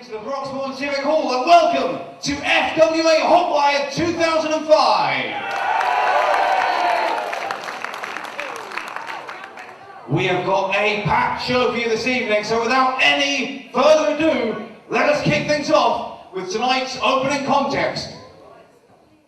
to the Broxbourne Civic Hall and welcome to FWA Hotwired 2005. We have got a packed show for you this evening, so without any further ado, let us kick things off with tonight's opening contest.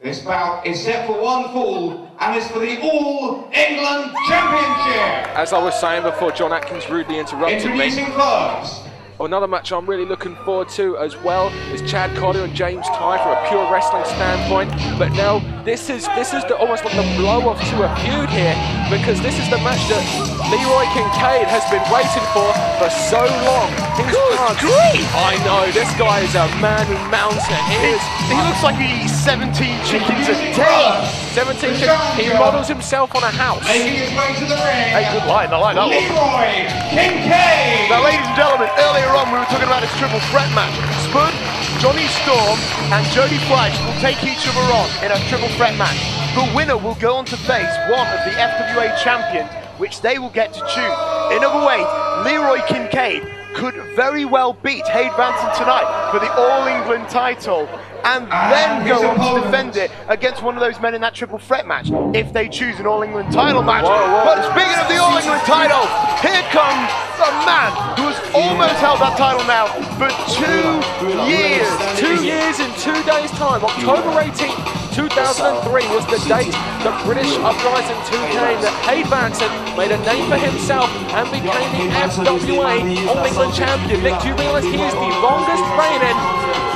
This bout is set for one fall and is for the All England Championship. As I was saying before, John Atkins rudely interrupted me. Introducing first. Another match I'm really looking forward to as well is Chad Collyer and James Tighe from a pure wrestling standpoint. But now this is almost like the blow-off to a feud here, because this is the match that Leroy Kincaide has been waiting for so long. Good grief! I know, this guy is a man with mountain. He looks like he eats 17 chickens a day. 17 chickens. He models himself on a house. Making his way to the ring. Hey, good line. I like that one. Leroy Kincaide. Now, ladies and gentlemen, earlier on we were talking about this triple threat match. Spud, Jonny Storm, and Jody Fleisch will take each other on in a triple threat match. The winner will go on to face one of the FWA champions, which they will get to choose. In other words, Leroy Kincaide could very well beat Hade Vansen tonight for the All England title, and then go on to defend it against one of those men in that triple threat match if they choose an All England title match. But speaking of the All England title, here comes a man who has almost held that title now for 2 years. 2 years in 2 days' time. October 18th, 2003 was the date the British Uprising 2 came, that Hade Vansen made a name for himself and became the FWA All England champion. Nick, do you realise he is the longest reigning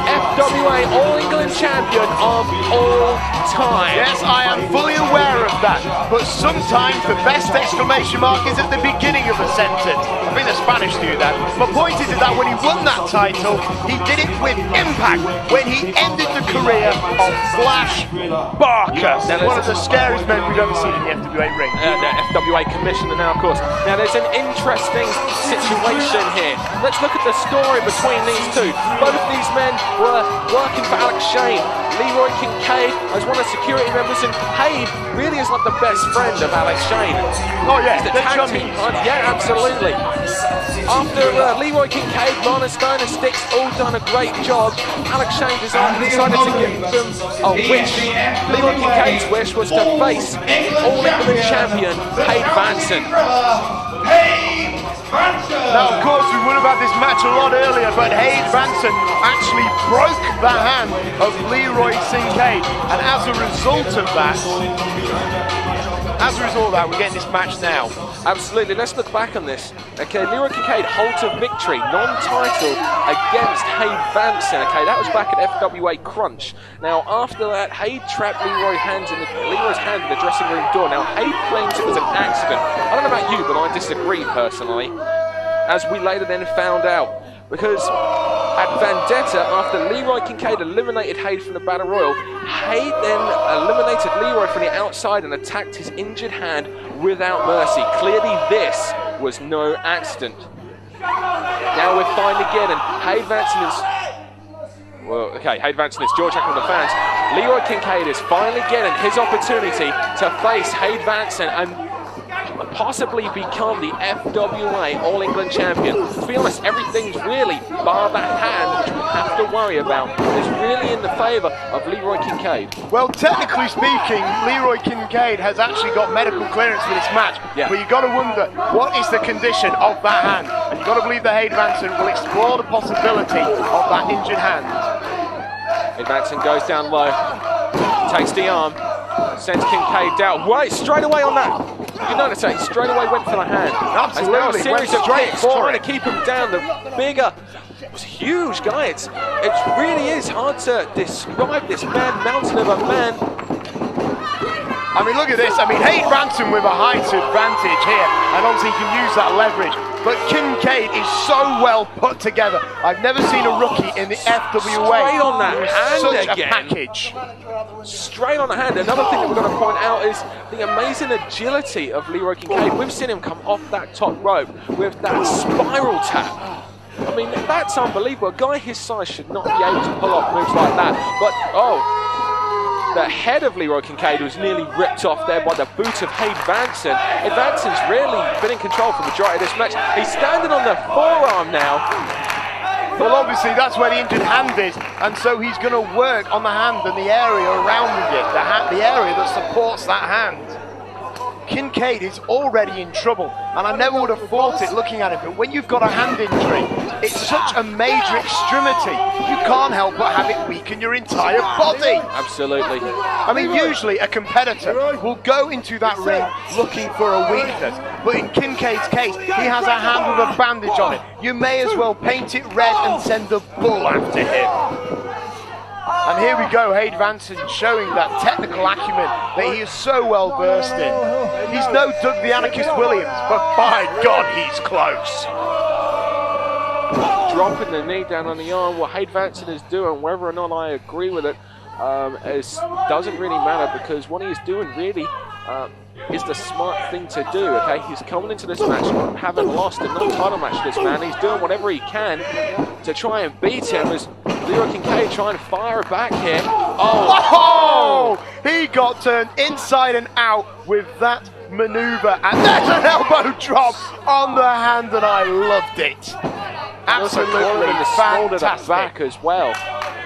FWA All England champion of all time? Yes, I am fully aware of that, but sometimes the best exclamation mark is at the beginning of a sentence. I think the Spanish do that. My point is that when he won that title, he did it with impact when he ended the career of Fleisch Barker, one of the scariest men we've ever seen in the FWA ring. The FWA commissioner now, of course. Now, there's an interesting situation here. Let's look at the story between these two. Both of these men were working for Alex Shane. Leroy Kincaide as one of the security members, and Hade really is like the best friend of Alex Shane. Oh yeah, he's the tag team partner. Yeah, absolutely. After Leroy Kincaide, Donna, and Stixx all done a great job, Alex Shane decided to give them a wish. Leroy Kincaide's wish was to face All England champion Hade Vansen. Now, of course, we would have had this match a lot earlier, but Hade Vansen actually broke the hand of Leroy Kincaide, and as a result of that, we're getting this match now. Absolutely, let's look back on this. Okay, Leroy Kincaide holds a victory, non-title, against Hade Vansen. Okay, that was back at FWA Crunch. Now, after that, Hade trapped Leroy's hand in the dressing room door. Now, Hade claims it was an accident. I don't know about you, but I disagree personally, as we later then found out. Because at Vendetta, after Leroy Kincaide eliminated Hade from the Battle Royal, Hade then eliminated Leroy from the outside and attacked his injured hand without mercy. Clearly this was no accident. Now we're finally getting Hade Vansen is... Well, okay, Hade Vansen is George Hackman the fans. Leroy Kincaide is finally getting his opportunity to face Hade Vansen and possibly become the FWA All England champion. To be honest, everything's really, bar that hand, which we have to worry about, is really in the favour of Leroy Kincaide. Well, technically speaking, Leroy Kincaide has actually got medical clearance for this match, but you've got to wonder, what is the condition of that hand? And you've got to believe that Hade Vansen will explore the possibility of that injured hand. Hade Vansen goes down low, takes the arm, sends Kincaide down. Wait, straight away on that. You notice that, straight away went for the hand. Absolutely, now a series of kicks for trying to keep him down. The bigger, it was a huge guy. It really is hard to describe this man, mountain of a man. I mean, look at this. I mean, Hade Vansen with a height advantage here, and obviously he can use that leverage. But Kincaide is so well put together. I've never seen a rookie in the FWA. Straight on that hand such again. A package. Straight on the hand. Another thing that we're going to point out is the amazing agility of Leroy Kincaide. We've seen him come off that top rope with that spiral tap. I mean, that's unbelievable. A guy his size should not be able to pull off moves like that. But, the head of Leroy Kincaide was nearly ripped off there by the boot of Hade Vansen. Hade Vansen's really been in control for the majority of this match. He's standing on the forearm now. Well, obviously that's where the injured hand is, and so he's going to work on the hand and the area around it, the area that supports that hand. Kincaide is already in trouble, and I never would have thought it looking at him, but when you've got a hand injury, it's such a major extremity, you can't help but have it weaken your entire body. Absolutely. I mean, usually a competitor will go into that ring looking for a weakness, but in Kincaide's case, he has a hand with a bandage on it. You may as well paint it red and send a bull after him. And here we go, Hade Vansen showing that technical acumen that he is so well versed in. He's no Doug the Anarchist Williams, but by God, he's close. Dropping the knee down on the arm, what Hade Vansen is doing, whether or not I agree with it, doesn't really matter, because what he's doing really is the smart thing to do, okay? He's coming into this match having lost a non-title match to this man. He's doing whatever he can to try and beat him as Leroy Kincaide trying to fire back here. Oh! He got turned inside and out with that maneuver, and there's an elbow drop on the hand, and I loved it. Absolutely fantastic. Back as well.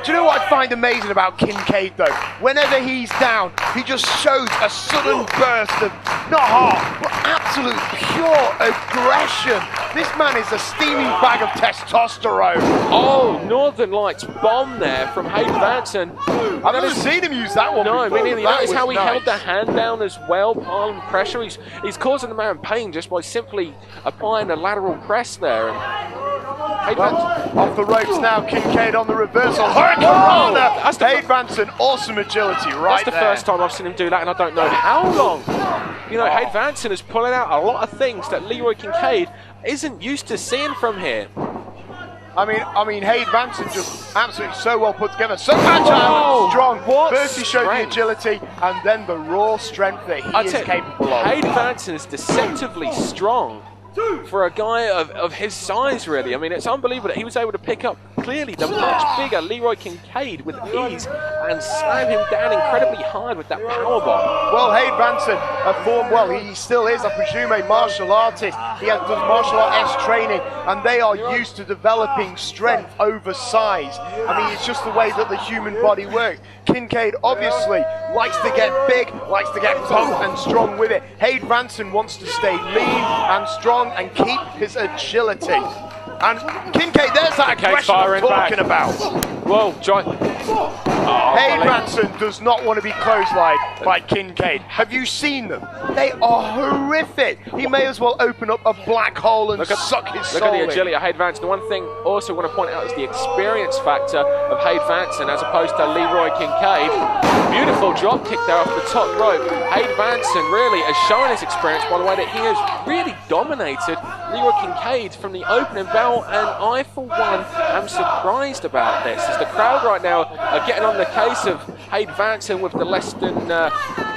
Do you know what I find amazing about Kincaide though? Whenever he's down, he just shows a sudden burst of, not heart, but absolute pure aggression. This man is a steaming bag of testosterone. Oh, Northern Lights bomb there from Hade Vansen. I've never seen him use that one before. No, meaning that is how he nice. held the hand down as well, piling pressure. He's causing the man pain just by simply applying a lateral press there. Off the ropes now, Kincaide on the reversal. Hurricanrana! Hade Vansen, awesome agility right there. That's the first time I've seen him do that, and I don't know how long. You know, Hade Vansen is pulling out a lot of things that Leroy Kincaide isn't used to seeing from here. I mean, Hade Vansen just absolutely so well put together, so agile and strong. First he showed the agility, and then the raw strength that he is capable of. Hade Vansen is deceptively strong for a guy of his size, really. I mean, it's unbelievable that he was able to pick up clearly the much bigger Leroy Kincaide with ease and slam him down incredibly hard with that powerbomb. Well, Hade Vansen performed well. He still is, I presume, a martial artist. He has done martial arts training, and they are used to developing strength over size. I mean, it's just the way that the human body works. Kincaide obviously likes to get big, likes to get pumped and strong with it. Hade Vansen wants to stay lean and strong and keep his agility. And Kincaide, there's that aggression I'm talking about. Whoa, John. Hade Vansen does not want to be clotheslined by Kincaide. Have you seen them? They are horrific. He may as well open up a black hole and suck his soul. Look at the agility of Hade Vansen. The one thing also want to point out is the experience factor of Hade Vansen as opposed to Leroy Kincaide. Beautiful drop kick there off the top rope. Hade Vansen really has shown his experience by the way that he has really dominated Leroy Kincaide from the opening bell, and I for one am surprised about this as the crowd right now are getting on the case of Hade Vansen with the less than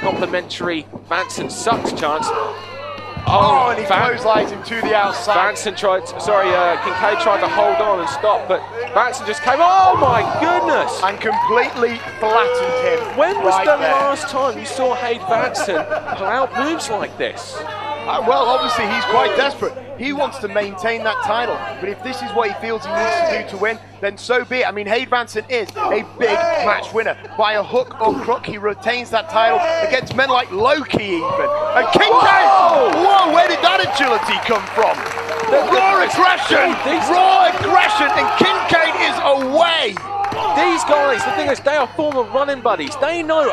complimentary Vansen sucks chance. Oh, and he clotheslines him to the outside. Kincaide tried to hold on and stop, but Vansen just came, oh my goodness! And completely flattened him. When was the last time you saw Hade Vansen pull out moves like this? Well, obviously he's quite desperate. He wants to maintain that title, but if this is what he feels he needs to do to win, then so be it. I mean, Hade Vansen is a big match winner. By a hook or crook, he retains that title against men like Loki even. And Kincaide! Whoa, where did that agility come from? Raw aggression! Raw aggression, and Kincaide is away! These guys, the thing is, they are former running buddies. They know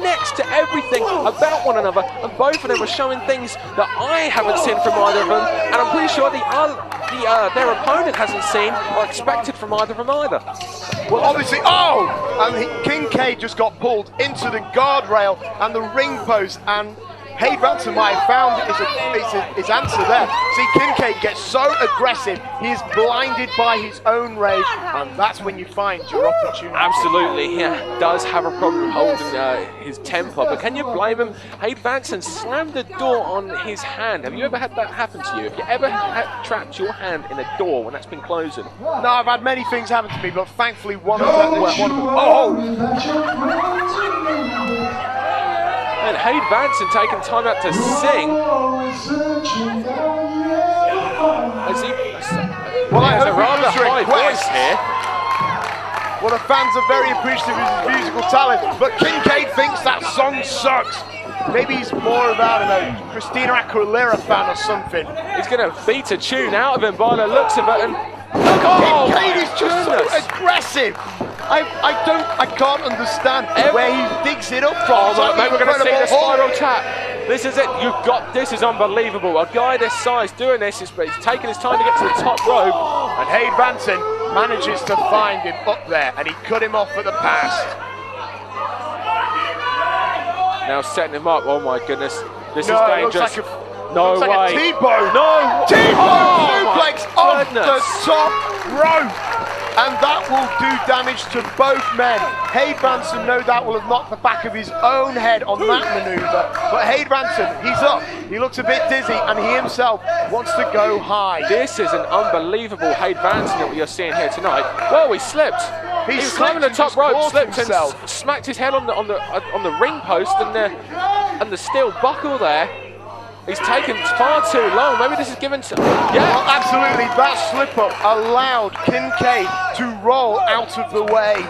next to everything about one another, and both of them are showing things that I haven't seen from either of them, and I'm pretty sure their opponent hasn't seen or expected from either of them either. Well, obviously, and Kincaide just got pulled into the guardrail and the ring post, and Hade Vansen might have found his answer there. See, Kincaide gets so aggressive, he is blinded by his own rage, and that's when you find your opportunity. Absolutely, he does have a problem holding his temper, but can you blame him? Hade Vansen slammed the door on his hand. Have you ever had that happen to you? Have you ever trapped your hand in a door when that's been closing? No, I've had many things happen to me, but thankfully one of them... And Hade Vansen taking time out to sing. Well, I hope he was request voice here. Well, the fans are very appreciative of his musical talent, but Kincaide thinks that song sucks. Maybe he's more of, I don't know, Christina Aguilera fan or something. He's going to beat a tune out of him by the looks of it. And Kincaide is just so aggressive. I can't understand where he digs it up from. Oh, maybe we're going to see the spiral tap. This is it. This is unbelievable. A guy this size doing this, he's taking his time to get to the top rope. And Hade Vansen manages to find him up there, and he cut him off at the pass. Now setting him up. Oh my goodness, this is Looks dangerous. like no way. Like a T-bone. No. T-bone suplex off the top rope. And that will do damage to both men. Hade Vansen, no doubt, will have knocked the back of his own head on that manoeuvre. But Hade Vansen, he's up. He looks a bit dizzy, and he himself wants to go high. This is an unbelievable Hade Vansen that we are seeing here tonight. Well, he slipped. He was climbing the top rope, slipped himself, and smacked his head on the ring post, and the steel buckle there. He's taken far too long. Maybe this is given to... Yeah. Well, absolutely. That slip-up allowed Kincaide to roll out of the way.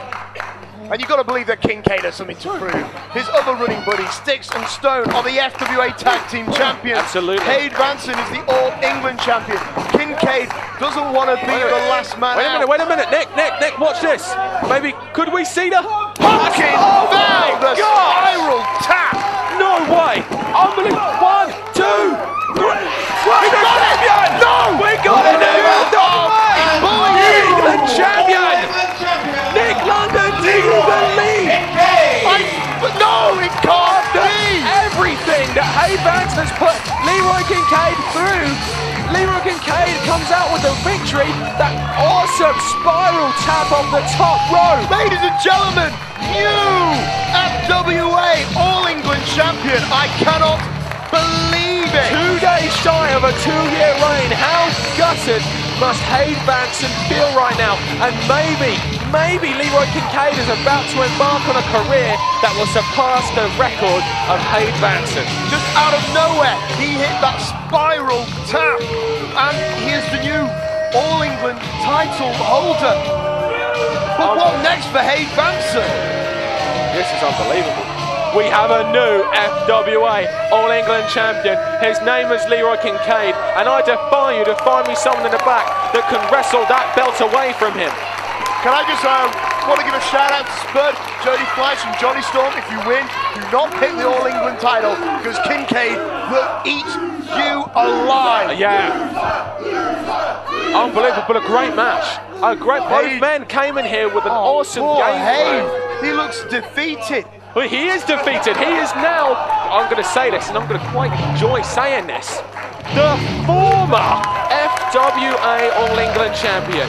And you've got to believe that Kincaide has something to prove. His other running buddies, Stixx and Stone, are the FWA Tag Team Champions. Absolutely. Hade Vansen is the All-England Champion. Kincaide doesn't want to be the last man out. Wait a minute. Nick, watch this. Maybe, could we see the... Hopkins found the spiral tap. No way. Unbelievable. 1, 2, 3. We got it! No! We got it! No way! England champion! Nick London, do you believe? But no, it can't be! Everything that Hade Vansen has put Leroy Kincaide through. Leroy Kincaide comes out with a victory. That awesome spiral tap off the top rope. Ladies and gentlemen, new FWA All-England champion. I cannot believe it. 2 days shy of a 2-year reign. How gutted must Hade Vansen feel right now? And maybe Leroy Kincaide is about to embark on a career that will surpass the record of Hade Vansen. Just out of nowhere, he hit that spiral tap, and he is the new All-England title holder. But what next for Hade Vansen? This is unbelievable. We have a new FWA All-England champion. His name is Leroy Kincaide, and I defy you to find me someone in the back that can wrestle that belt away from him. Can I just want to give a shout out to Spud, Jody, Fleisch and Jonny Storm. If you win, do not pick the All-England title, because Kincaide will eat you alive. Yeah. Unbelievable, but a great match. Both men came in here with an awesome game plan. He looks defeated. Well, he is defeated. He is now, I'm going to say this, and I'm going to quite enjoy saying this, the former FWA All-England champion.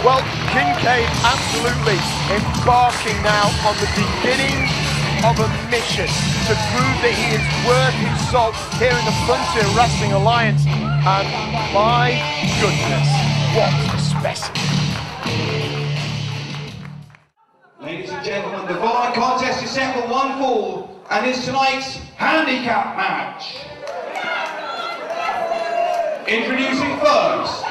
Well, Kincaide absolutely embarking now on the beginning of a mission to prove that he is worth his salt here in the Frontier Wrestling Alliance. And my goodness, what a specimen. Ladies and gentlemen, the following contest is set for one fall and is tonight's handicap match. Introducing first,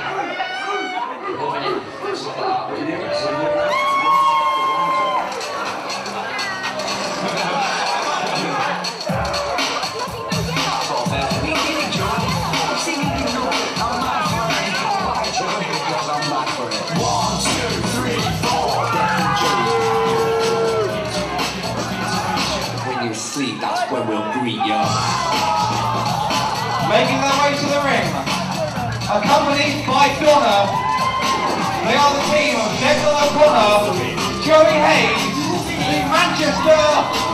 that's when we'll greet you. making their way to the ring, accompanied by Donna. They are the team of Declan, Jody, Hade, the Manchester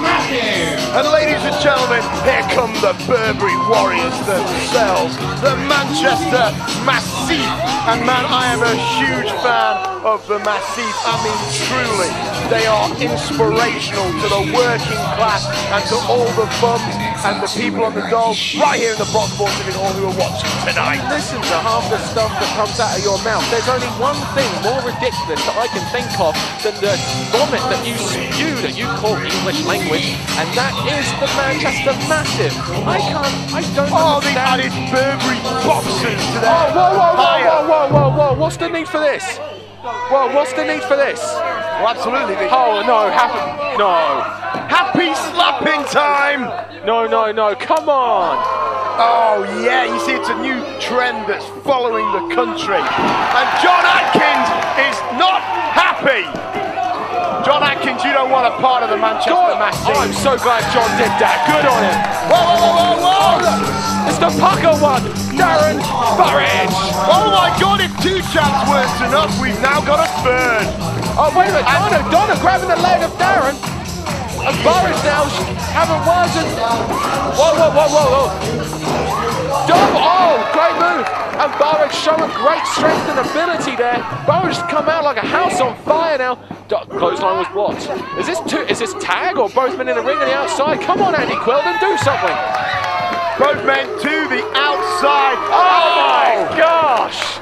Massive. And ladies and gentlemen, here come the Burberry Warriors themselves, the Manchester Massive. And man, I am a huge fan of the Massive. I mean, truly, they are inspirational to the working class and to all the bums and the people on the dole right here in the Broxbourne Civic Hall who are watching tonight. Listen to half the stuff that comes out of your mouth. There's only one thing more ridiculous that I can think of than the vomit that you spew that you call English language, and that is the Manchester Massive. I don't understand. Oh, they added Burberry boxes to their Whoa, what's the need for this? Well, what's the need for this? Well, absolutely. Oh, no, no. Happy slapping time! No, come on! Oh yeah, you see it's a new trend that's following the country. And John Atkins is not happy! John Atkins, you don't want a part of the Manchester match scene. I'm so glad John did that. Good on him. Whoa! It's the pucker one. Darren Burridge. Oh my God, if 2 chaps weren't enough, we've now got a third. Oh, wait a minute. Donna grabbing the leg of Darren. And Burridge now having words and... Whoa. Oh, great move. And Burridge showing great strength and ability there. Burridge has come out like a house on fire now. Clothesline was blocked. Is this tag or both men in the ring on the outside? Come on, Andy Quilden, do something. Both men to the outside. Oh my gosh.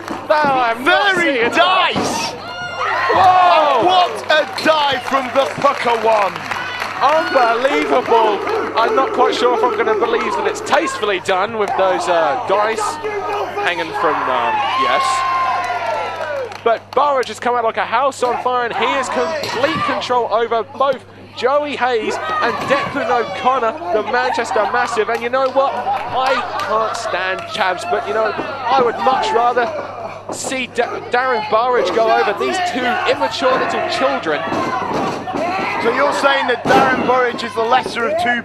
Very dice. Whoa. What a dive from the pucker one. Unbelievable. I'm not quite sure if I'm going to believe that it's tastefully done with those dice hanging from, yes. But Burridge has come out like a house on fire and he has complete control over both Joey Hayes and Declan O'Connor, the Manchester Massive. And you know what? I can't stand chavs, but you know, I would much rather see Darren Burridge go over these 2 immature little children. So you're saying that Darren Burridge is the lesser of 2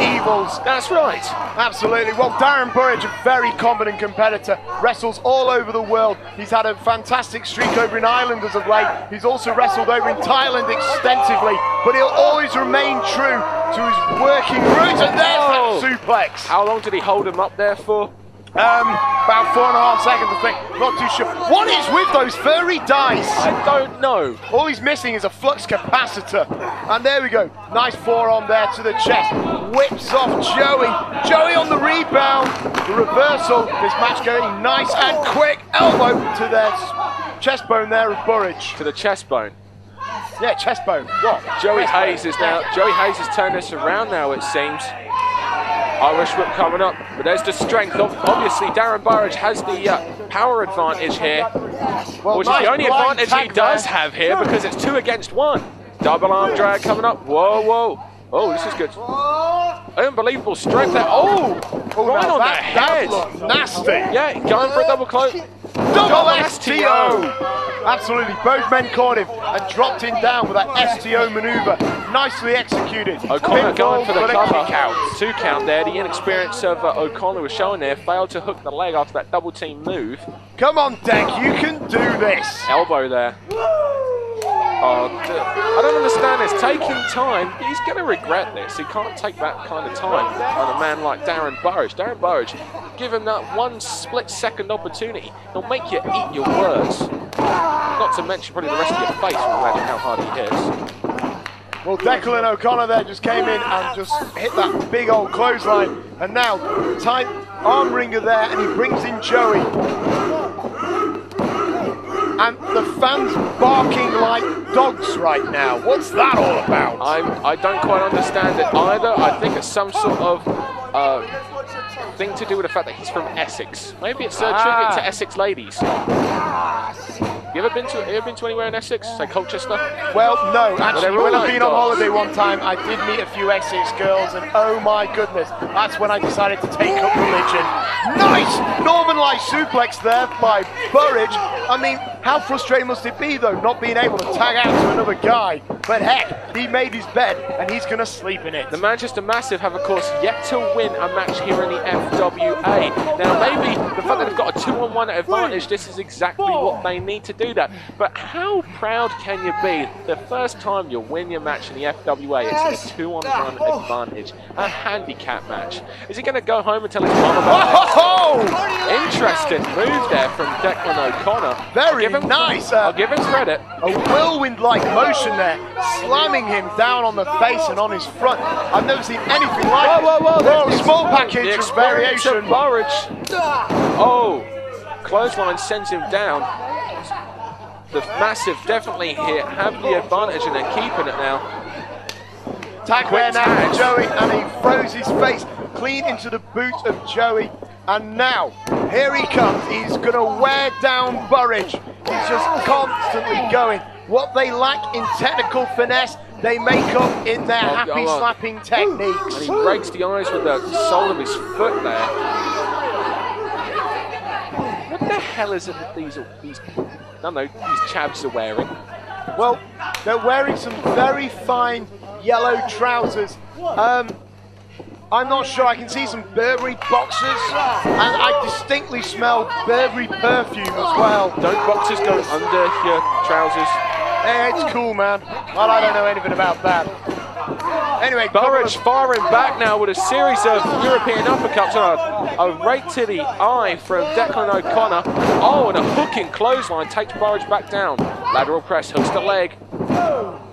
evils? That's right. Absolutely. Well, Darren Burridge, a very competent competitor, wrestles all over the world. He's had a fantastic streak over in Ireland as of late. He's also wrestled over in Thailand extensively, but he'll always remain true to his working roots. And there's that suplex. How long did he hold him up there for? About 4.5 seconds, I think. Not too sure. What is with those furry dice? I don't know. All he's missing is a flux capacitor. And there we go. Nice forearm there to the chest. Whips off Joey. Joey on the rebound. The reversal. This match going nice and quick. Elbow to their chest bone there of Burridge. To the chest bone. Yeah, chest bone. What? Joey Hayes has turned this around now, it seems. Irish whip coming up, but there's the strength. Obviously, Darren Burridge has the power advantage here, which is the only advantage he does have here because it's 2 against 1. Double arm drag coming up. Whoa. Oh, this is good. Unbelievable strength there. Oh, right on the head. That nasty. Yeah, going for a double cloak. Double STO. Absolutely, both men caught him and dropped him down with that STO maneuver. Nicely executed. O'Connor going for the cover. 2 count there. The inexperience of O'Connor was showing there. Failed to hook the leg after that double team move. Come on, Deck, you can do this. Elbow there. Oh, I don't understand this. Taking time. He's going to regret this. He can't take that kind of time on a man like Darren Burridge. Darren Burridge, given that 1 split-second opportunity, he'll make you eat your words. Not to mention probably the rest of your face when you imagine how hard he hits. Well, Declan O'Connor there just came in and just hit that big old clothesline. And now, tight arm wringer there, and he brings in Joey. And the fans barking like dogs right now. What's that all about? I don't quite understand it either. I think it's some sort of thing to do with the fact that he's from Essex. Maybe it's a tribute to Essex ladies. You ever been to anywhere in Essex? Say Colchester? Well, no. Actually, really when I've been on dogs. holiday one time, I did meet a few Essex girls, and oh my goodness, that's when I decided to take up religion. Nice Northern-like suplex there by Burridge. I mean, how frustrating must it be, though, not being able to tag out to another guy? But heck, he made his bed, and he's going to sleep in it. The Manchester Massive have, of course, yet to win a match here in the FWA. Now, maybe the fact that they've got a 2-on-1 advantage, this is exactly what they need to do that. But how proud can you be the first time you win your match in the FWA? It's a 2-on-1 advantage, a handicap match. Is he going to go home and tell his mum about it? Interesting move there from Declan O'Connor. Very nice. I'll give him credit. A whirlwind-like motion there, slamming him down on the face and on his front. I've never seen anything like it. Whoa, small package of variation. Burridge. Oh, clothesline sends him down. The Massive definitely here have the advantage and they're keeping it now. Tag there now for Joey, and he throws his face clean into the boot of Joey. And now, here he comes. He's going to wear down Burridge. He's just constantly going. What they lack in technical finesse, they make up in their happy slapping techniques. And he breaks the eyes with the sole of his foot there. What the hell is it that these chavs are wearing? Well, they're wearing some very fine yellow trousers. I'm not sure. I can see some Burberry boxers, and I distinctly smell Burberry perfume as well. Don't boxers go under your trousers? Hey, it's cool, man. Well, I don't know anything about that. Anyway, Burridge firing back now with a series of European uppercuts. A right to the eye from Declan O'Connor. Oh, and a hooking clothesline takes Burridge back down. Lateral press, hooks the leg.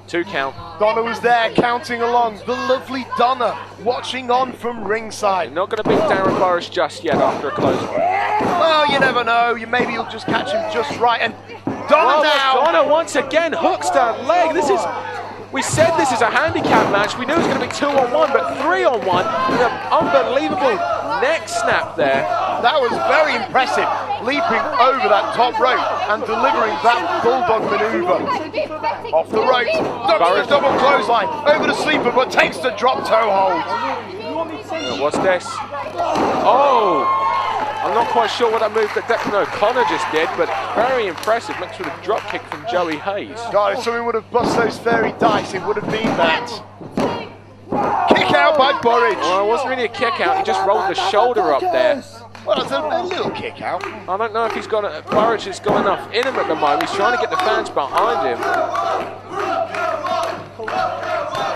2 count. Donna was there counting along. The lovely Donna watching on from ringside. You're not going to beat Darren Burridge just yet after a clothesline. Well, you never know. Maybe you'll just catch him just right. And Donna now. Donna once again hooks that leg. We said this is a handicap match. We knew it was going to be 2-on-1, but 3-on-1 with an unbelievable neck snap there. That was very impressive, leaping over that top rope and delivering that bulldog maneuver. Off the rope, Burridge double clothesline, over the sleeper, but takes the drop toe hold. What's this? Oh! I'm not quite sure what that move that Declan O'Connor just did, but very impressive, mixed with a drop kick from Joey Hayes. God, if someone would have bust those fairy dice, it would have been that. Kick out by Burridge. Well, it wasn't really a kick out, he just rolled the shoulder up there. Well, it's a little kick out. I don't know if he's got Burridge has got enough in him at the moment. He's trying to get the fans behind him.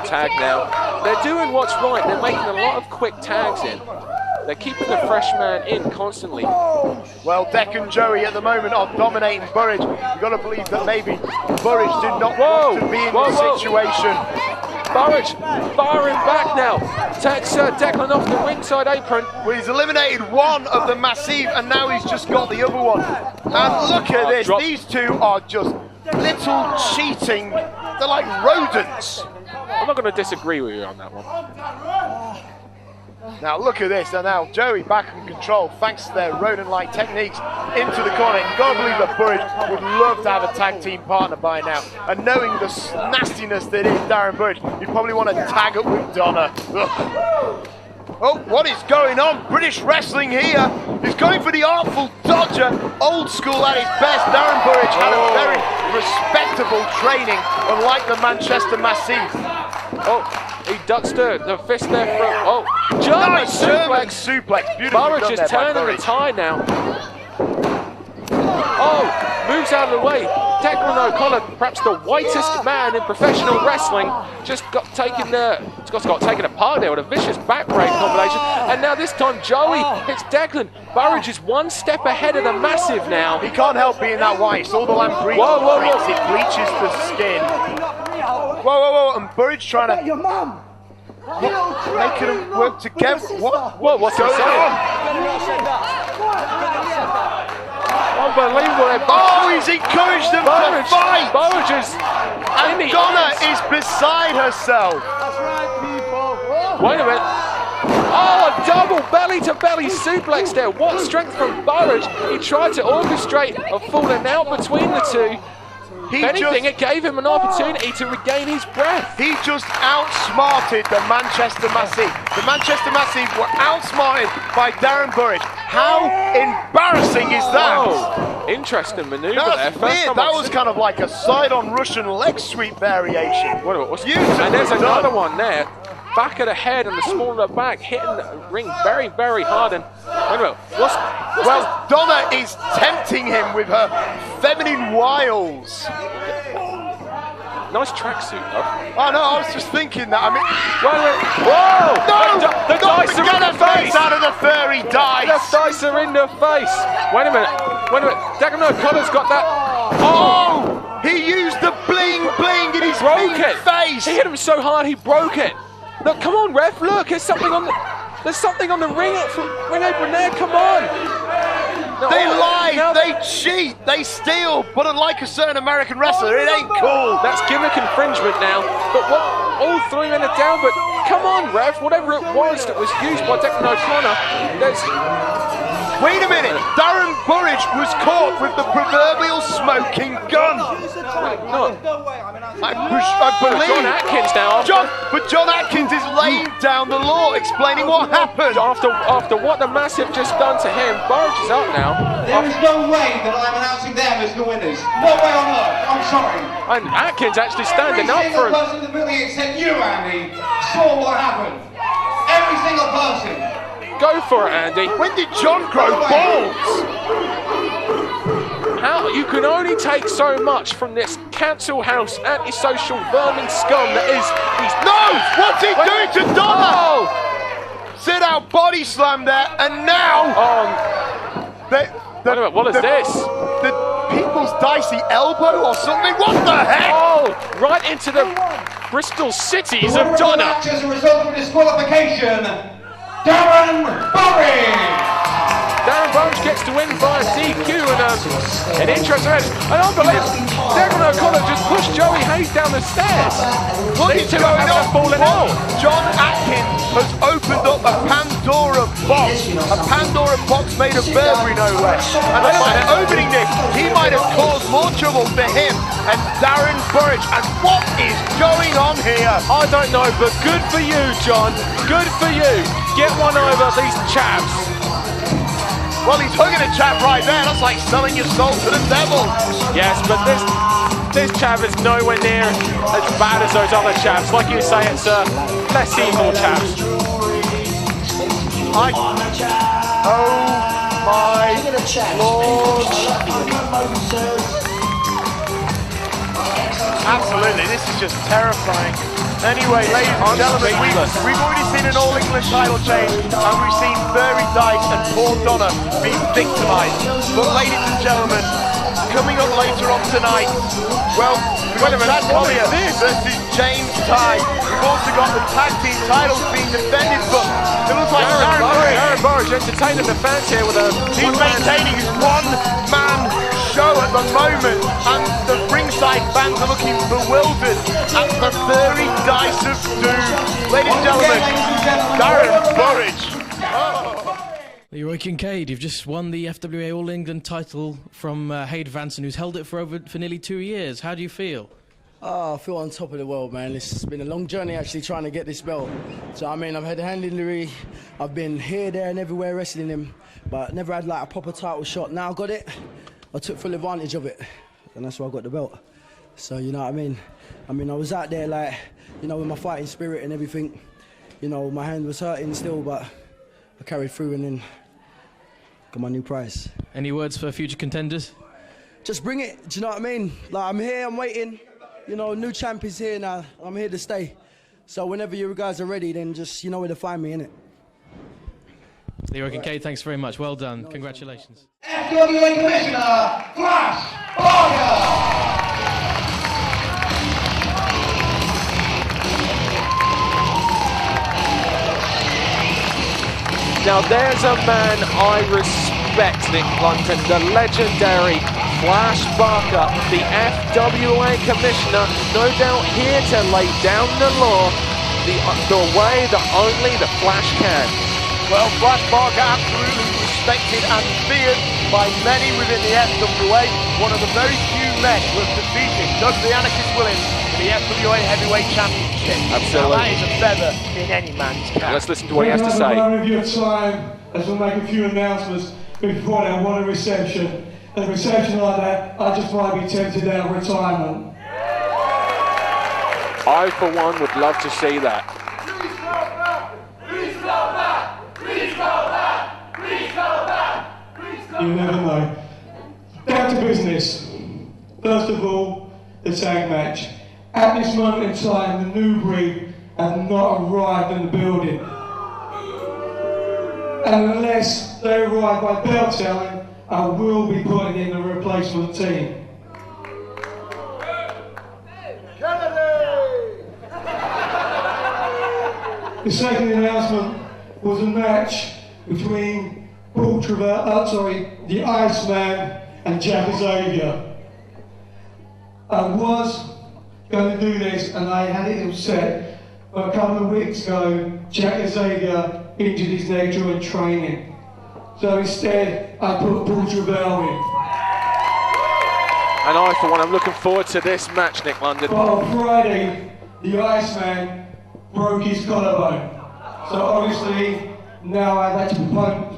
Tag now. They're doing what's right. They're making a lot of quick tags in. They're keeping the fresh man in constantly. Well, Deck and Joey at the moment are dominating Burridge. You've got to believe that maybe Burridge did not want to be in this situation. Burridge firing back now. Takes Declan off the ringside apron. Well, he's eliminated one of the Massive, and now he's just got the other one. And look at this. These two are just little cheating. They're like rodents. I'm not going to disagree with you on that one. Now look at this, and now Joey back in control thanks to their rodent-like techniques into the corner. You've got to believe that Burridge would love to have a tag team partner by now. And knowing the nastiness that is Darren Burridge, you probably want to tag up with Donna. Ugh. Oh, what is going on? British wrestling here. He's going for the artful dodger. Old school at his best. Darren Burridge had a very respectable training, unlike the Manchester Massive. Oh. He ducks the fist there from, German suplex. Beautiful. Burridge is turning the tide now. Oh, moves out of the way. Declan O'Connor, perhaps the whitest man in professional wrestling, just got taken apart there with a vicious backbreak combination. And now this time Joey hits Declan. Burridge is one step ahead of the Massive now. He can't help being that white. It's all the lamprey. It bleaches the skin. Whoa, and Burridge trying to making them work together. What's going on? Unbelievable. Oh, he's encouraged them to fight. Burridge is and Donna is beside herself. Wait a minute. Oh, a double belly-to-belly suplex there. What strength from Burridge. He tried to orchestrate a falling out between the two. If anything, it gave him an opportunity to regain his breath. He just outsmarted the Manchester Massive. The Manchester Massive were outsmarted by Darren Burridge. How embarrassing is that? Oh, interesting maneuver there. That was kind of like a side-on Russian leg sweep variation. And there's another one there. Back of the head and the small of the back, hitting the ring very, very hard. And wait a minute, Donna is tempting him with her feminine wiles. Nice tracksuit, though. Oh no, I was just thinking that. I mean, whoa! No! The dice are in the face! Out of the furry dice! The dice are in the face! Wait a minute. Declan O'Connor's got that. Oh! He used the bling in his face! He hit him so hard he broke it. Look, come on, ref! Look, there's something on the ring apron there. Come on! They lie, they cheat, they steal, but unlike a certain American wrestler, it ain't cool. That's gimmick infringement now. But all 3 men are down, but come on, ref, whatever it was that was used by Declan O'Connor, Wait a minute, Darren Burridge was caught with the proverbial smoking gun. I believe. John Atkins now. But John Atkins is laying down the law, explaining what happened. After what the Massive just done to him, Burridge is up now. There is no way that I'm announcing them as the winners. No way on earth. I'm sorry. And Atkins actually standing up for him. Every single person in the building except you, Andy, saw what happened. Every single person. Go for it, Andy. When did John grow balls? How you can only take so much from this council house antisocial vermin scum that is. No! What's he doing to Donna? Sit out, body slam there, and now. What is this? The people's dicey elbow or something? What the heck? Oh, right into the Bristol cities of Donna. As a result of disqualification, Darren Burridge. Darren Burridge gets to win via DQ and an interesting match. And unbelievable, Declan O'Connor just pushed Joey Hade down the stairs. These two have fallen out. John Atkins has opened up a Pandora box made of Burberry, no less. And by opening this, he might have caused more trouble for him and Darren Burridge. And what is going on here? I don't know, but good for you, John. Good for you. Get one over these chaps. Well, he's hugging a chap right there. That's like selling your soul to the devil. Yes, but this chap is nowhere near as bad as those other chaps. Like you say, it's less evil chaps. Oh my Lord. Absolutely, this is just terrifying. Anyway, ladies and gentlemen, we've already seen an all-England title change, and we've seen Burry Dice and poor Donna being victimised. But ladies and gentlemen, coming up later on tonight, well, we've got Chad Collyer versus James Tighe. We've also got the tag team titles being defended, but it looks like Darren Burridge entertaining the fans here with a... He's maintaining his one-man show at the moment, and the ringside fans are looking bewildered at the Burry Dice of Doom. Ladies and gentlemen, Darren Burridge. Leroy Kincaide, you've just won the FWA All England title from Hade Vansen, who's held it for nearly 2 years. How do you feel? Oh, I feel on top of the world, man. It's been a long journey actually trying to get this belt. So I mean, I've had a hand injury, I've been here, there and everywhere wrestling him, but never had like a proper title shot. Now I got it, I took full advantage of it, and that's why I got the belt. So you know what I mean? I was out there like, you know, with my fighting spirit and everything. You know, my hand was hurting still, but I carried through and then got my new prize. Any words for future contenders? Just bring it, do you know what I mean? Like, I'm here, I'm waiting. You know, new champ is here now. I'm here to stay. So whenever you guys are ready, then just, you know where to find me, innit? Leroy Kincaide, thanks very much. Well done. Congratulations. FWA Commissioner, Fleisch. Now there's a man I respect, Nick Blunt, the legendary Fleisch Barker, the FWA Commissioner, no doubt here to lay down the law the way that only the Fleisch can. Well, Fleisch Barker absolutely respected and feared by many within the FWA. One of the very few men who have defeated Doug the Anarchist Williams in the FWA Heavyweight Championship. Absolutely. Now that is a feather in any man's cap. Let's listen to what he has to say. Of your time, as we'll make a few announcements before I want a reception. And a reception like that, I just might be tempted out of retirement. I, for one, would love to see that. Please go back! Please go back! Please go back! Please go back! Please go back! You never know. Down to business. First of all, the tag match. At this moment in time, the new breed have not arrived in the building. And unless they arrive by bell telling, I will be putting in a replacement team. The second announcement was a match between the Iceman and Jack Xavier. I was going to do this and I had it all set, but a couple of weeks ago, Jack Xavier injured his neck during training. So instead, I put Paul Travell in. And I, for one, I'm looking forward to this match, Nick London. But on Friday, the Iceman broke his collarbone. So obviously, now I've had to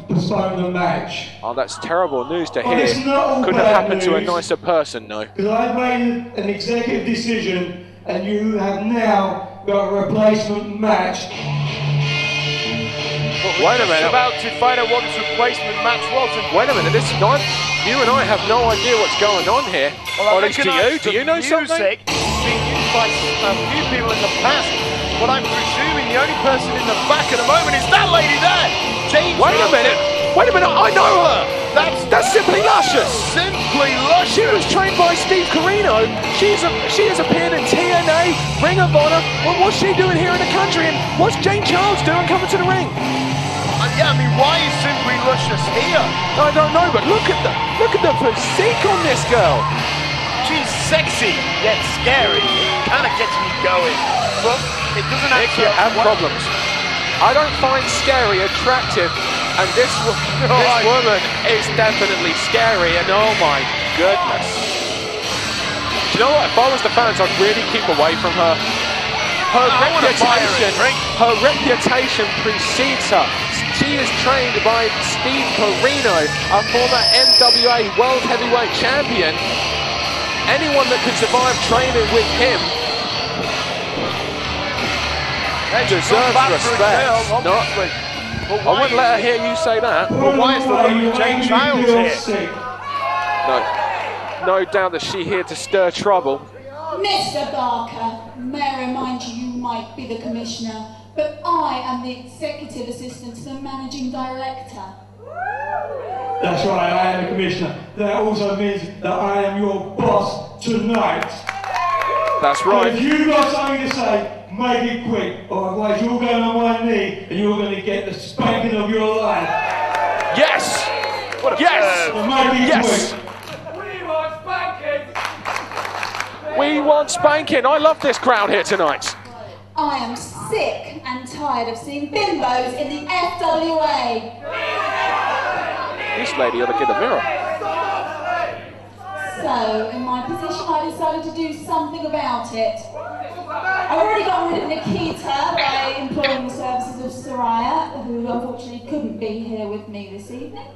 postpone the match. Oh, that's terrible news to But hear. it's not all Couldn't have bad happened to a news. nicer person, no. Because I've made an executive decision, and you have now got a replacement match. Wait a minute. About to find out what his replacement match was. Wait a minute, this is not. You and I have no idea what's going on here. Well, Or at least to you. Do you know something? Music being used by a few people in the past, but I'm presuming the only person in the back at the moment is that lady there. Jane. Wait a minute. Wait a minute. I know her. That's Simply Luscious. Simply Luscious. She was trained by Steve Carino. She has appeared in TNA, Ring of Honor. Well, what's she doing here in the country? And what's Jane Charles doing coming to the ring? Yeah, I mean, why is Simply Luscious here? I don't know, but look at the physique on this girl. She's sexy yet scary. It kind of gets me going, but it doesn't Nick, you have problems. I don't find scary attractive, and this woman is definitely scary, and oh my goodness. Do you know what? If I was the fans, I'd really keep away from her. Her reputation precedes her. She is trained by Steve Carino, a former NWA World Heavyweight Champion. Anyone that can survive training with him deserves respect. I wouldn't let her hear you say that. Well, why is the lovely Jane Childs here? No doubt that she's here to stir trouble. Mr. Barker, may I remind you, you might be the commissioner, but I am the executive assistant to the managing director. That's right, I am the commissioner. That also means that I am your boss tonight. That's right. And if you've got something to say, make it quick, or otherwise you're going on one knee and you're going to get the spanking of your life. Yes! Yes! Make it Yes! quick. We want spanking. I love this crowd here tonight. I am sick and tired of seeing bimbos in the FWA. This lady ought to get a mirror. So, in my position, I decided to do something about it. I've already got rid of Nikita by employing the services of Soraya, who unfortunately couldn't be here with me this evening.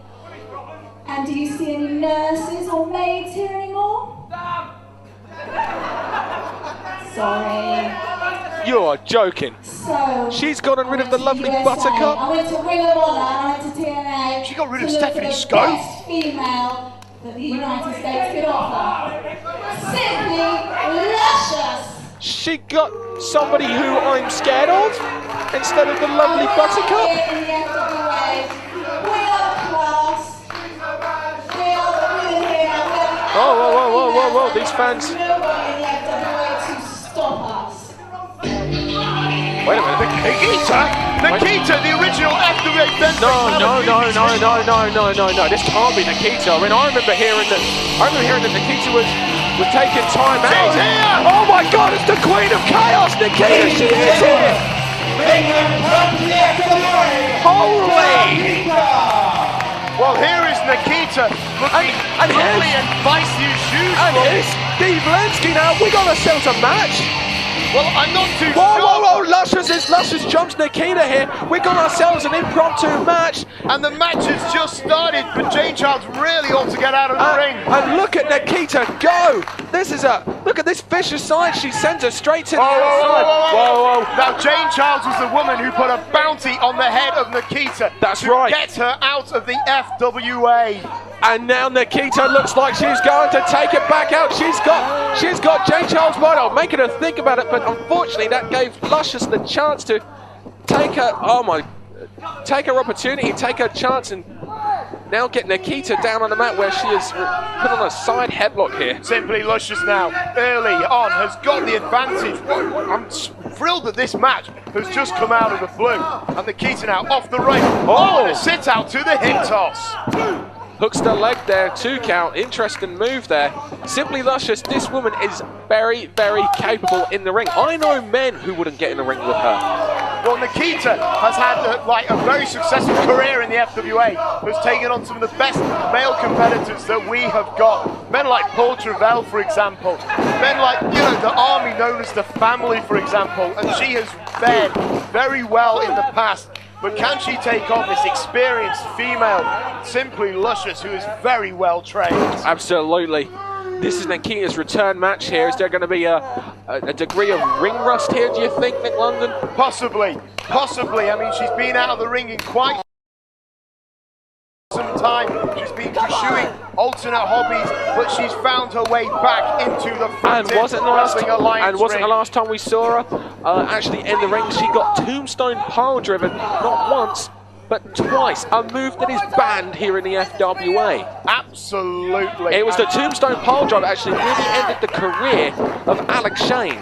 And do you see any nurses or maids here anymore? Sorry. You're joking. So, she's gotten rid of the lovely USA. Buttercup. I went to Ring of Honor, I went to TNA. She got rid of to look Stephanie for the Scope. Best female that the United States could offer. Simply Luscious. She got somebody who I'm scared of instead of the lovely Buttercup. In the FWA, we are class. We are the women here. Whoa, these fans. No one in the FWA to stop us. Wait a minute. Nikita, the original FWA bench. No. This can't be Nikita. I mean, I remember hearing that Nikita was taking time out. She's here! Oh my God, it's the Queen of Chaos, Nikita. She is here. Holy! Well, here is Nikita looking lovely and feisty as usual. And here's Steve Lenski now. We got ourselves a match. Well, I'm not too sure. Whoa, Luscious jumps Nikita here. We got ourselves an impromptu match. And the match has just started, but Jane Childs really ought to get out of the ring. And look at Nikita go. Look at this vicious side. She sends her straight to the outside. Whoa. Now, Jane Childs was the woman who put a bounty on the head of Nikita. That's to right. Get her out of the FWA. And now Nikita looks like she's going to take it back out. She's got Jane Childs' body, making her think about it, but unfortunately that gave Luscious the chance to take her opportunity, take her chance, and now get Nikita down on the mat where she is put on a side headlock here. Simply Luscious now, early on, has got the advantage. I'm thrilled that this match has just come out of the blue. And Nikita now off the ring. Oh, and a sit out to the hip toss. Hooks the leg there, 2 count. Interesting move there. Simply Luscious, this woman is very, very capable in the ring. I know men who wouldn't get in the ring with her. Well, Nikita has had like a very successful career in the FWA, has taken on some of the best male competitors that we have got. Men like Paul Travell, for example. Men like, you know, the army known as the Family, for example. And she has fared very well in the past. But can she take on this experienced female, Simply Luscious, who is very well trained? Absolutely. This is Nikita's return match here. Is there going to be a degree of ring rust here, do you think, Nick London? Possibly. Possibly. I mean, she's been out of the ring in quite some time. She's been pursuing alternate hobbies, but she's found her way back into the Wrestling Alliance and wasn't ring. the last time we saw her actually in the ring? She got tombstone pile driven, not once, but twice. A move that is banned here in the FWA. Absolutely. It was the tombstone pile drive that actually really ended the career of Alex Shane.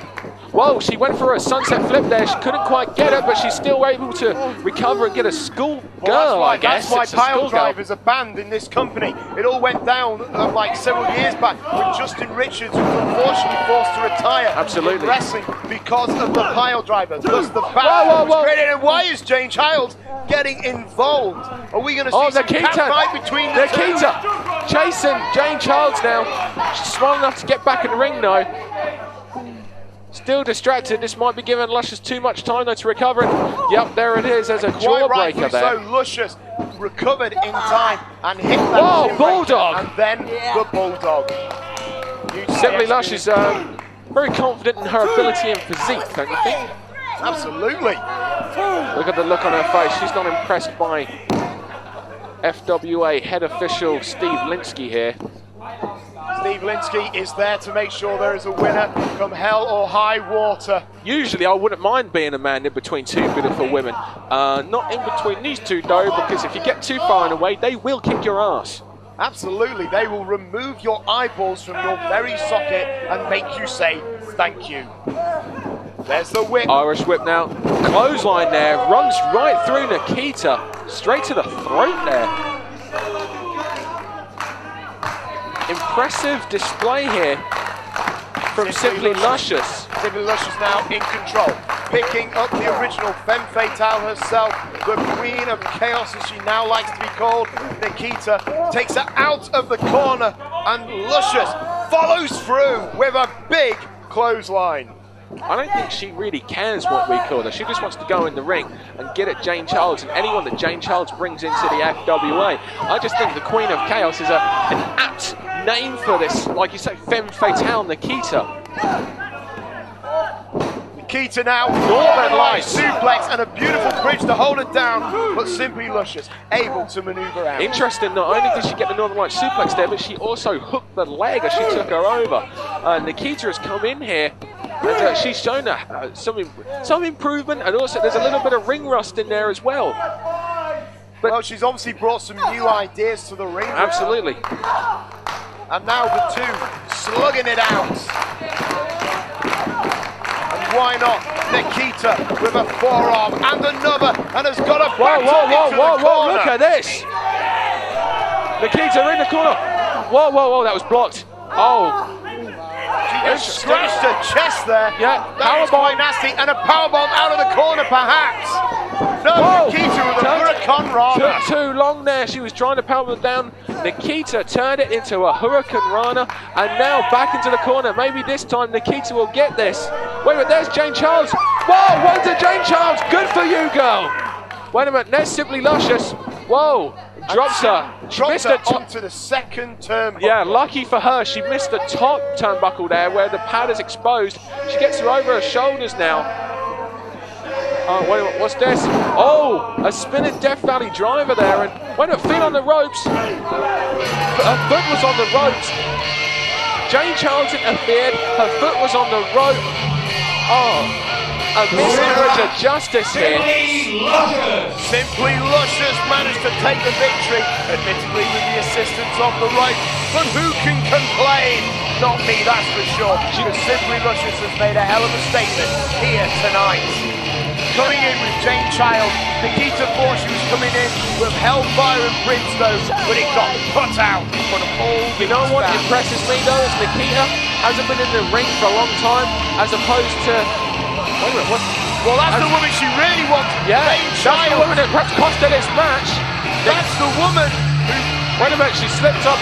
Whoa, she went for a sunset flip there. She couldn't quite get it, but she's still able to recover and get a school girl, I guess. That's why pile drivers are banned in this company. It all went down like several years back when Justin Richards was unfortunately forced to retire. Absolutely. In wrestling because of the pile driver. Thus the ban was created. And why is Jane Childs getting involved? Are we going to see some cat fight between the Nikita chasing Jane Childs now. She's smart enough to get back in the ring though. Still distracted. This might be giving Luscious too much time though to recover. Yep, there it is. There's a jawbreaker there. So Luscious recovered in time and hit that. Whoa, bulldog! And then the bulldog. Simply Luscious very confident in her ability and physique, don't you think? Absolutely. Look at the look on her face. She's not impressed by FWA head official Steve Linsky here. Steve Linsky is there to make sure there is a winner come hell or high water. Usually I wouldn't mind being a man in between two beautiful women. Not in between these two though, because if you get too far in away, they will kick your ass. Absolutely, they will remove your eyeballs from your very socket and make you say thank you. There's the whip. Irish whip now. Clothesline there, runs right through Nikita. Straight to the throat there. Impressive display here from Simply Luscious. Simply Luscious now in control, picking up the original femme fatale herself, the queen of chaos as she now likes to be called. Nikita takes her out of the corner and Luscious follows through with a big clothesline. I don't think she really cares what we call her. She just wants to go in the ring and get at Jane Childs and anyone that Jane Childs brings into the FWA. I just think the Queen of Chaos is an apt name for this, like you say, femme fatale Nikita. Nikita now, Northern Lights suplex and a beautiful bridge to hold it down, but Simply Luscious able to maneuver out. Interesting, not only did she get the Northern Lights suplex there, but she also hooked the leg as she took her over. Nikita has come in here and she's shown some improvement, and also there's a little bit of ring rust in there as well. But well, she's obviously brought some new ideas to the ring. Absolutely. And now the two slugging it out. And why not Nikita with a forearm and another, and has got a whoa, look at this. Nikita in the corner. Whoa, that was blocked. Oh. She just scratched her chest there. Yeah, that was quite nasty, and a powerbomb out of the corner perhaps. No, Nikita with a Hurricane Rana. Took too long there. She was trying to powerbomb down. Nikita turned it into a Hurricane Rana, and now back into the corner. Maybe this time Nikita will get this. Wait a minute, there's Jane Childs. Whoa, one to Jane Childs. Good for you, girl. Wait a minute, there's Simply Luscious. Whoa, drops her. She missed her onto the second turnbuckle. Yeah, lucky for her, she missed the top turnbuckle there where the pad is exposed. She gets her over her shoulders now. Oh, wait a minute, what's this? Oh, a spinning Death Valley driver there, and wait a minute, feet on the ropes. Her foot was on the ropes. Jane Childs interfered, her foot was on the rope. Oh. A miscarriage of justice here. Simply Luscious managed to take the victory, admittedly with the assistance of the right. But who can complain? Not me, that's for sure. Simply Luscious has made a hell of a statement here tonight. Coming in with Jane Childs, Nikita thought she was coming in with Hellfire and Brimstone, but it got put out in front of all. You know what impresses me though is Nikita hasn't been in the ring for a long time, as opposed to. Wait a minute, Well, that's the woman she really wants. Yeah, that's the woman that perhaps cost her this match. That's the woman who... Wait a minute, she slipped up.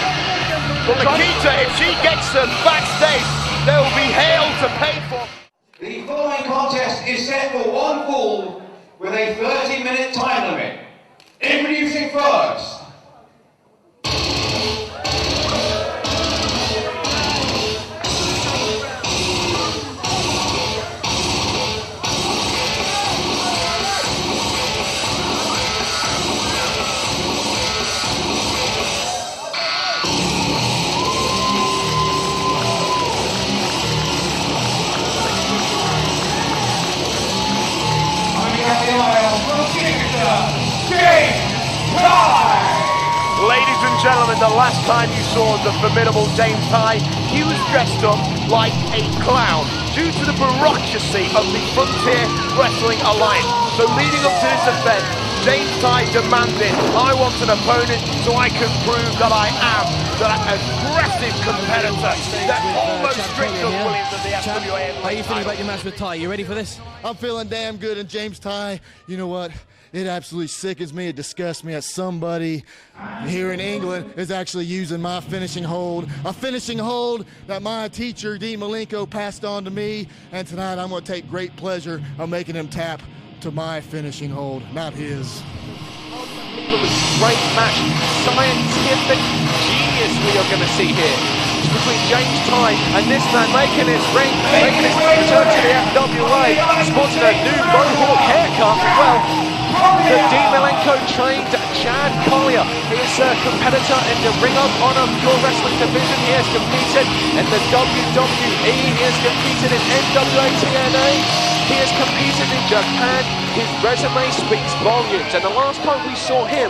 Well, Nikita, if she gets them backstage, there will be hell to pay for. The following contest is set for one fall with a 30-minute time limit. Introducing first. Ladies and gentlemen, the last time you saw the formidable James Tighe, he was dressed up like a clown due to the bureaucracy of the Frontier Wrestling Alliance. So leading up to this event, James Tighe demanded, I want an opponent so I can prove that I am that aggressive competitor that almost stripped up Williams of the FWA. How are you feeling about your match with Tighe? You ready for this? I'm feeling damn good, and James Tighe, you know what? It absolutely sickens me, it disgusts me that somebody here in England is actually using my finishing hold. A finishing hold that my teacher, Dean Malenko, passed on to me, and tonight I'm going to take great pleasure of making him tap to my finishing hold, not his. Great match, scientific genius we are going to see here. It's between James Tighe and this man making his ring, making his return to the FWA, sporting a new mohawk haircut. Well, the Dean Malenko trained Chad Collyer. He is a competitor in the Ring of Honor Pure Wrestling division. He has competed in the WWE. He has competed in NWA TNA. He has competed in Japan. His resume speaks volumes. And the last time we saw him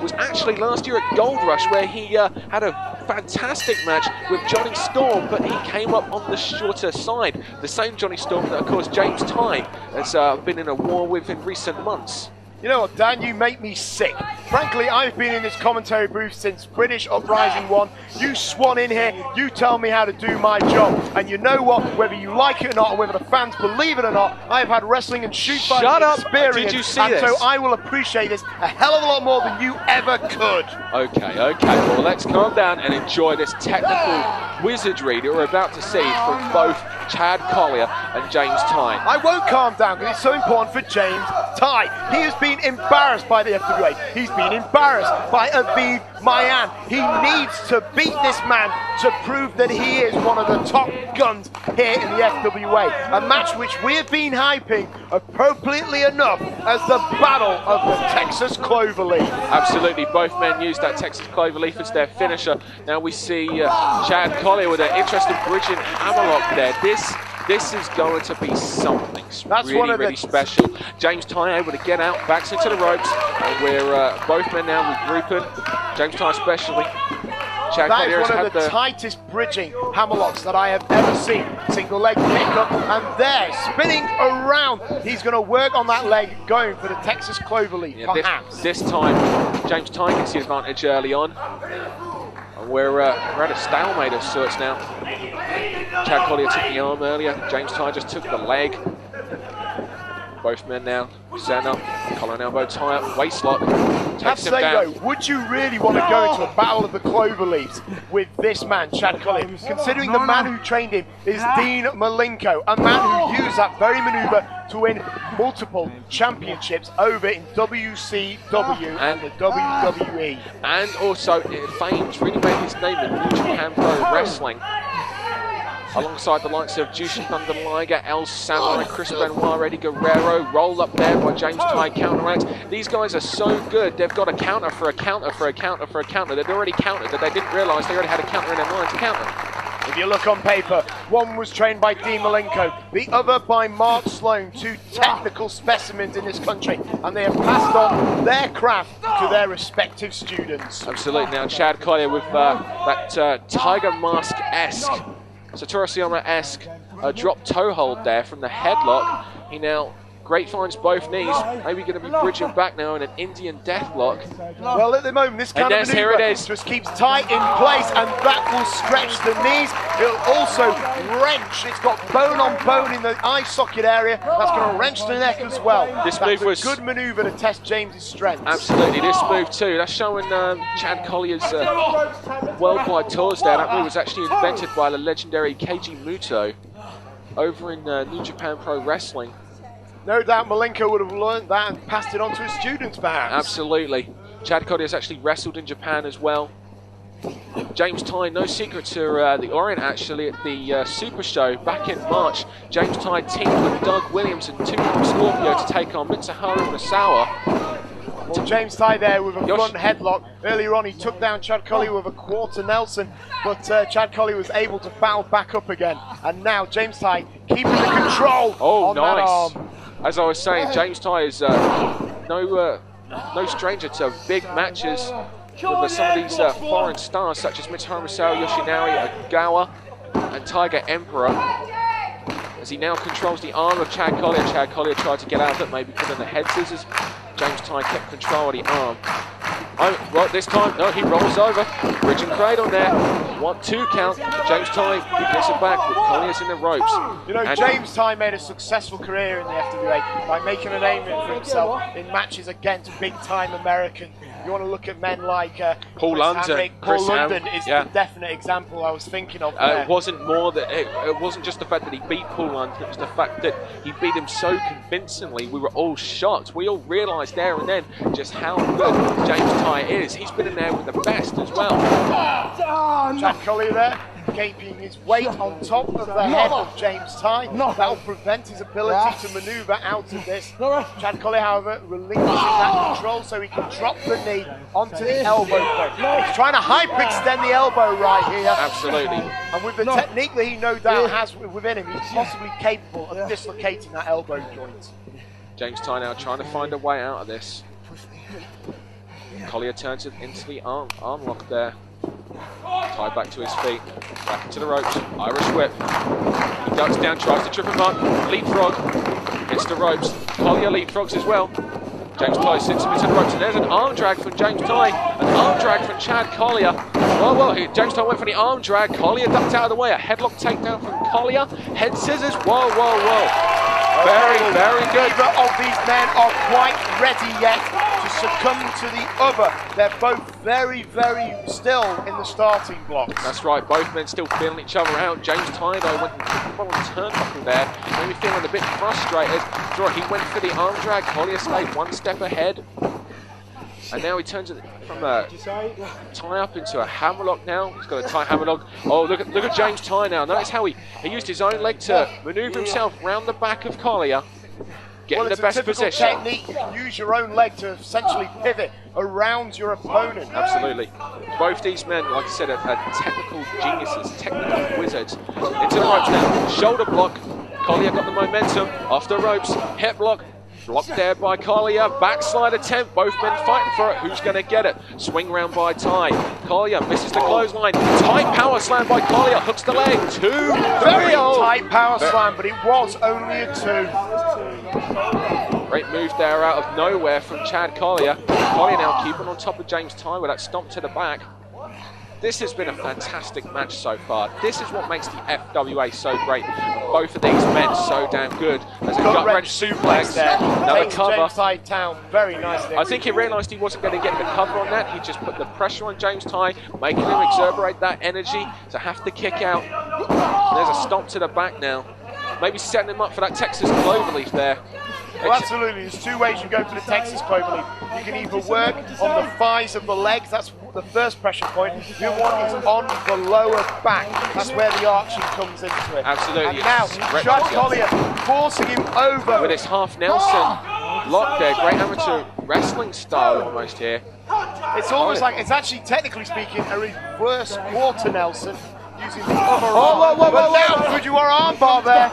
was actually last year at Gold Rush, where he had a fantastic match with Johnny Storm, but he came up on the shorter side. The same Johnny Storm that, of course, James Tighe has been in a war with in recent months. You know what, Dan, you make me sick. Frankly, I've been in this commentary booth since British Uprising 1. You swan in here, you tell me how to do my job. And you know what, whether you like it or not, or whether the fans believe it or not, I've had wrestling and shoot fighting experience. Did you see and this? So I will appreciate this a hell of a lot more than you ever could. Okay, well, let's calm down and enjoy this technical wizardry that we're about to see from both Chad Collyer and James Tighe. I won't calm down because it's so important for James Tighe. He has been embarrassed by the FWA. He's been embarrassed by Aviv Mayan. He needs to beat this man to prove that he is one of the top guns here in the FWA. A match which we have been hyping appropriately enough as the Battle of the Texas Cloverleaf. Absolutely, both men used that Texas Cloverleaf as their finisher. Now we see Chad Collyer with an interesting bridging hammerlock there. This is going to be something really special. James Tighe able to get out, backs into the ropes, and we're both men now regrouping. James Tighe especially. Chad that Collyer is one of the tightest bridging hammerlocks that I have ever seen. Single leg pickup, and there, spinning around. He's going to work on that leg, going for the Texas Cloverleaf, perhaps. This time, James Tighe gets the advantage early on. And we're at a stalemate of sorts now. Chad Collyer took the arm earlier. James Tighe just took the leg. Both men now stand up, collar and elbow tie up, waist lock. Takes him down. Though, would you really want to go into a battle of the Cloverleafs with this man, Chad Collyer, considering the man who trained him is Dean Malenko, a man who used that very maneuver to win multiple championships over in WCW and the WWE. And also famed, really made his name in New Japan Pro Wrestling. Alongside the likes of Jushin Thunder Liger, El Samurai, Chris Benoit, Eddie Guerrero, rolled up there by James Tighe, counteracts. These guys are so good, they've got a counter for a counter for a counter for a counter. They'd already countered, that they didn't realise they already had a counter in their mind to counter. If you look on paper, one was trained by Dean Malenko, the other by Mark Sloan, two technical specimens in this country, and they have passed on their craft to their respective students. Absolutely. Now Chad Collyer with that Tiger Mask-esque, Satoru Siyama-esque drop toe hold there from the headlock. He now Great finds both knees. Maybe going to be bridging back now in an Indian deathlock. Well, at the moment, this kind of here maneuver it is. just keeps tight in place, and that will stretch the knees. It'll also wrench. It's got bone on bone in the eye socket area. That's going to wrench the neck as well. This That's move was a good maneuver to test James's strength. Absolutely, this move too. That's showing Chad Collier's worldwide tours there. That move was actually invented by the legendary Keiji Muto over in New Japan Pro Wrestling. No doubt Malenko would have learned that and passed it on to his students, perhaps. Absolutely. Chad Collier's actually wrestled in Japan as well. James Tighe, no secret to the Orient actually at the Super Show back in March. James Tighe teamed with Doug Williams and Two from Scorpio to take on Mitsuharu Misawa. Well, James Tighe there with a front headlock. Earlier on, he took down Chad Collyer with a quarter Nelson, but Chad Collyer was able to foul back up again. And now James Tighe keeping the control on that arm. As I was saying, James Tighe is no stranger to big matches with some of these foreign stars such as Mitsuharu Misawa, Yoshinari Ogawa and Tiger Emperor. As he now controls the arm of Chad Collyer. Chad Collyer tried to get out of it, maybe put in the head scissors. James Tighe kept control of the arm. Well, this time, no, he rolls over. Bridge and cradle there. 1-2 count. James Tighe, he gets it back, but Collier's in the ropes. You know, and James Tighe made a successful career in the FWA by making a name for himself in matches against big-time American. You want to look at men like Paul London. Paul London is the definite example I was thinking of there. It wasn't more that it wasn't just the fact that he beat Paul London, it was the fact that he beat him so convincingly. We were all shocked. We all realised there and then just how good James Tighe is. He's been in there with the best as well. Chad Collyer there, keeping his weight on top of the head of James Tighe. That'll prevent his ability to manoeuvre out of this. Chad Collyer, however, relinquishing that control so he can drop the knee onto the elbow. He's trying to hyperextend the elbow right here. Absolutely. And with the technique that he no doubt has within him, he's possibly capable of dislocating that elbow joint. James Tighe now trying to find a way out of this. Collyer turns it into the arm lock there. Tighe back to his feet, back into the ropes, Irish whip. He ducks down, tries to trip him up, leapfrog, hits the ropes. Collyer leapfrogs as well. James Tighe sits him into the ropes, and there's an arm drag from James Tighe, an arm drag from Chad Collyer. Well, James Tighe went for the arm drag, Collyer ducked out of the way, a headlock takedown from Collyer, head scissors, whoa. Very, very good. Neither of these men are quite ready yet to succumb to the other. They're both very, very still in the starting blocks. That's right, both men still feeling each other out. James Tighe though went and took the ball and turnbuckle there. Maybe feeling a bit frustrated. He went for the arm drag, Collyer stayed one step ahead. And now he turns it from a tie up into a hammerlock now. He's got a tight hammerlock. Oh, look at James Tighe now. Notice how he used his own leg to manoeuvre himself round the back of Collyer. Get in the best position. Technique. You can use your own leg to essentially pivot around your opponent. Absolutely. Both these men, like I said, are technical geniuses, technical wizards. Into the ropes now. Shoulder block. Collyer got the momentum. Off the ropes. Hip block. Blocked there by Collyer, backslide attempt, both men fighting for it, who's going to get it? Swing round by Tighe, Collyer misses the clothesline, tight power slam by Collyer, hooks the leg, 2, 3, very tight power slam, but it was only a 2. Great move there out of nowhere from Chad Collyer. Collyer now keeping on top of James Tighe with that stomp to the back. This has been a fantastic match so far. This is what makes the FWA so great. Both of these men so damn good. As a gut-wrench suplex there, another cover. James Tighe down very nicely. I think he realised he wasn't going to get the cover on that. He just put the pressure on James Tighe, making him exuberate that energy to have to kick out. There's a stomp to the back now. Maybe setting him up for that Texas Cloverleaf there. Well, absolutely. There's two ways you go for the Texas Cloverleaf. You can either work on the thighs of the legs, that's the first pressure point. The other one is on the lower back. That's where the arching comes into it. Absolutely. And now, Chad Collyer forcing him over. With his half Nelson lock there. Great amateur wrestling style almost here. It's almost like, it's actually, technically speaking, a reverse quarter Nelson. Using the other arm. But now, Fujiwara armbar there.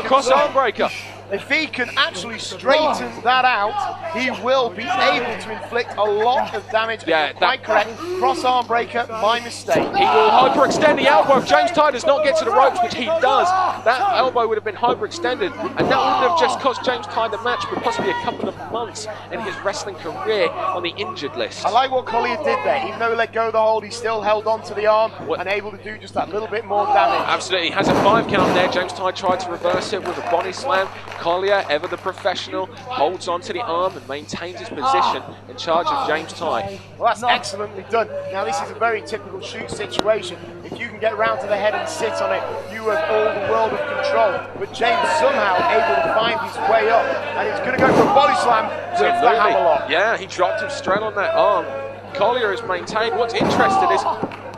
Cross arm breaker. If he can actually straighten that out, he will be able to inflict a lot of damage. Yeah, quite correct. Cross arm breaker, my mistake. He will hyperextend the elbow. If James Tighe does not get to the ropes, which he does, that elbow would have been hyperextended, and that wouldn't have just cost James Tighe the match, but possibly a couple of months in his wrestling career on the injured list. I like what Collyer did there. Even though he let go of the hold, he still held on to the arm and able to do just that little bit more damage. Absolutely. He has a 5 count there. James Tighe tried to reverse it with a body slam. Collyer, ever the professional, holds on to the arm and maintains his position in charge of James Tighe. Well, that's excellently done. Now, this is a very typical shoot situation. If you can get round to the head and sit on it, you have all the world of control. But James somehow able to find his way up, and he's going to go for a body slam with the hammerlock. Yeah, he dropped him straight on that arm. Collyer has maintained. What's interesting is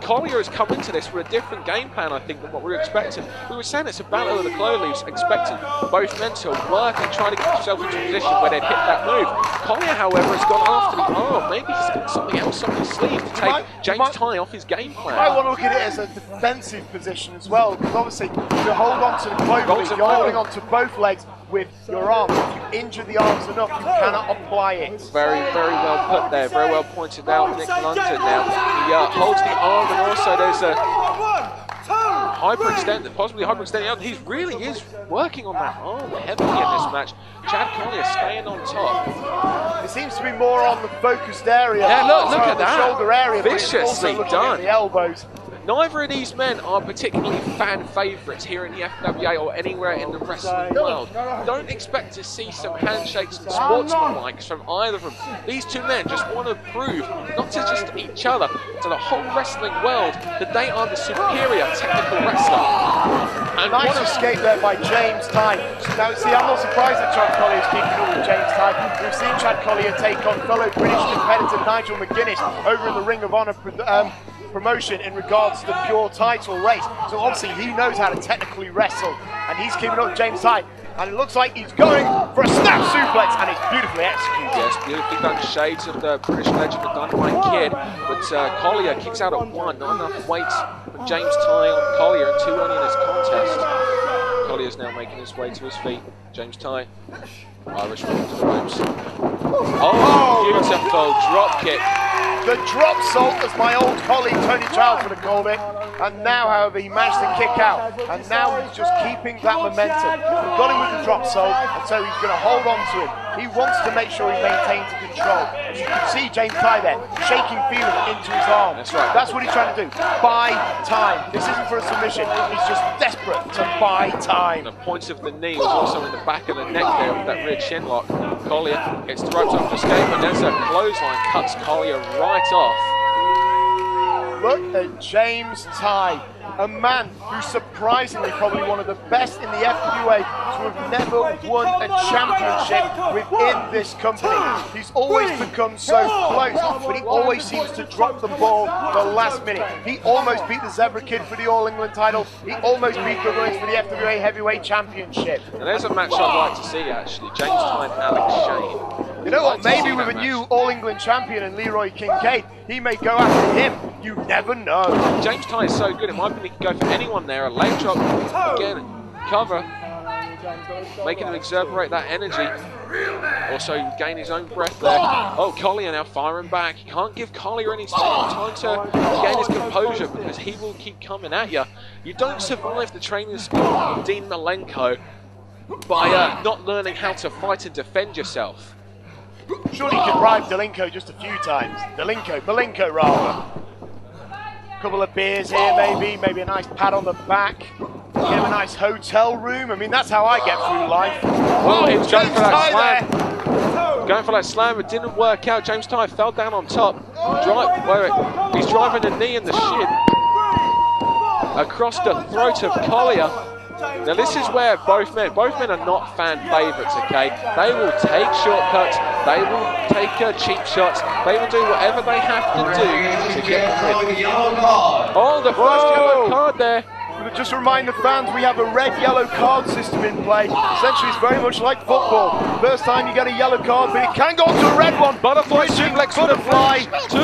Collyer has come into this with a different game plan, I think, than what we were expecting. We were saying it's a battle of the cloverleafs, expecting both men to work and try to get themselves into a position where they'd hit that move. Collyer, however, has gone after the arm. Maybe he's got something else up his sleeve to take James Tighe off his game plan. I want to look at it as a defensive position as well, because obviously you hold on to the cloverleaf, you're holding on to both legs with your arm. If you injure the arms enough, you cannot apply it. Very, very well put there. Very well pointed out, Nick London. Now he holds the arm, and also there's a hyperextend, possibly hyperextending. He really is working on that arm heavily in this match. Chad Collyer staying on top. It seems to be more on the focused area. Yeah, look at the that. Shoulder area, Viciously done. At the elbows. Neither of these men are particularly fan favourites here in the FWA or anywhere in the wrestling world. Don't expect to see some handshakes and sportsmanlikes from either of them. These two men just want to prove, not to just each other, to the whole wrestling world, that they are the superior technical wrestler. And nice escape there by James Tighe. Now, see, I'm not surprised that Chad Collyer is keeping up with James Tighe. We've seen Chad Collyer take on fellow British competitor Nigel McGuinness over in the Ring of Honor promotion in regards to the pure title race. So obviously he knows how to technically wrestle, and he's keeping up with James Tighe. And it looks like he's going for a snap suplex, and it's beautifully executed. Yes, beautifully done. Shades of the British legend, the Dynamite Kid. But Collyer kicks out at 1. Not enough weight from James Tighe on Collyer, and 2 only in this contest. Collier's now making his way to his feet. James Tighe, Irish running to the ropes. Oh, beautiful drop kick. The drop salt, as my old colleague Tony Childs would have called it. And now, however, he managed to kick out. And now he's just keeping that momentum. We've got him with the drop salt, and so he's going to hold on to him. He wants to make sure he maintains the control. As you can see James Tighe there, shaking feeling into his arm. That's right. That's what he's trying to do. Buy time. This isn't for a submission. He's just desperate to buy time. The point of the knee was also in the back of the neck there with that rear chin lock. Collyer gets the ropes off to escape, and there's a clothesline, cuts Collyer right off. Look at James Tighe, a man who's surprisingly probably one of the best in the FWA to have never won a championship within this company. He's always become so close, but he always seems to drop the ball the last minute. He almost beat the Zebra Kid for the All England title. He almost beat the Burridge for the FWA Heavyweight Championship. And there's a match I'd like to see, actually. James Tighe and Alex Shane. You know what, maybe with a new All England champion and Leroy Kincaide, he may go after him. You never know. James Tighe is so good, in my opinion, he can go for anyone there. A leg drop, again, cover, making him exaggerate that energy. Also gain his own breath there. Oh, Collyer now firing back. You can't give Collyer any time to gain his composure, because he will keep coming at you. You don't survive the training school of Dean Malenko by not learning how to fight and defend yourself. Surely he could bribe Malenko just a few times. Malenko rather. Couple of beers here, maybe a nice pat on the back. Give him a nice hotel room. I mean, that's how I get through life. Well, he was going for that slam. Going for that slam, it didn't work out. James Tighe fell down on top. He's driving a knee in the shin across the throat of Collyer. Now this is where both men are not fan favourites, okay? They will take shortcuts, they will take cheap shots, they will do whatever they have to do to get the win. Oh, the first yellow card there. Just to remind the fans, we have a red-yellow card system in play. Essentially, it's very much like football. First time you get a yellow card, but it can go to a red one. Butterfly suplex for the Fleisch. 2.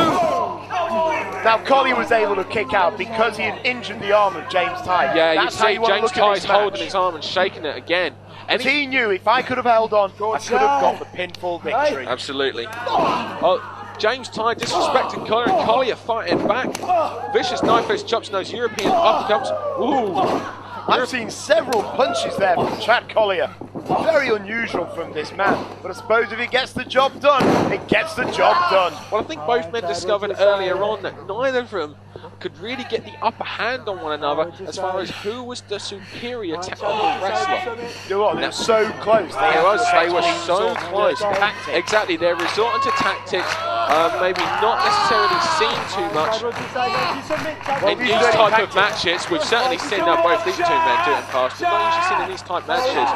Now, Collyer was able to kick out because he had injured the arm of James Tighe. Yeah, that's you how see you want to James look at Tighe's this match. holding his arm and shaking it again. And he knew if I could have held on, I could have got the pinfall victory. Absolutely. Oh, James Tighe disrespecting Collyer, and Collyer fighting back. Vicious knife-edge chops in those European uppercuts. Ooh. I've seen several punches there from Chad Collyer. Very unusual from this man, but I suppose if it gets the job done, it gets the job done. Well, I think both men discovered earlier on that neither of them could really get the upper hand on one another as far as who was the superior technical wrestler. You know what, they're so close. They were so close. Exactly, they're resorting to tactics, maybe not necessarily seen too much in these type of matches. We've certainly seen both these two men do it in the past, but not usually seen in these type matches.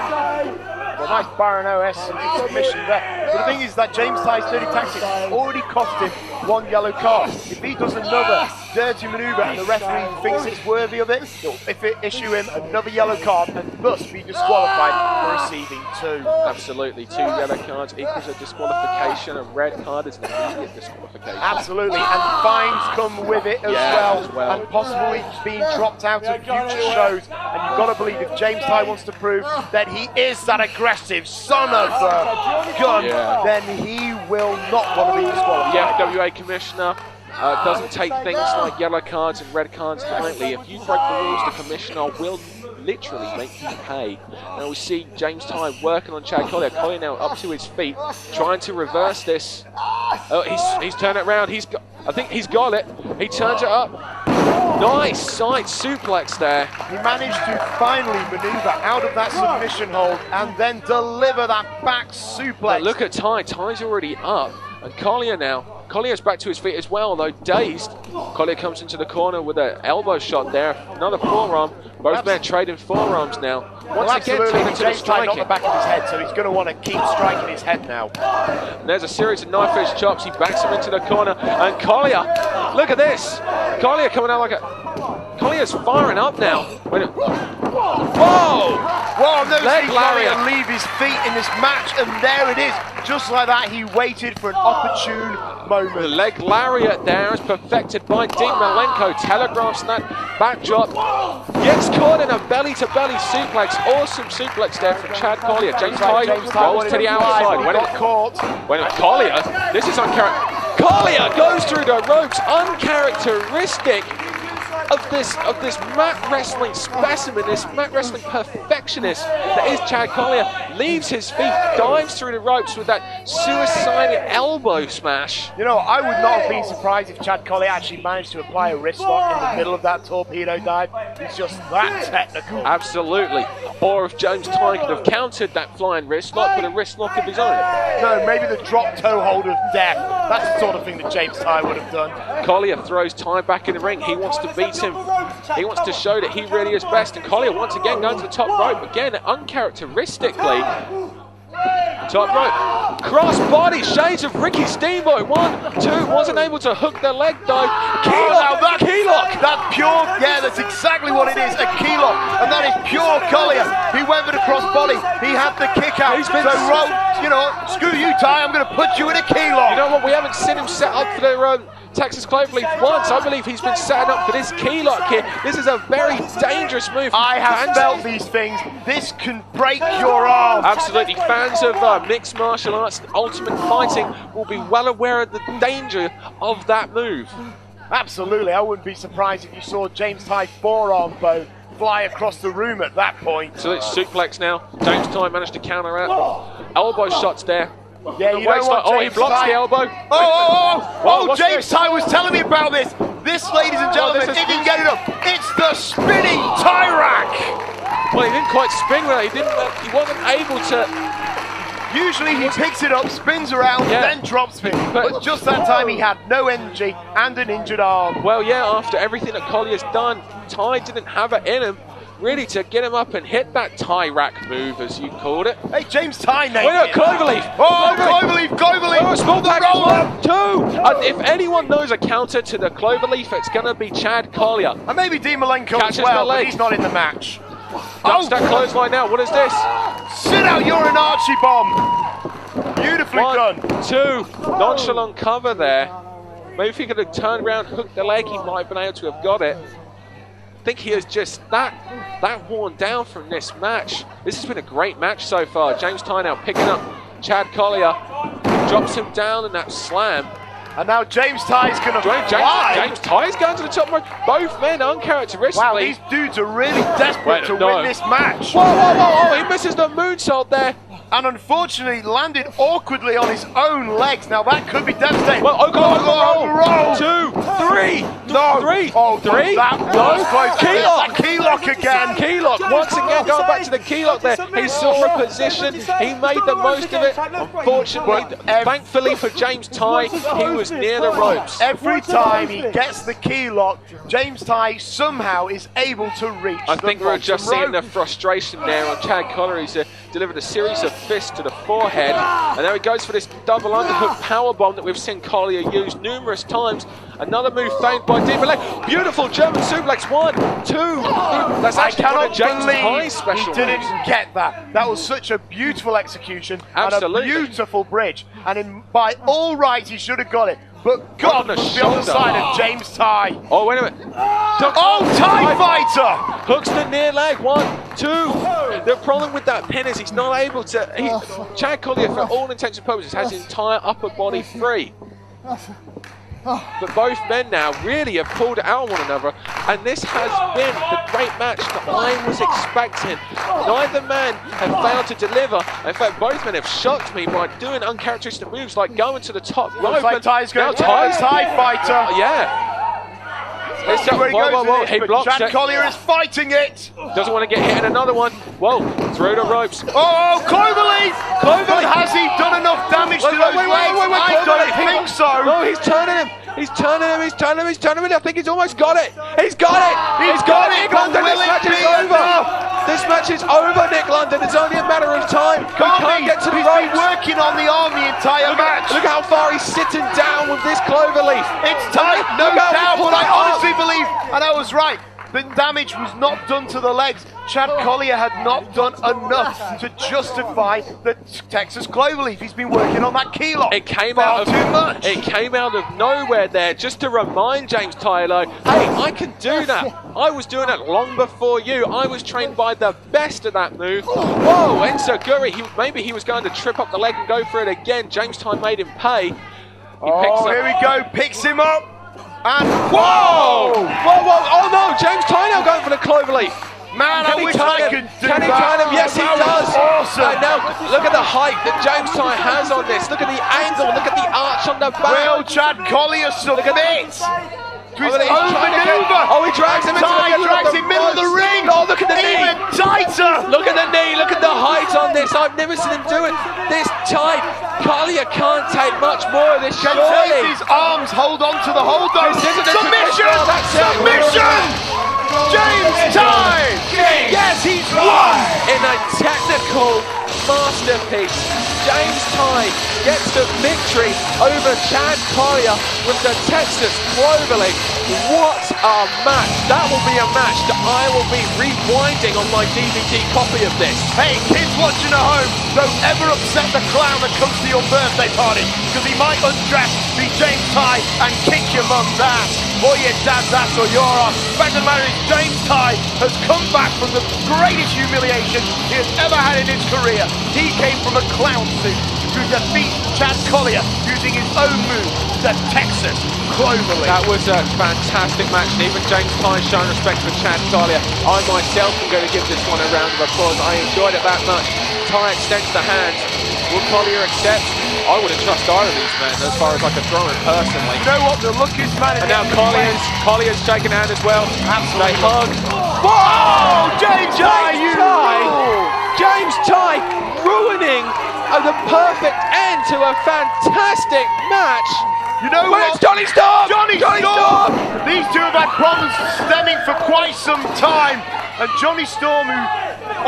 Well, nice Baron OS submission there. But the thing is that James Tighe's dirty tactics already cost him 1 yellow card. If he does another dirty manoeuvre and the referee thinks it's worthy of it, he'll issue him another yellow card and thus be disqualified for receiving 2. Absolutely, 2 yellow cards equals a disqualification. A red card is an immediate disqualification. Absolutely, and fines come with it as well, and possibly being dropped out of future shows. And you've got to believe if James Tighe wants to prove that he is that aggressive son of a gun, then he will not want to be disqualified. The FWA commissioner doesn't take things like yellow cards and red cards lightly. If you break the rules, the commissioner will literally make you pay. Now we see James Tighe working on Chad Collyer. Collyer now up to his feet, trying to reverse this. He's turned it around. I think he's got it. He turns it up. Nice side suplex there. He managed to finally maneuver out of that submission hold and then deliver that back suplex. But look at Tighe. Tighe's already up. And Collyer now. Collier's back to his feet as well, though dazed. Collier comes into the corner with an elbow shot there. Another forearm. Both men trading forearms now. Once again, taken to the striking. Not the back of his head, so he's going to want to keep striking his head now. And there's a series of knife-edge chops. He backs him into the corner. And Collyer, look at this. Collyer coming out like a... Collier's firing up now. Whoa! Whoa, I've never seen Collyer leave his feet in this match, and there it is. Just like that, he waited for an opportune moment. The leg lariat there is perfected by Dean Malenko. Telegraphs that back drop. Gets caught in a belly-to-belly suplex. Awesome suplex there from Chad Collyer. James Tighe rolls to the outside. When Collyer, this is uncharacteristic. Collyer goes through the ropes. Uncharacteristic of this mat wrestling specimen, this mat wrestling perfectionist that is Chad Collyer. Leaves his feet, dives through the ropes with that suicide elbow smash. You know, I would not have been surprised if Chad Collyer actually managed to apply a wrist lock in the middle of that torpedo dive. He's just that technical. Absolutely. Or if James Tighe could have countered that flying wrist lock with a wrist lock of his own. No, maybe the drop toe hold of death. That's the sort of thing that James Tighe would have done. Collier throws Tighe back in the ring. He wants to beat him. He wants to show that he really is best. And Collier once again going to the top rope. Again, uncharacteristically. Top rope. Cross body. Shades of Ricky Steamboat. 1, 2. Wasn't able to hook the leg though. Key lock. Key lock. That's pure. Yeah, that's exactly what it is. A key lock. And that is pure Collier. He went for the cross body. He had the kick out. So rope. You know, screw you, Tighe. I'm going to put you in a key lock. You know what? We haven't seen him set up for the Texas Cloverleaf once. I believe he's been setting up for this key lock here. This is a very dangerous move. I have felt these things. This can break your arm. Absolutely. Fans of mixed martial arts, ultimate fighting will be well aware of the danger of that move. Absolutely. I wouldn't be surprised if you saw James Tighe forearm bone fly across the room at that point. So it's suplex now. James Tighe managed to counter out. Elbow shots there. Yeah, you don't want he blocks Tighe. the elbow. James Tighe was telling me about this. This, ladies and gentlemen, if you can get it up, it's the spinning tie rack. Well, he didn't quite spin with it. He wasn't able to. Usually he picks it up, spins around, then drops it. But just that time he had no energy and an injured arm. Well, yeah, after everything that Collier's done, Tighe didn't have it in him. Really to get him up and hit that tie rack move, as you called it. Hey, James Tighe nailed it. Cloverleaf. Cloverleaf. Oh, small back 1, 2. And if anyone knows a counter to the Cloverleaf, it's going to be Chad Collyer. And maybe Dean Malenko as well, but he's not in the match. That clothesline now. What is this? Sit out, you're an Archie bomb. Beautifully done. 1, 2. Nonchalant cover there. Maybe if he could have turned around, hooked the leg, he might have been able to have got it. I think he is just that worn down from this match. This has been a great match so far. James Tighe now picking up Chad Collyer, drops him down in that slam. And now James Tighe's going to fly. James Tighe's going to the top rope. Both men uncharacteristically. Wow, these dudes are really desperate to win this match. Whoa, whoa, whoa, oh, he misses the moonsault there. And unfortunately landed awkwardly on his own legs. Now that could be devastating. Well, roll. 2, 3. No. 3. Oh, 3. That was close. Keylock. Keylock again. Keylock. Once again, going back to the keylock there. He saw a position. He made the most of it. Unfortunately, thankfully for James Tighe, he was near the ropes. Every time he gets the keylock, James Tighe somehow is able to reach I think we're just seeing the rope. frustration there on Chad Collyer. He's delivered a series of fists to the forehead, and there he goes for this double underhook powerbomb that we've seen Collyer use numerous times. Another move feigned by Deep Leg. Beautiful German suplex. 1, 2. That's actually one of James Tighe's special he didn't moves. get that. That was such a beautiful execution. Absolutely. And a beautiful bridge. And by all rights, he should have got it. But God, on the was the other shoulder. side of James Tighe. Oh, wait a minute. Tighe fighter! Hooks the near leg. 1, 2. The problem with that pin is he's not able to. Chad Collyer, for all intents and purposes, has his entire upper body free. But both men now really have pulled out on one another, and this has been the great match that I was expecting. Neither man have failed to deliver. In fact, both men have shocked me by doing uncharacteristic moves like going to the top rope. Looks like Tighe's going to Tighe's Tighe fighter. Yeah. Whoa, he blocks Chad it. Collyer is fighting it. Doesn't want to get hit in another one. Whoa, through the ropes. Oh, Cloverleaf! But has he done enough damage to those legs? I don't think so. No, he's turning him. He's turning him. I think he's almost got it. He's got it. He's got it. Nick London, this match is over. This match is over, Nick London. It's only a matter of time. Can't get to the ropes. He's been working on the arm the entire match. Look how far he's sitting down with this Cloverleaf. It's tight, no doubt, but I honestly believe, and I was right, the damage was not done to the legs. Chad Collyer had not done enough to justify the Texas Cloverleaf. He's been working on that keylock. It came out too much. It came out of nowhere there, just to remind James Tighe, hey, I can do that. I was doing it long before you. I was trained by the best at that move. Whoa, Enziguri, maybe he was going to trip up the leg and go for it again. James Tighe made him pay. Here we go, picks him up. And whoa! Oh no, James Tighe now going for the Cloverleaf. Man, I wish I could do that. Can he turn him? Yes, he does. Awesome. And now, look at the height that James Tighe has on this. Look at the angle. Look at the arch on the back. Will Chad Collyer submit? He drags him into the middle of the ring. Oh, look at the knee. Even tighter. Look at the knee. Look at the height on this. I've never seen him do it this tight. Collyer can't take much more of this. Surely. His arms hold on to the hold on. Submission! Submission! James Tighe! Yes, he's won! In a technical masterpiece, James Tighe gets the victory over Chad Collyer with the Texas Cloverleaf. What a match! That will be a match that I will be rewinding on my DVD copy of this. Hey, kids watching at home, don't ever upset the clown that comes to your birthday party, because he might undress, be James Tighe, and kick your mum's ass, or your dad's ass, or your ass. Fact of the matter is, James Tighe has come back from the greatest humiliation he has ever had in his career. He came from a clown suit to defeat Chad Collyer using his own move, the Texas Cloverleaf. That was a fantastic match, and even James Tighe showing respect for Chad Collyer. I myself am going to give this one a round of applause. I enjoyed it that much. Tighe extends the hand. Will Collyer accept? I wouldn't trust either of these men as far as I could throw him personally. You know what? The luckiest man in and now Collier's shaking hand as well. Absolutely. They hug. Whoa! James Tighe! James Tighe ruining the perfect end to a fantastic match. You know what? It's Johnny Storm! Johnny Storm! These two have had problems stemming for quite some time. And Johnny Storm, who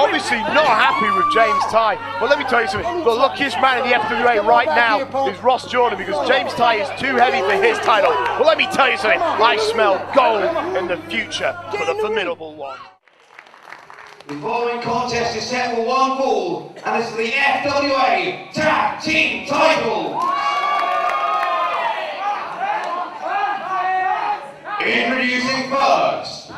obviously not happy with James Tighe. But let me tell you something, the luckiest man in the FWA right now is Ross Jordan, because James Tighe is too heavy for his title. But let me tell you something, I smell gold in the future for the formidable one. The following contest is set for one fall, and this is the FWA Tag Team title. Introducing first.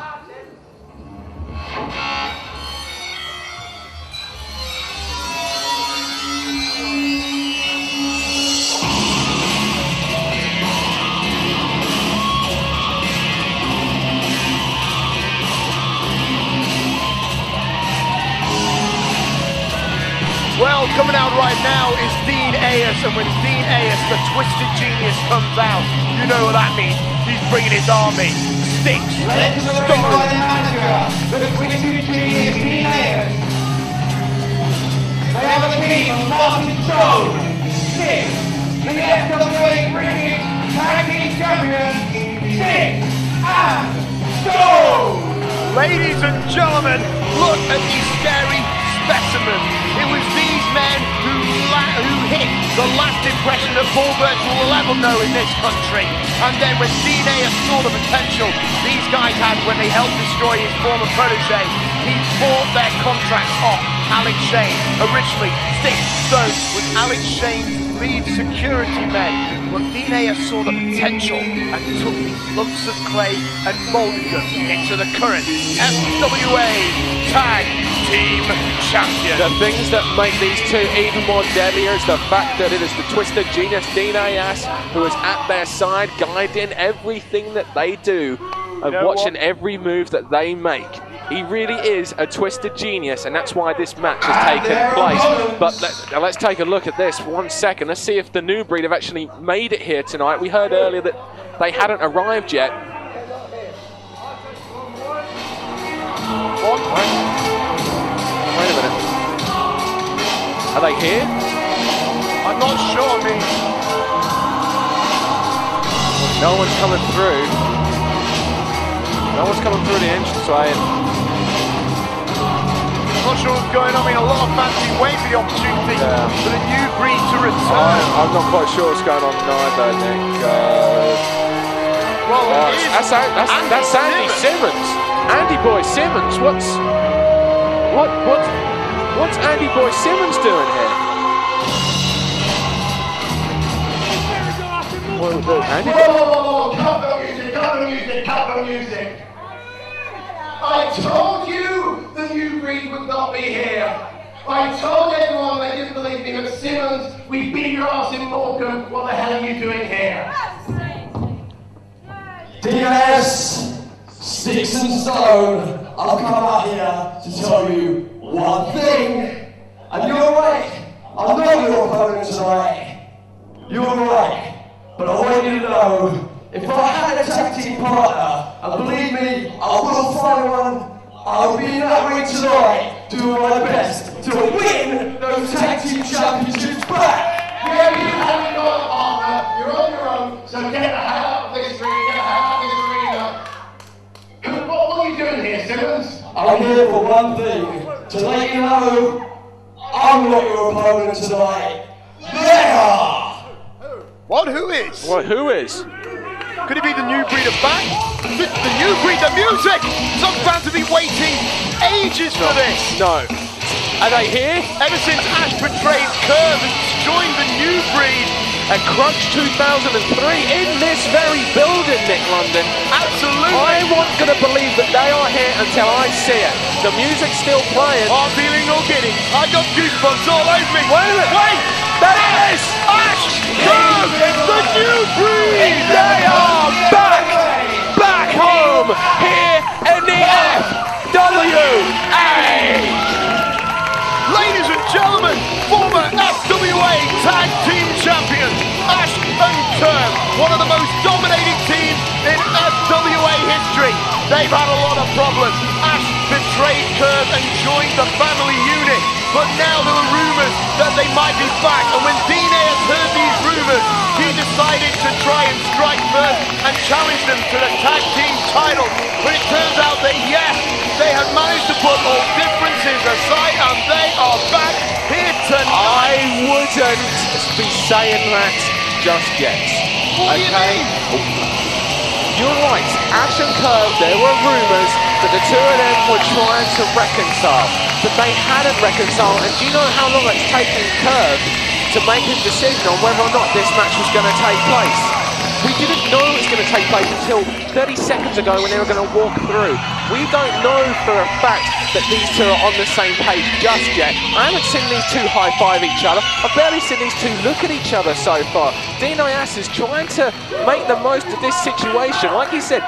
Well, coming out right now is Ayass, and when Ayass, the Twisted Genius, comes out, you know what that means. He's bringing his army. Stixx, Darren. The Twisted Genius, Ayass. They have a team of Martin Joe, Stixx, the FWA British Tag Team Champion, Stixx and Joe. Ladies and gentlemen, look at these scary specimens. It was these men who hit the last impression that Burridge will ever know in this country. And then when Ayass saw the potential these guys had when they helped destroy his former protege, he bought their contracts off Alex Shane. Originally, Stixx Stone was Alex Shane's lead security men. But Ayass saw the potential and took these lumps of clay and molded them into the current FWA Tag Team Champion. The things that make these two even more deadlier is the fact that it is the Twisted Genius, Ayass, who is at their side, guiding everything that they do and watching every move that they make. He really is a Twisted Genius, and that's why this match has taken place. But let's take a look at this for 1 second. Let's see if the new breed have actually made it here tonight. We heard earlier that they hadn't arrived yet. What? Wait a minute. Are they here? I'm not sure, I mean... No one's coming through. No one's coming through the entranceway. I'm not sure what's going on. I mean, a lot of fans have been waiting for the opportunity for the new breed to return. I'm not quite sure what's going on neither, Nick. That's Andy Simmons. Andy Boy Simmons. What's Andy Boy Simmons doing here? Andy Whoa, cut the music. I told you the new breed would not be here. I told everyone they didn't believe me, but Simmons, we beat your ass in Morecambe. What the hell are you doing here? Ayass, Stixx and Stone, I've come out here to tell you one thing. And you're right, I'm not your opponent tonight. You're right. But I want you to know, if I had a tag team partner, and believe me, I will find one, I'll be in that ring tonight, doing my best to win those tag team championships back. Yeah, you haven't got a partner, you're on your own, so get the hell out of this ring, get the hell out of this arena. What are you doing here, Simmons? I'm here for one thing, to let you know, I'm not your opponent tonight. They are! What? Who is? What? Who is? Could it be the new breed of back? The new breed, the music! Some fans have been waiting ages for this! No. Are they here? Ever since Ashe betrayed Curve and joined the new breed. And Crunch 2003 in this very building, Nick London. Absolutely! I'm not going to believe that they are here until I see it. The music's still playing. I'm feeling no giddy. I got goosebumps all over me. Wait a minute! Wait! There it is! Ashe! Curve! The new breed! They are back home here in the FWA! Ladies and gentlemen, former FWA Tag Team Champions, Ashe and Curve, one of the most dominating teams in FWA history. They've had a lot of problems. Ashe betrayed Curve and joined the family unit, but now there were rumours that they might be back, and when Ayass heard these rumours, he decided to try and strike first and challenge them to the tag team title. But it turns out that yes, they had managed to put all differences aside and they are back here tonight. I wouldn't be saying that just yet. What do you mean? You're right, Ashe and Curve, there were rumours that the two of them were trying to reconcile, but they hadn't reconciled, and do you know how long it's taken Curve to make a decision on whether or not this match was going to take place? We didn't know it was going to take place until 30 seconds ago when they were going to walk through. We don't know for a fact that these two are on the same page just yet. I haven't seen these two high-five each other. I've barely seen these two look at each other so far. Ayass is trying to make the most of this situation. Like he said,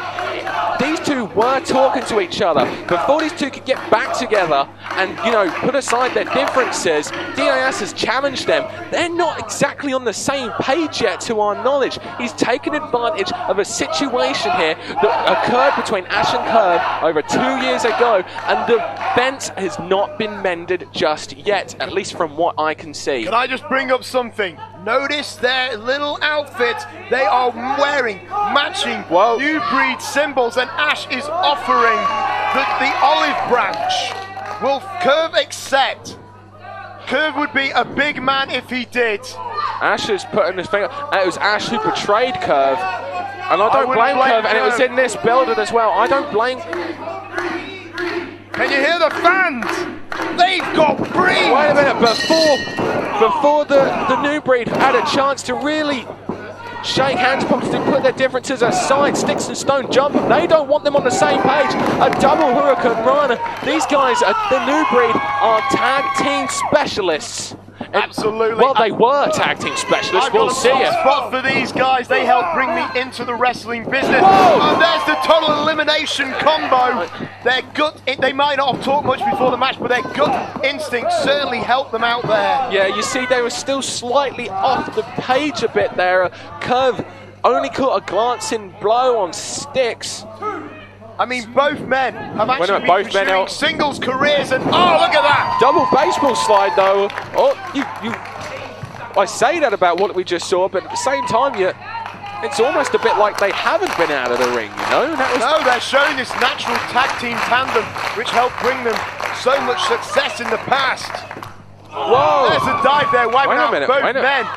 these two were talking to each other. Before these two could get back together and, you know, put aside their differences, Ayass has challenged them. They're not exactly on the same page yet, to our knowledge. He's taken advantage of a situation here that occurred between Ashe and Curve over 2 years ago, and the fence has not been mended just yet, at least from what I can see. Can I just bring up something? Notice their little outfits. They are wearing matching new breed symbols, and Ashe is offering the olive branch. Will Curve accept? Curve would be a big man if he did. Ashe is putting his finger. It was Ashe who betrayed Curve, and I don't blame Curve, and it was in this building as well. I don't blame. Can you hear the fans? They've got breed. Wait a minute, before the new breed had a chance to really shake hands, possibly put their differences aside, Stixx and Stone jump them. They don't want them on the same page. A double hurricane run. These guys, the new breed, are tag team specialists. Absolutely. Well, they were tag team specialists. We'll see it. Spot for these guys. They helped bring me into the wrestling business. Whoa! And there's the total elimination combo. Their gut, they might not have talked much before the match, but their gut instinct certainly helped them out there. Yeah, you see, they were still slightly off the page a bit there. Curve only caught a glancing blow on Stixx. I mean, both men have actually been pursuing singles careers, and oh, look at that! Double baseball slide, though. Oh, I say that about what we just saw, but at the same time, it's almost a bit like they haven't been out of the ring, you know? No, they're showing this natural tag team tandem, which helped bring them so much success in the past. Whoa! There's a dive there, wiping out both men.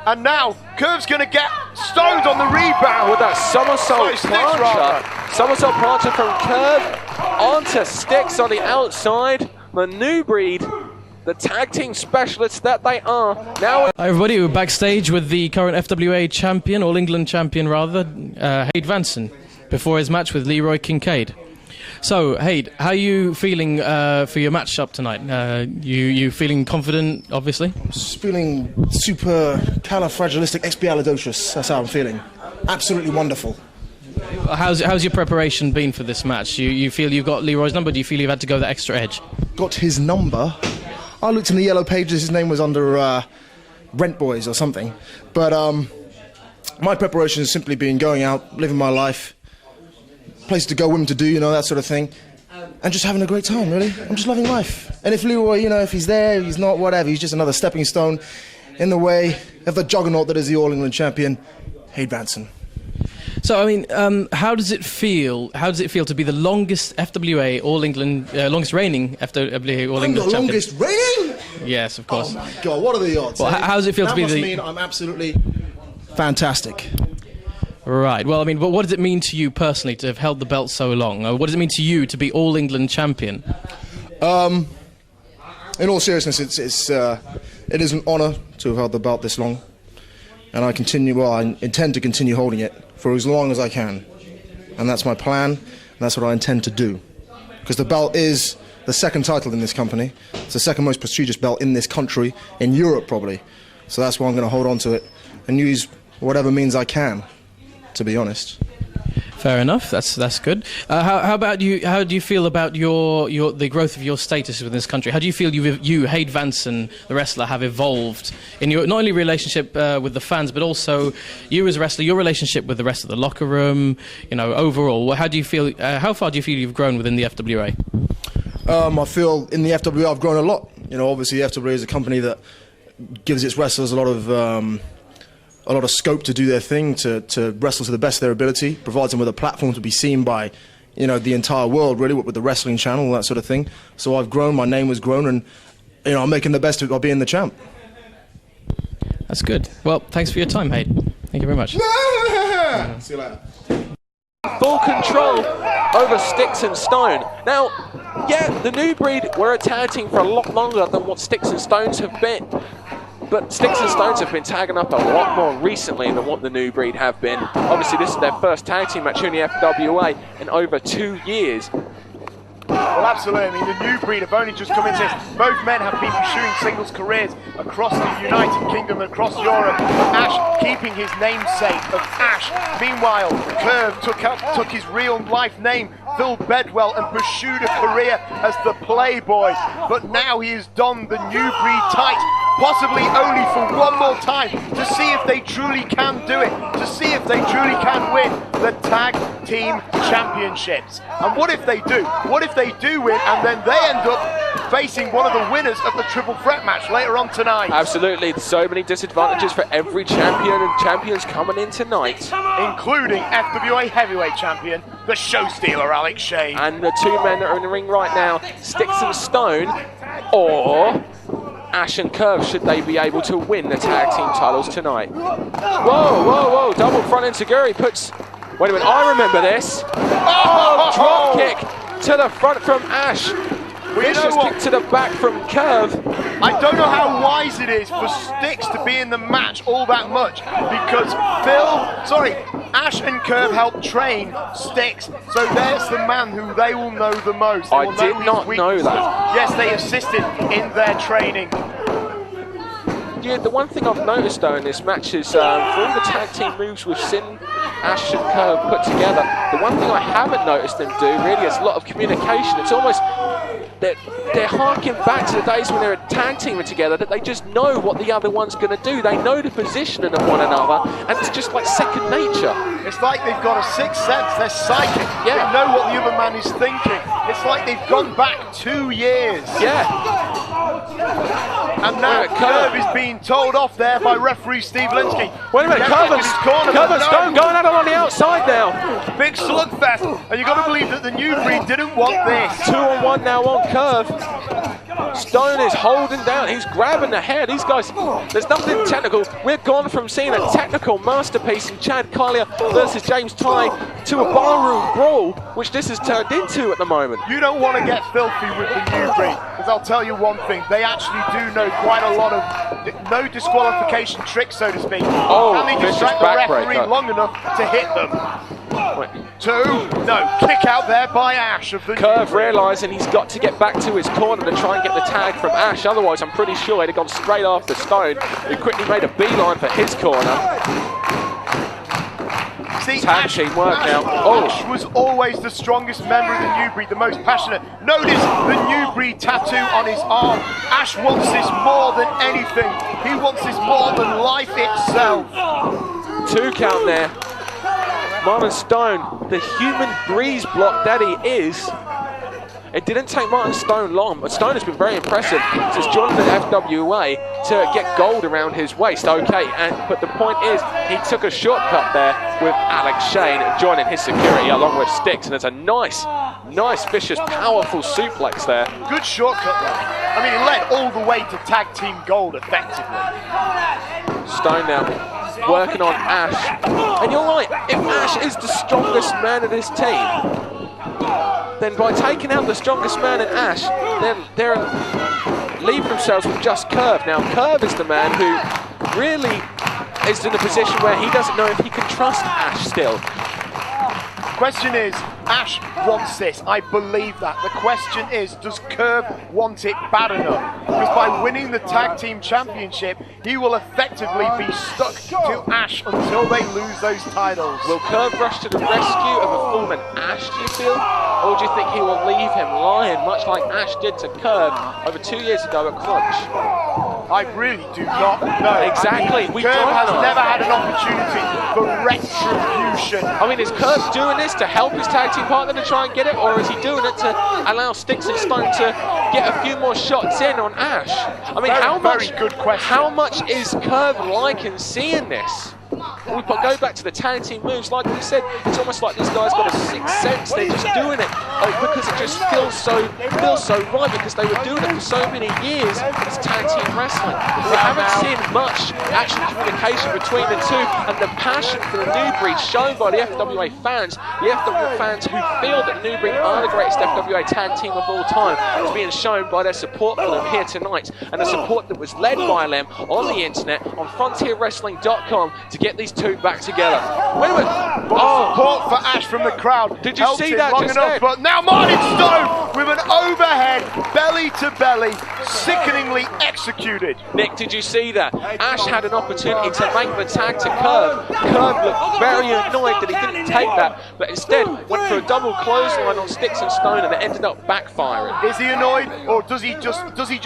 And now, Curve's going to get stoned on the rebound. With that somersault plancher. Somersault plancher from Curve onto Stixx on the outside. The new breed, the tag team specialists that they are. Now, hi everybody, we're backstage with the current FWA champion, All England champion rather, Hade Vansen, before his match with Leroy Kincaide. So, Hade, how are you feeling for your match up tonight? You feeling confident, obviously? I'm just feeling super califragilistic-expialidocious. That's how I'm feeling. Absolutely wonderful. How's your preparation been for this match? You feel you've got Leroy's number? Do you feel you've had to go the extra edge? Got his number? I looked in the yellow pages. His name was under Rent Boys or something. But my preparation has simply been going out, living my life, place to go, women to do, you know, that sort of thing, and just having a great time, really. I'm just loving life. And if Leroy, you know, if he's there, he's not, whatever, he's just another stepping stone in the way of the juggernaut that is the All England champion, Hade Vansen. So, I mean, how does it feel? How does it feel to be the longest FWA All England, longest reigning FWA All England champion? The longest reigning? Yes, of course. Oh my God, what are the odds? Well, how does it feel to be the? That must mean I'm absolutely fantastic. Right. Well, I mean, but what does it mean to you personally to have held the belt so long? What does it mean to you to be All England champion? In all seriousness, it is an honour to have held the belt this long, and I intend to continue holding it for as long as I can, and that's my plan, and that's what I intend to do, because the belt is the second title in this company. It's the second most prestigious belt in this country, in Europe probably. So that's why I'm going to hold on to it and use whatever means I can, to be honest. Fair enough. That's good. How about you? How do you feel about the growth of your status within this country? How do you feel you Hade Vansen, the wrestler, have evolved in your not only relationship with the fans, but also you as a wrestler, your relationship with the rest of the locker room? You know, overall, how do you feel? How far do you feel you've grown within the FWA? I feel in the FWA I've grown a lot. You know, obviously the FWA is a company that gives its wrestlers a lot of scope to do their thing, to wrestle to the best of their ability, provides them with a platform to be seen by, you know, the entire world, really, with the wrestling channel, that sort of thing. So I've grown, my name has grown, and, you know, I'm making the best of it by being the champ. That's good. Well, thanks for your time, Hade. Thank you very much. See you later. Full control over Stixx and Stone. Now, yeah, the new breed were a tag team for a lot longer than what Stixx and Stones have been. But Stixx and Stones have been tagging up a lot more recently than what the New Breed have been. Obviously, this is their first tag team match in the FWA in over 2 years. Well, absolutely. I mean, the New Breed have only just come into this. Both men have been pursuing singles careers across the United Kingdom and across Europe. Ash keeping his namesake of Ash. Meanwhile, Curve took his real life name, Phil Bedwell, and pursued a career as the Playboy. But now he has donned the New Breed tights, possibly only for one more time, to see if they truly can do it, to see if they truly can win the Tag Team Championships. And what if they do? What if they do win and then they end up facing one of the winners of the triple threat match later on tonight? Absolutely, so many disadvantages for every champion, and champions coming in tonight, including FWA Heavyweight Champion, the show stealer Alex Shane. And the two men that are in the ring right now, Stixx and Stone, or Ash and Curve, should they be able to win the tag team titles tonight. Whoa, double front enziguri puts, wait a minute, I remember this. Oh, drop kick to the front from Ash. Vicious kick to the back from Curve. I don't know how wise it is for Stixx to be in the match all that much, because Ash and Curve helped train Stixx, so there's the man who they will know the most. I did not know that. Yes, they assisted in their training. Yeah, the one thing I've noticed though in this match is for all the tag team moves we've seen Ash and Curve put together, the one thing I haven't noticed them do really is a lot of communication. It's almost they're harking back to the days when they're tag teaming together, that they just know what the other one's going to do. They know the positioning of one another, and it's just like second nature. It's like they've got a sixth sense. They're psychic. Yeah. They know what the other man is thinking. It's like they've gone back 2 years. Yeah. And now Curve is being told off there by referee Steve Linsky. Wait a minute, Curve and Stone going at it on the outside now. Big slugfest, and you've got to believe that the New Breed didn't want this. 2-on-1 now on Curve. Stone is holding down, he's grabbing the head. These guys, there's nothing technical. We're gone from seeing a technical masterpiece in Chad Collyer versus James Tighe to a barroom brawl, which this has turned into at the moment. You don't want to get filthy with the New Breed, because I'll tell you one thing, they actually do know quite a lot of no disqualification tricks, so to speak. Oh, and they distract the referee long enough to hit them. Kick out there by Ash of the Curve realising he's got to get back to his corner to try and get the tag from Ash, otherwise I'm pretty sure he'd have gone straight after Stone, who quickly made a beeline for his corner. See, tag team work now. Ash was always the strongest member of the New Breed, the most passionate. Notice the New Breed tattoo on his arm. Ash wants this more than anything. He wants this more than life itself. 2 count there. Martin Stone, the human breeze block that he is. It didn't take Martin Stone long, but Stone has been very impressive since joining the FWA to get gold around his waist. Okay, but the point is, he took a shortcut there with Alex Shane joining his security along with Stixx, and there's a nice, vicious, powerful suplex there. Good shortcut there. I mean, it led all the way to tag team gold effectively. Stone now working on Ash, and you're right, if Ash is the strongest man of this team, then by taking out the strongest man in Ash, they're leaving themselves with just Curve. Now Curve is the man who really is in a position where he doesn't know if he can trust Ash still. Question is, Ash wants this, I believe that. The question is, does Curve want it bad enough? Because by winning the Tag Team Championship, he will effectively be stuck to Ash until they lose those titles. Will Curve rush to the rescue of a fallen Ash, do you feel? Or do you think he will leave him lying, much like Ash did to Curve over 2 years ago at Crunch? I really do not know. Exactly. Curve has never had an opportunity for retribution. I mean, is Curve doing this to help his tag team partner to try and get it, or is he doing it to allow Stixx and Stone to get a few more shots in on Ash? I mean, how much is Curve liking seeing this? And we go back to the tag team moves, like we said, it's almost like these guys got a sixth sense. They're just doing it because it just feels so right, because they were doing it for so many years. It's tag team wrestling. We haven't seen much actual communication between the two, and the passion for the New Breed shown by the FWA fans, the FWA fans who feel that New Breed are the greatest FWA tag team of all time, is being shown by their support for them here tonight, and the support that was led by them on the internet, on frontierwrestling.com, to get these two back together. Wait a minute. Support for Ashe from the crowd. Did you see that long just enough, then? but now Martin Stone with an overhead, belly to belly, sickeningly executed. Nick, did you see that? Ashe had an opportunity to make the tag to Curve. Curve looked very annoyed that he didn't take that, but instead went for a double clothesline on Stixx and Stone, and it ended up backfiring. Is he annoyed, or is he angry? Does he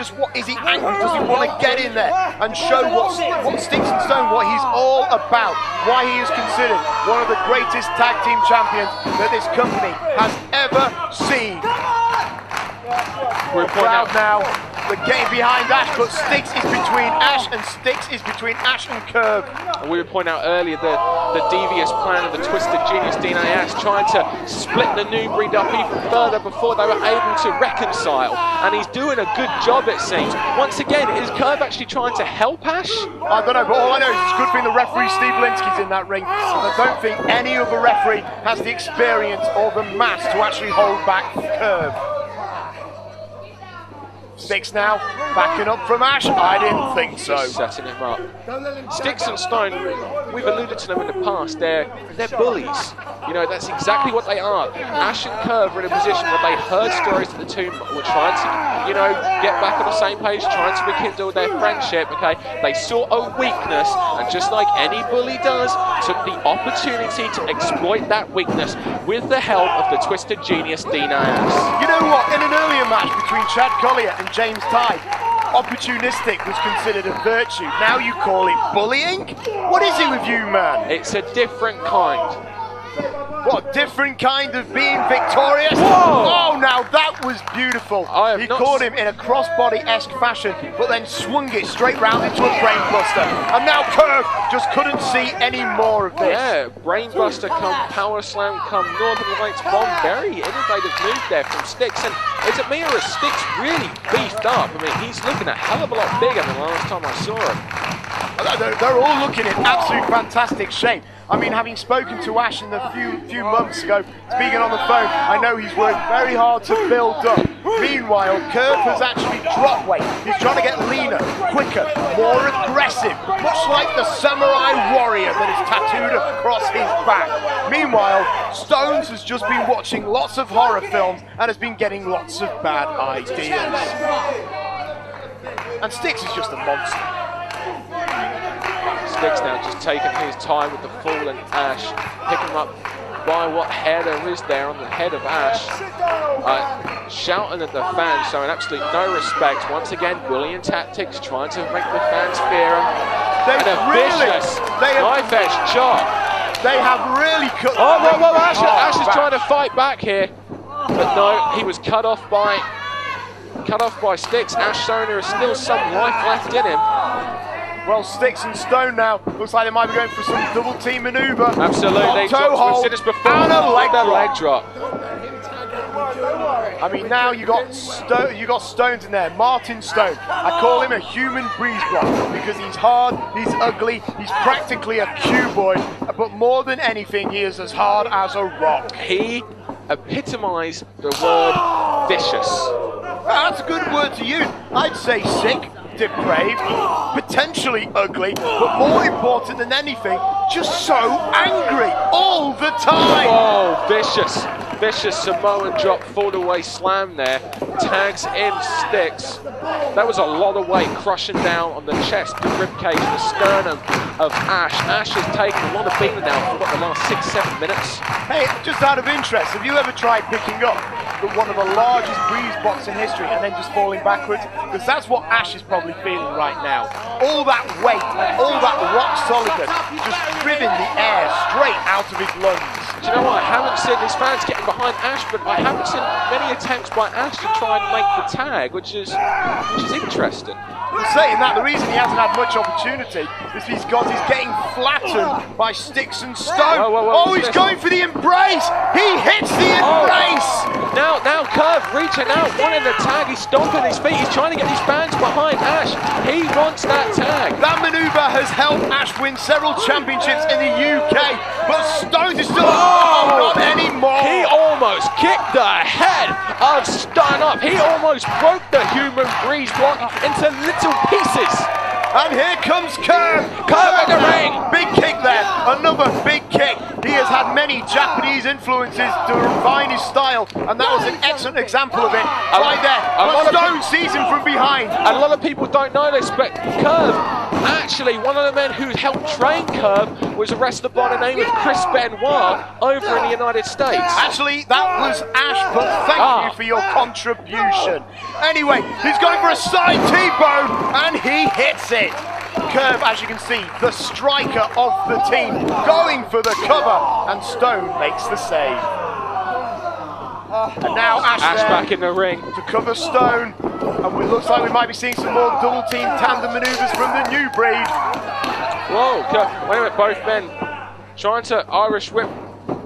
want to get in there and show what Stixx and Stone, what he's all about, why he is considered one of the greatest tag team champions that this company has ever seen? We're proud now. We're getting behind Ashe, but Stixx is between Ashe, and Stixx is between Ashe and Curve. And we would point out earlier the devious plan of the Twisted Genius Dean Ayass, trying to split the New Breed up even further before they were able to reconcile. And he's doing a good job, it seems. Once again, is Curve actually trying to help Ashe? I don't know, but all I know is it's a good thing the referee Steve Linsky's in that ring. And I don't think any other referee has the experience or the mass to actually hold back Curve. Stixx now, backing up from Ashe. I didn't think so. Setting him up. Stixx and Stone, we've alluded to them in the past, they're bullies. You know, that's exactly what they are. Ashe and Curve are in a position where they heard stories that the two were trying to, you know, get back on the same page, trying to rekindle their friendship, okay? They saw a weakness, and just like any bully does, took the opportunity to exploit that weakness with the help of the Twisted Genius Dean Ayass. You know what? In an earlier match between Chad Collyer and James Tighe, opportunistic was considered a virtue. Now you call it bullying? What is it with you, man? It's a different kind. What, different kind of being victorious? Whoa! Oh, now that was beautiful. He caught him in a crossbody-esque fashion, but then swung it straight round into a brainbuster. And now Curve just couldn't see any more of this. Yeah, brainbuster come power slam come Northern Lights bomb. Very innovative move there from Stixx. And is it me or is Stixx really beefed up? I mean, he's looking a hell of a lot bigger than the last time I saw him. They're all looking in absolute fantastic shape. I mean, having spoken to Ashe in a few months ago, speaking on the phone, I know he's worked very hard to build up. Meanwhile, Curve has actually dropped weight. He's trying to get leaner, quicker, more aggressive, much like the samurai warrior that is tattooed across his back. Meanwhile, Stones has just been watching lots of horror films and has been getting lots of bad ideas. And Stixx is just a monster. Stixx now just taking his time with the fallen Ashe, picking him up by what hair there is there on the head of Ashe. Shouting at the fans, showing absolutely no respect. Once again, bullying tactics, trying to make the fans fear him. And a vicious knife-edge chop. They have really cut. Oh, Ashe is trying to fight back here, but no, he was cut off by Stixx. Ashe showing there is still some life left in him. Well, Stixx and Stone now, looks like they might be going for some double team maneuver. Absolutely, toe hold we've seen this before. And a leg drop. I mean, now you got Stones in there. Martin Stone. I call him a human breeze block because he's hard, he's ugly, he's practically a cuboid, but more than anything, he is as hard as a rock. He epitomised the word vicious. That's a good word to use. I'd say sick, depraved, potentially ugly, but more important than anything, just so angry all the time. Oh, vicious Samoan drop, fall away slam there, tags in Stixx. That was a lot of weight crushing down on the chest, the ribcage, the sternum of Ashe. Ashe has taken a lot of beating now for the last 6-7 minutes. Hey, just out of interest, have you ever tried picking up one of the largest breeze blocks in history and then just falling backwards? Because that's what Ashe is probably feeling right now. All that weight, all that rock solidness just driven the air straight out of his lungs. do you know what? I haven't seen his fans getting behind Ashe, but I haven't seen many attempts by Ashe to try and make the tag, which is interesting. Saying that, the reason he hasn't had much opportunity is because he's getting flattened by Stixx and Stone. Whoa, he's going for the embrace. He hits the embrace. Now Curve reaching out, wanting the tag. He's stomping his feet. He's trying to get his fans behind Ashe. He wants that tag. That manoeuvre has helped Ashe win several championships in the UK, but Stone is still not anymore. He almost kicked the head of Stone up. He almost broke the human breeze block into little pieces. And here comes Curve. Curve in the ring. Big kick there. Another big kick. He has had many Japanese influences to refine his style, and that was an excellent example of it right there. But Stone sees him from behind. A lot of people don't know this, but Curve, actually, one of the men who helped train Curve was a wrestler by the name of Chris Benoit over in the United States. Actually, that was Ashe, but thank you for your contribution. Anyway, he's going for a side T-bone, and he hits it. Curve, as you can see, the striker of the team, going for the cover, and Stone makes the save. And now Ashe back in the ring to cover Stone, and it looks like we might be seeing some more double team tandem maneuvers from the new breed. Whoa, wait a minute, both men trying to Irish whip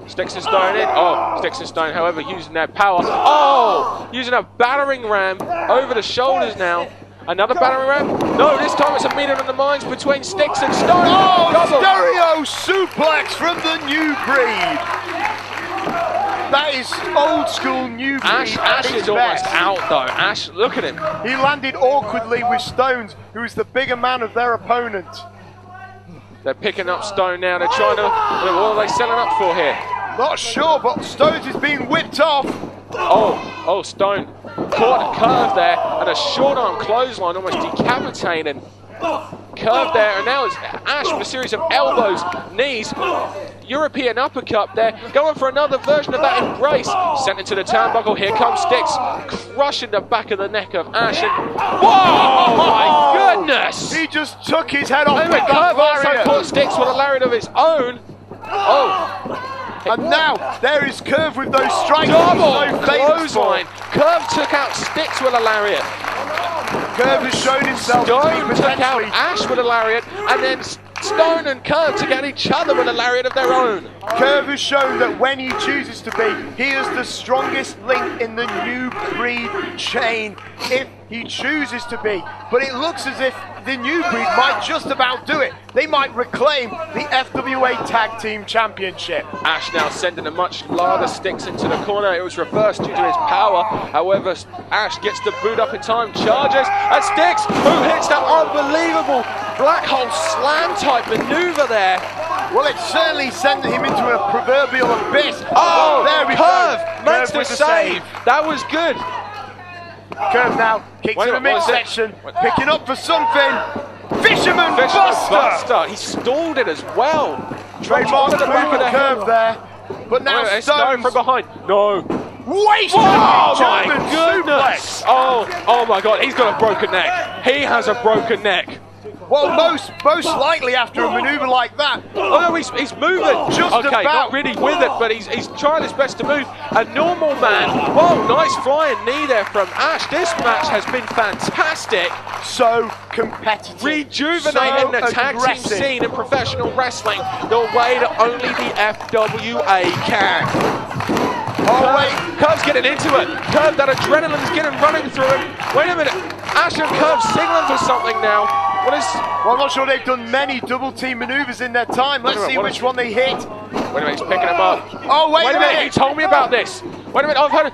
Stixx and Stone in. Stixx and Stone, however, using their power. Using a battering ram over the shoulders now. Another battering ram? No, this time it's a meeting of the minds between Stixx and Stone. Stereo suplex from the new breed. That is old school new breed. Ashe is almost out though. Ashe, look at him. He landed awkwardly with Stones, who is the bigger man of their opponent. They're picking up Stone now. They're trying to. What are they selling up for here? Not sure, but Stones is being whipped off. Stone caught a Curve there, and a short arm clothesline almost decapitating Curve there, and now it's Ashe with a series of elbows, knees, European uppercut there, going for another version of that embrace. Sent into the turnbuckle. Here comes Stixx, crushing the back of the neck of Ashe. Whoa! My goodness! He just took his head off. Curve also caught Stixx with a lariat of his own. And now there is Curve with those strikes. Double clothesline. Curve took out Stixx with a lariat. Curve has shown himself. Stone took out Ashe with a lariat, and then Stone and Curve took out each other with a lariat of their own. Curve has shown that when he chooses to be, he is the strongest link in the new breed chain, if he chooses to be. But it looks as if the new breed might just about do it. They might reclaim the FWA Tag Team Championship. Ashe now sending a much larger Stixx into the corner. It was reversed due to his power. However, Ashe gets the boot up in time, charges, and Stixx, who hits that unbelievable black hole slam type maneuver there. Well, it certainly sent him into a proverbial abyss. There we go. Makes the save. That was good. Curve now kicks in the midsection, picking up for something. Fisherman Buster. He stalled it as well. Trademark move of the Curve there. But now Stones from behind. No. Wasted. Oh my goodness. Oh my God. He's got a broken neck. He has a broken neck. Well, most likely after a manoeuvre like that. Oh no, he's moving. Just okay, about. Not really with it, but he's trying his best to move. A normal man. Whoa, nice flying knee there from Ashe. This match has been fantastic. So competitive. Rejuvenating the tag team scene in professional wrestling the way that only the FWA can. Curve's getting into it. Curve, that adrenaline's getting running through him. Wait a minute. Ashe and Curve signaling for something now. Well, I'm not sure they've done many double team maneuvers in their time. Let's see which one they hit. Wait a minute, he's picking him up. Wait a minute. He told me about this. Wait a minute, I've heard it.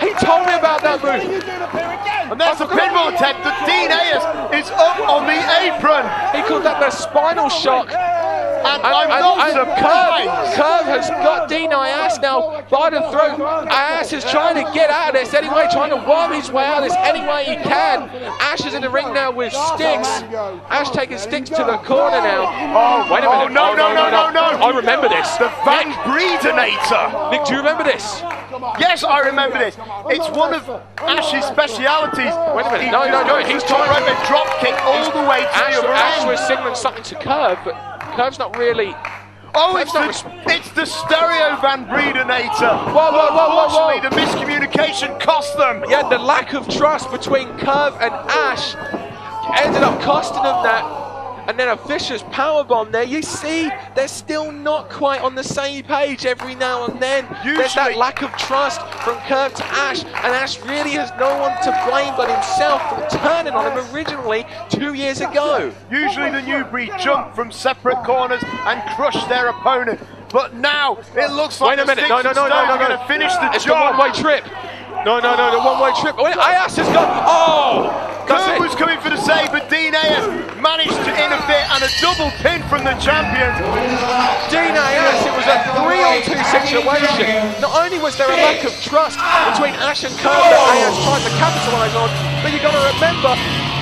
He told me about that move. And there's a pinball attempt that Dean Ayass is up on the apron. He called that the spinal shock. And I'm not surprised. Curve has got Dean Ayass now by the throat. Ayass is trying to get out of this anyway, trying to worm his way out of this any way he can. Ashe is in the ring now with Stixx. Ashe taking Stixx to the corner now. Wait a minute. No. I remember this. The Van Breedenator. Nick, do you remember this? Yes, I remember this. It's one of Ashe's specialities. Wait a minute. No. He's trying to drop kick all the way to the other Ashe end. was signaling something to Curve, but Curve's not really. Oh, it's the stereo Van Breedenator. Unfortunately, the miscommunication cost them. Yeah, the lack of trust between Curve and Ashe ended up costing them that. And then a vicious powerbomb there. You see, they're still not quite on the same page every now and then. There's that lack of trust from Curve to Ashe, and Ashe really has no one to blame but himself for turning on him originally 2 years ago. Usually the new breed jump from separate corners and crush their opponent. But now it looks like Wait a minute, no, going to finish the it's job. The one-way trip. No, the one-way trip. Oh, Ayass has gone. Oh! Curve was coming for the save, but Dean Ayass managed to interfere, and a double pin from the champions. Dean Ayass, it was a 3-on-2 situation. Not only was there a lack of trust between Ashe and Curve that Ayass tried to capitalise on, but you got to remember,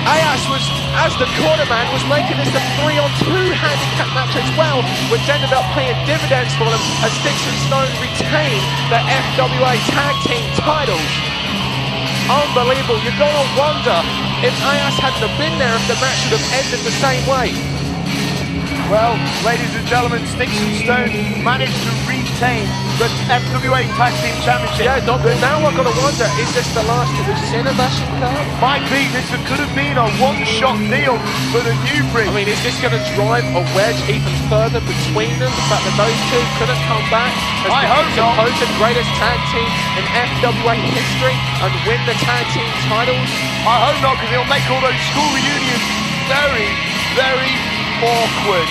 Ayass was, as the quarterman, was making this a 3-on-2 handicap match as well, which ended up paying dividends for them as Stixx and Stone retained the FWA Tag Team titles. Unbelievable. You're going to wonder if Ayass hadn't have been there, if the match would have ended the same way. Well, ladies and gentlemen, Stixx and Stone managed to retain the FWA Tag Team Championship. Yeah, Doc, now I've got to wonder, is this the last that we've seen of Ashe and Curve? Might be. This could have been a one-shot deal for the new breed. I mean, is this going to drive a wedge even further between them? The fact that those two couldn't come back I hope not. Supposed greatest tag team in FWA history and win the tag team titles? I hope not, because it'll make all those school reunions very, very awkward.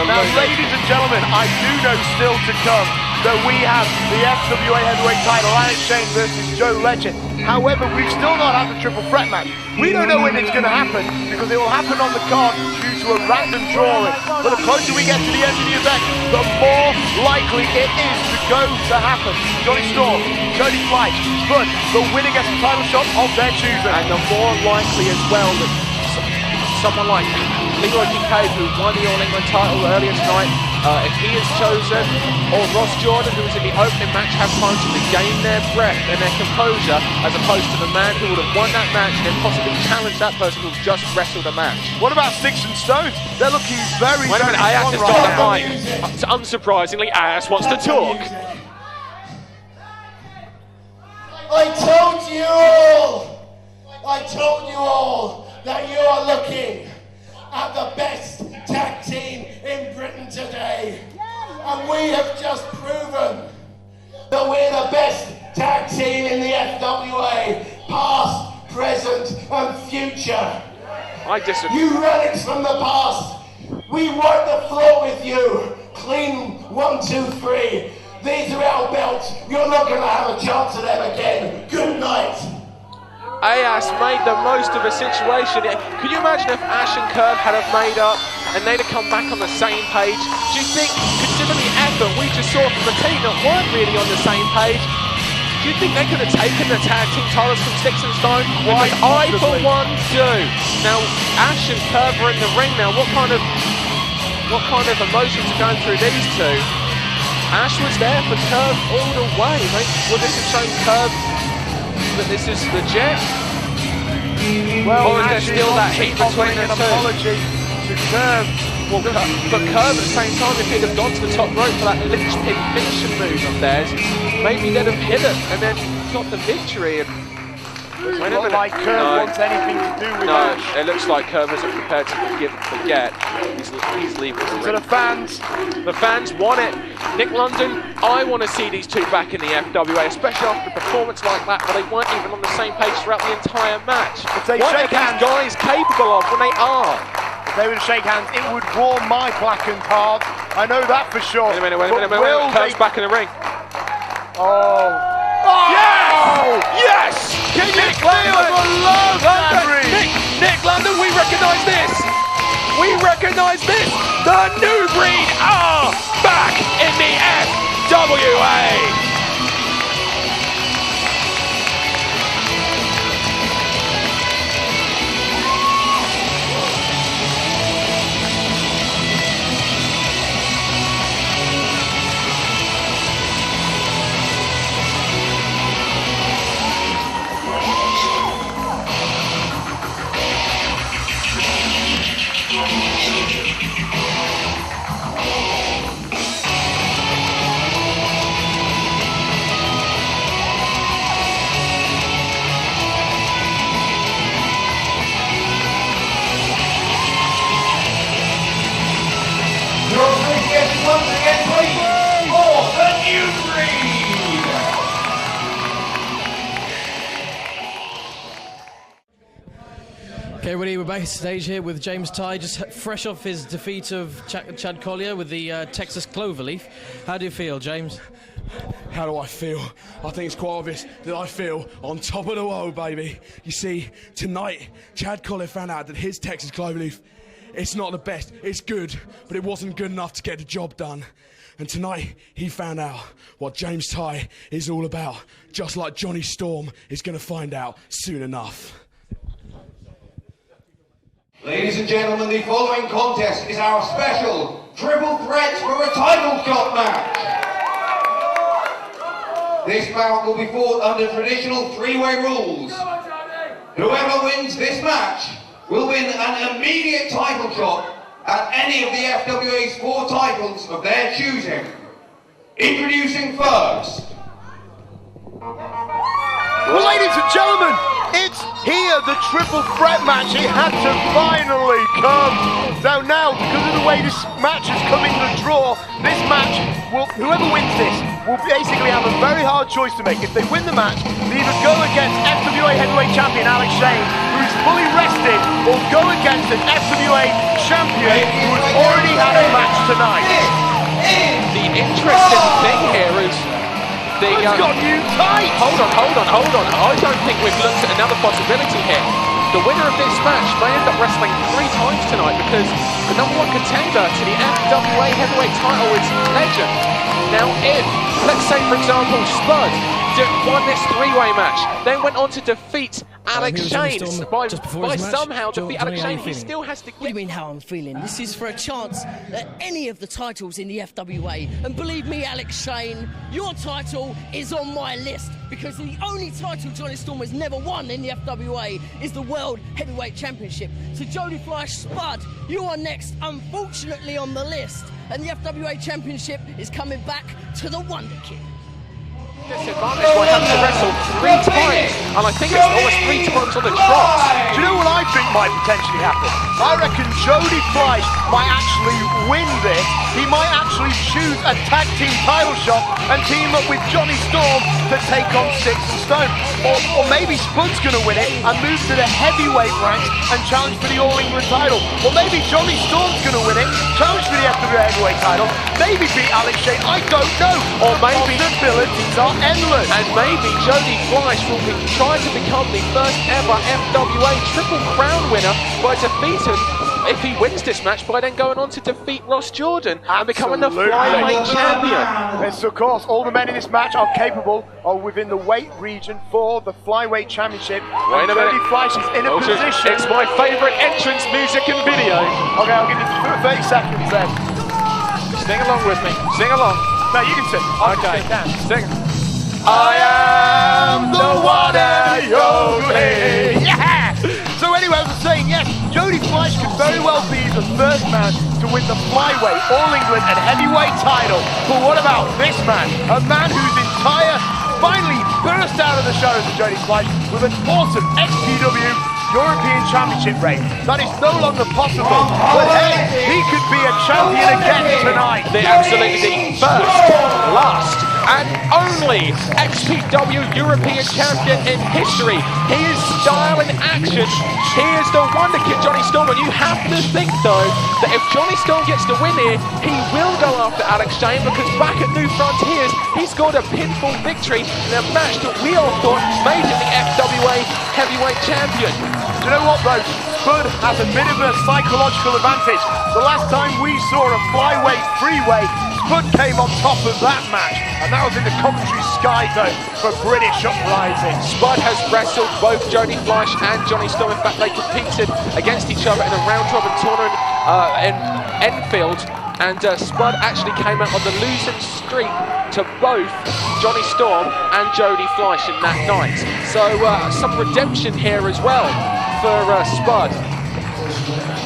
Now, ladies and gentlemen, I do know still to come that we have the FWA Heavyweight title, Alex Shane versus Joe Legend. However, we've still not had the triple threat match. We don't know when it's going to happen, because it will happen on the card due to a random drawing. But the closer we get to the end of the event, the more likely it is to happen. Johnny Storm, Jody Fleisch, Spud, the winner gets the title shot of their choosing. And the more likely as well that someone like Leroy Kincaide, who won the All England title earlier tonight, if he is chosen, or Ross Jordan, who was in the opening match, have time to regain their breath and their composure, as opposed to the man who would have won that match and then possibly challenged that person who's just wrestled a match. What about Stixx and Stone? They're looking very, Wait a minute, Ayass has got the mic. Unsurprisingly, Ayass wants to talk. I told you all that you are looking at the best tag team in Britain today. And we have just proven that we're the best tag team in the FWA, past, present and future. I disagree. You relics from the past, we wipe the floor with you. Clean 1, 2, 3. These are our belts. You're not going to have a chance at them again. Good night. Ayass made the most of a situation. Could you imagine if Ashe and Curve had have made up and they'd have come back on the same page? Do you think, considering the effort we just saw from the team that weren't really on the same page, do you think they could have taken the tag team titles from Stixx and Stone? Quite I, for one, do. Now, Ashe and Curve are in the ring now. What kind of emotions are going through these two? Ashe was there for Curve all the way. Well, this has shown Curve that this is legit. Well, or is there still that heat between the two? Apology to Curve. Well, but Curve at the same time, if he'd have gone to the top rope for that linchpin finishing move of theirs, maybe they'd have hit it and then got the victory. And it's not like Curve wants anything to do with Ashe. It looks like Curve isn't prepared to forgive and forget. He's leaving the ring. To the fans. The fans want it. Nick London, I want to see these two back in the FWA, especially after a performance like that where they weren't even on the same page throughout the entire match. If they what shake are these guys capable of when they are? If they would shake hands, it would warm my blackened heart. I know that for sure. Wait a minute. Curve's back in the ring. Oh. Yes! Yes! Can you feel it? Nick London, we recognise this. We recognise this. The new breed are back in the FWA. Okay, everybody, we're backstage here with James Tighe, just fresh off his defeat of Chad Collyer with the Texas Cloverleaf. How do you feel, James? How do I feel? I think it's quite obvious that I feel on top of the world, baby. You see, tonight, Chad Collyer found out that his Texas Cloverleaf, it's not the best, it's good, but it wasn't good enough to get the job done. And tonight, he found out what James Tighe is all about, just like Johnny Storm is going to find out soon enough. Ladies and gentlemen, the following contest is our special triple threat for a title shot match. This bout will be fought under traditional three-way rules. Whoever wins this match will win an immediate title shot at any of the FWA's 4 titles of their choosing. Introducing first. Well, ladies and gentlemen, it's here, the triple threat match. It had to finally come. So now, because of the way this match is coming to draw, this match will, whoever wins this, will basically have a very hard choice to make. If they win the match, they either go against FWA heavyweight champion Alex Shane, who is fully rested, or go against an FWA champion who has already had a match tonight. The interesting thing here is it's got new tights! Hold on. I don't think we've looked at another possibility here. The winner of this match may end up wrestling 3 times tonight because the #1 contender to the FWA heavyweight title is Legend. Now if, let's say for example, Spud won this 3-way match, then went on to defeat Alex Shane by somehow defeat Alex Shane, he still has to get... What do you mean how I'm feeling? This is for a chance at any of the titles in the FWA. And believe me, Alex Shane, your title is on my list because the only title Johnny Storm has never won in the FWA is the World Heavyweight Championship. So Jody, Fleisch, Spud, you are next, unfortunately, on the list. And the FWA Championship is coming back to the Wonder Kid. Disadvantage by having to wrestle 3 times, and I think it's almost 3 times on the trot. Do you know what I think might potentially happen? I reckon Jody Fleisch might actually win this. He might actually choose a tag team title shot and team up with Johnny Storm to take on Stixx and Stone. Or maybe Spud's going to win it and move to the heavyweight ranks and challenge for the All England title. Or maybe Johnny Storm's going to win it, challenge for the FWA heavyweight title, maybe beat Alex Shane, I don't know. Or maybe possibilities are endless. And maybe Jody Fleisch will be trying to become the first ever FWA Triple Crown winner by defeating, if he wins this match, by then going on to defeat Ross Jordan and becoming the Flyweight champion. Yes, of course, all the men in this match are capable of within the weight region for the Flyweight Championship. Wait a minute. Jody Fleisch is in a position. It's my favourite entrance music and video. Okay, I'll give you 30 seconds then. Sing along with me. Sing along. No, you can sing. Okay. Sing. I am the one and only. Yeah! So anyway, as I was saying, yes, Jody Fleisch could very well be the first man to win the Flyweight, All England and Heavyweight title. But what about this man? A man whose entire finally burst out of the shadows of Jody Fleisch with an awesome XPW European Championship reign. That is no longer possible. But hey, he could be a champion again tonight. Absolutely the first, last, and only XPW European champion in history. He is style in action. He is the Wonder Kid, Johnny Storm. And you have to think, though, that if Johnny Storm gets the win here, he will go after Alex Shane, because back at New Frontiers, he scored a pinfall victory in a match that we all thought made him the FWA heavyweight champion. Do you know what, though? Spud has a bit of a psychological advantage. The last time we saw a Flyweight 3-way, Spud came on top of that match, and that was in the commentary sky zone for British Uprising. Spud has wrestled both Jody Fleisch and Johnny Storm. In fact, they competed against each other in a round-robin tournament in Enfield, and Spud actually came out on the losing streak to both Johnny Storm and Jody Fleisch in that night. So some redemption here as well for Spud,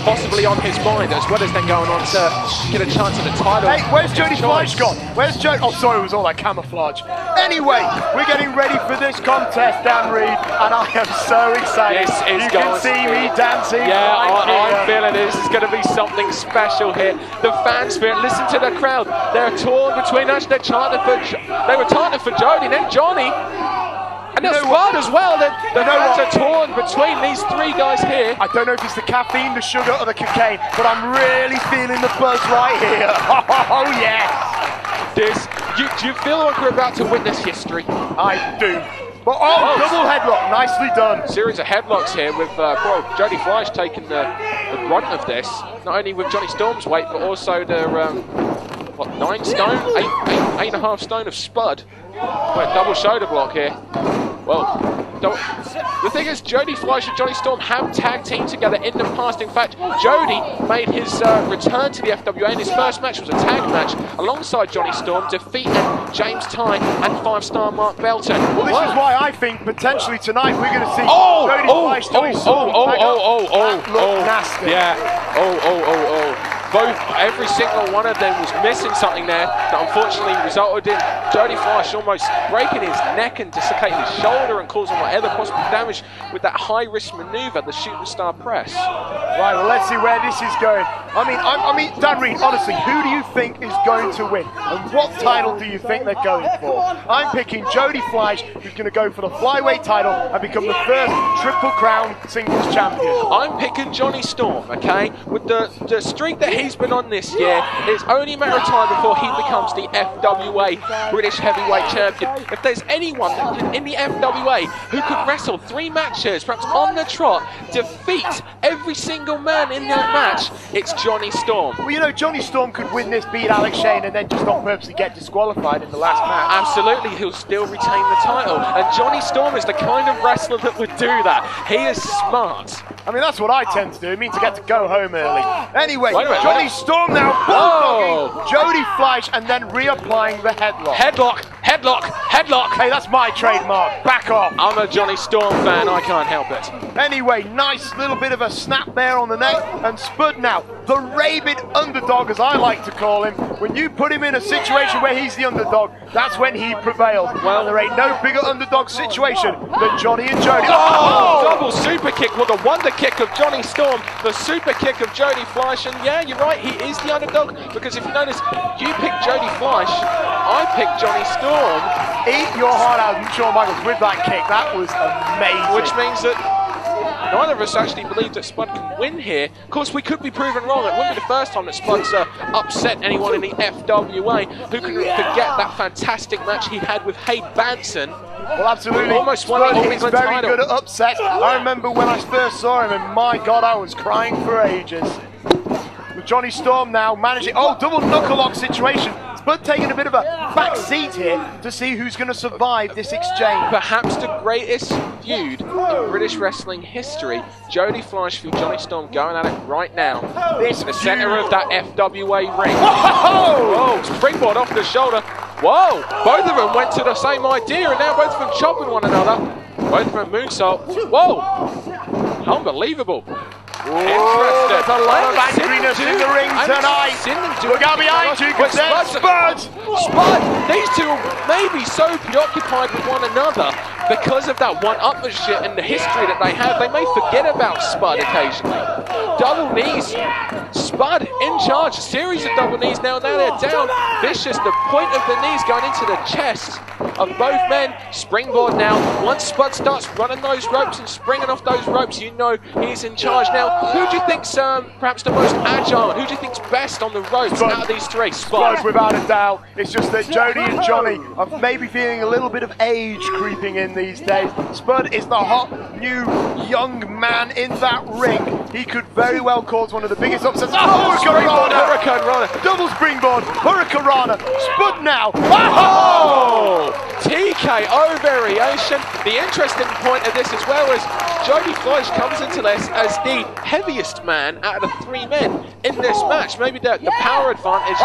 possibly on his mind, as well as then going on to get a chance at the title. Hey, where's Jody Fleisch gone? Where's Jody? Oh, sorry, it was all that camouflage. Anyway, we're getting ready for this contest, Dan Reed, and I am so excited. You can see me dancing. Yeah, I'm feeling it. This is going to be something special here. The fan spirit, listen to the crowd. They're torn between us. They were chanting for Jody, then Johnny. And And now Spud as well. The hands are torn between these three guys here. I don't know if it's the caffeine, the sugar, or the cocaine, but I'm really feeling the buzz right here. Oh, yes. Do you feel like we're about to witness history? I do. But double headlock, nicely done. Series of headlocks here with Jody Fleisch taking the brunt of this. Not only with Johnny Storm's weight, but also the 9 stone, 8.5 stone of Spud. Double shoulder block here. Well, the thing is, Jody Fleisch and Johnny Storm have tag teamed together in the past. In fact, Jody made his return to the FWA, and his first match was a tag match alongside Johnny Storm, defeating James Tighe and 5-star Mark Belton. Well, this is why I think potentially tonight we're going to see Jody Fleisch, Johnny Storm. Nasty. Yeah. Every single one of them was missing something there that unfortunately resulted in Jody Fleisch almost breaking his neck and dislocating his shoulder and causing whatever possible damage with that high-risk maneuver, the shooting star press. Right, well, let's see where this is going. I mean, Dan Reed, honestly, who do you think is going to win? And what title do you think they're going for? I'm picking Jody Fleisch, who's going to go for the flyweight title and become the first Triple Crown singles champion. I'm picking Johnny Storm, okay? With the streak that he's been on this year, it's only a matter of time before he becomes the FWA British Heavyweight Champion. If there's anyone in the FWA who could wrestle 3 matches, perhaps on the trot, defeat every single man in that match, it's Johnny Storm. Well, you know, Johnny Storm could win this, beat Alex Shane, and then just not purposely get disqualified in the last match. Absolutely, he'll still retain the title. And Johnny Storm is the kind of wrestler that would do that. He is smart. I mean, that's what I tend to do. It means I get to go home early. Anyway, Johnny Storm now bulldogging Jody Fleisch and then reapplying the headlock. Headlock. Hey, that's my trademark. Back off. I'm a Johnny Storm fan. I can't help it. Anyway, nice little bit of a snap there on the neck. And Spud now, the rabid underdog, as I like to call him. When you put him in a situation where he's the underdog, that's when he prevails. Well, there ain't no bigger underdog situation than Johnny and Jody. Double super kick with a wonder kick of Johnny Storm, the super kick of Jody Fleisch, and yeah, you're right, he is the underdog, because if you notice, you picked Jody Fleisch, I picked Johnny Storm. Eat your heart out, Shawn Michaels, with that kick. That was amazing. Which means that neither of us actually believe that Spud can win here. Of course, we could be proven wrong. It wouldn't be the first time that Spud's upset anyone in the FWA. Who can forget that fantastic match he had with Hade Vansen? Well, absolutely. Almost won the All He's England very title. good at upsets. I remember when I first saw him, and my God, I was crying for ages. With Johnny Storm now managing, double knuckle lock situation. Spud taking a bit of a back seat here to see who's going to survive this exchange. Perhaps the greatest feud in British wrestling history. Jody Fleisch v Johnny Storm going at it right now. This in the centre of that FWA ring. Whoa! Springboard off the shoulder. Whoa! Both of them went to the same idea, and now both of them chopping one another. Both of them moonsault. Whoa! Unbelievable. Interesting. There's a lot of angriness in the ring tonight. Look out behind you, because there's Spud. These two may be so preoccupied with one another because of that one-upmanship and the history that they have. They may forget about Spud occasionally. Double knees. Spud in charge. A series of double knees now. Now they're down. Vicious. The point of the knees going into the chest of both men. Springboard now. Once Spud starts running those ropes and springing off those ropes, you know he's in charge now. Who do you think's perhaps the most agile? Who do you think's best on the ropes out of these three? Spud, without a doubt. It's just that Jody and Johnny are maybe feeling a little bit of age creeping in these days. Spud is the hot, new, young man in that ring. He could very well cause one of the biggest upsets. Hurricane Rana. Double springboard. Hurricane Rana. Spud now. TKO variation. The interesting point of this as well is Jody Fleisch comes into this as the heaviest man out of the 3 men in this match. Maybe the power advantage.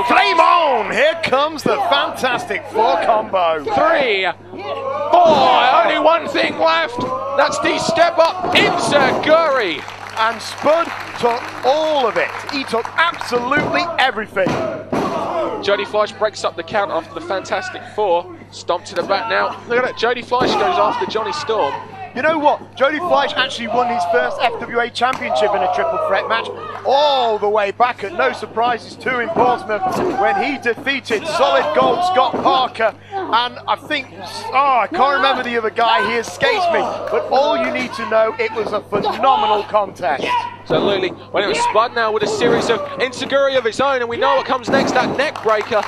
Flame on! Here comes the Fantastic Four combo. 3, 4. Only one thing left. That's the step up Enziguri. And Spud took all of it. He took absolutely everything. Jody Fleisch breaks up the count after the Fantastic Four. Stomp to the back now. Look at that. Jody Fleisch goes after Johnny Storm. You know what? Jody Fleisch actually won his first FWA championship in a triple threat match all the way back at No Surprises 2 in Portsmouth when he defeated Solid Gold Scott Parker And I think, I can't remember the other guy, he escapes me. But all you need to know, it was a phenomenal contest. Absolutely. Well, it was Spud now with a series of enziguri of his own, and we know what comes next, that neck breaker.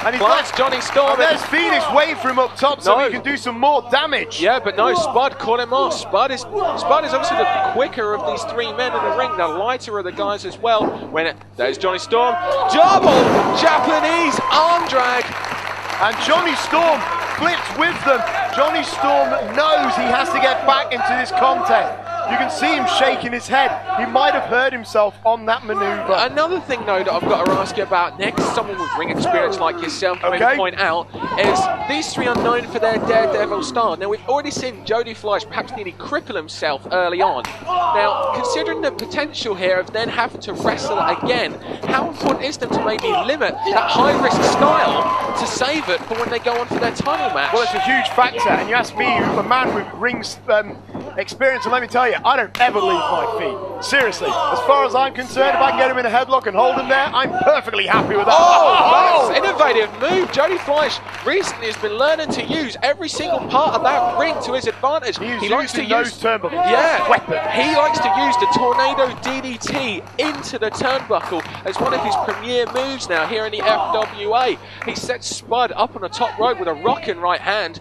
And he's got Jonny Storm. And there's Phoenix waiting for him up top so he can do some more damage. Yeah, but no, Spud caught him off. Spud is obviously the quicker of these three men in the ring, the lighter of the guys as well. There's Jonny Storm. Double Japanese arm drag. And Jonny Storm flips with them. Jonny Storm knows he has to get back into this contest. You can see him shaking his head. He might have hurt himself on that maneuver. Another thing, though, that I've got to ask you about next, someone with ring experience like yourself, maybe point out, is these three are known for their daredevil style. Now, we've already seen Jody Fleisch perhaps nearly cripple himself early on. Now, considering the potential here of then having to wrestle again, how important is them to maybe limit that high-risk style to save it for when they go on for their title match? Well, it's a huge factor, and you ask me, a man with ring experience, and let me tell you, I don't ever leave my feet. Seriously, as far as I'm concerned, if I can get him in a headlock and hold him there, I'm perfectly happy with that. Oh, that's an innovative move. Jody Fleisch recently has been learning to use every single part of that ring to his advantage. He likes to use turnbuckles. Yeah, weapon. He likes to use the tornado DDT into the turnbuckle as one of his premier moves now here in the FWA. He sets Spud up on the top rope with a rocking right hand.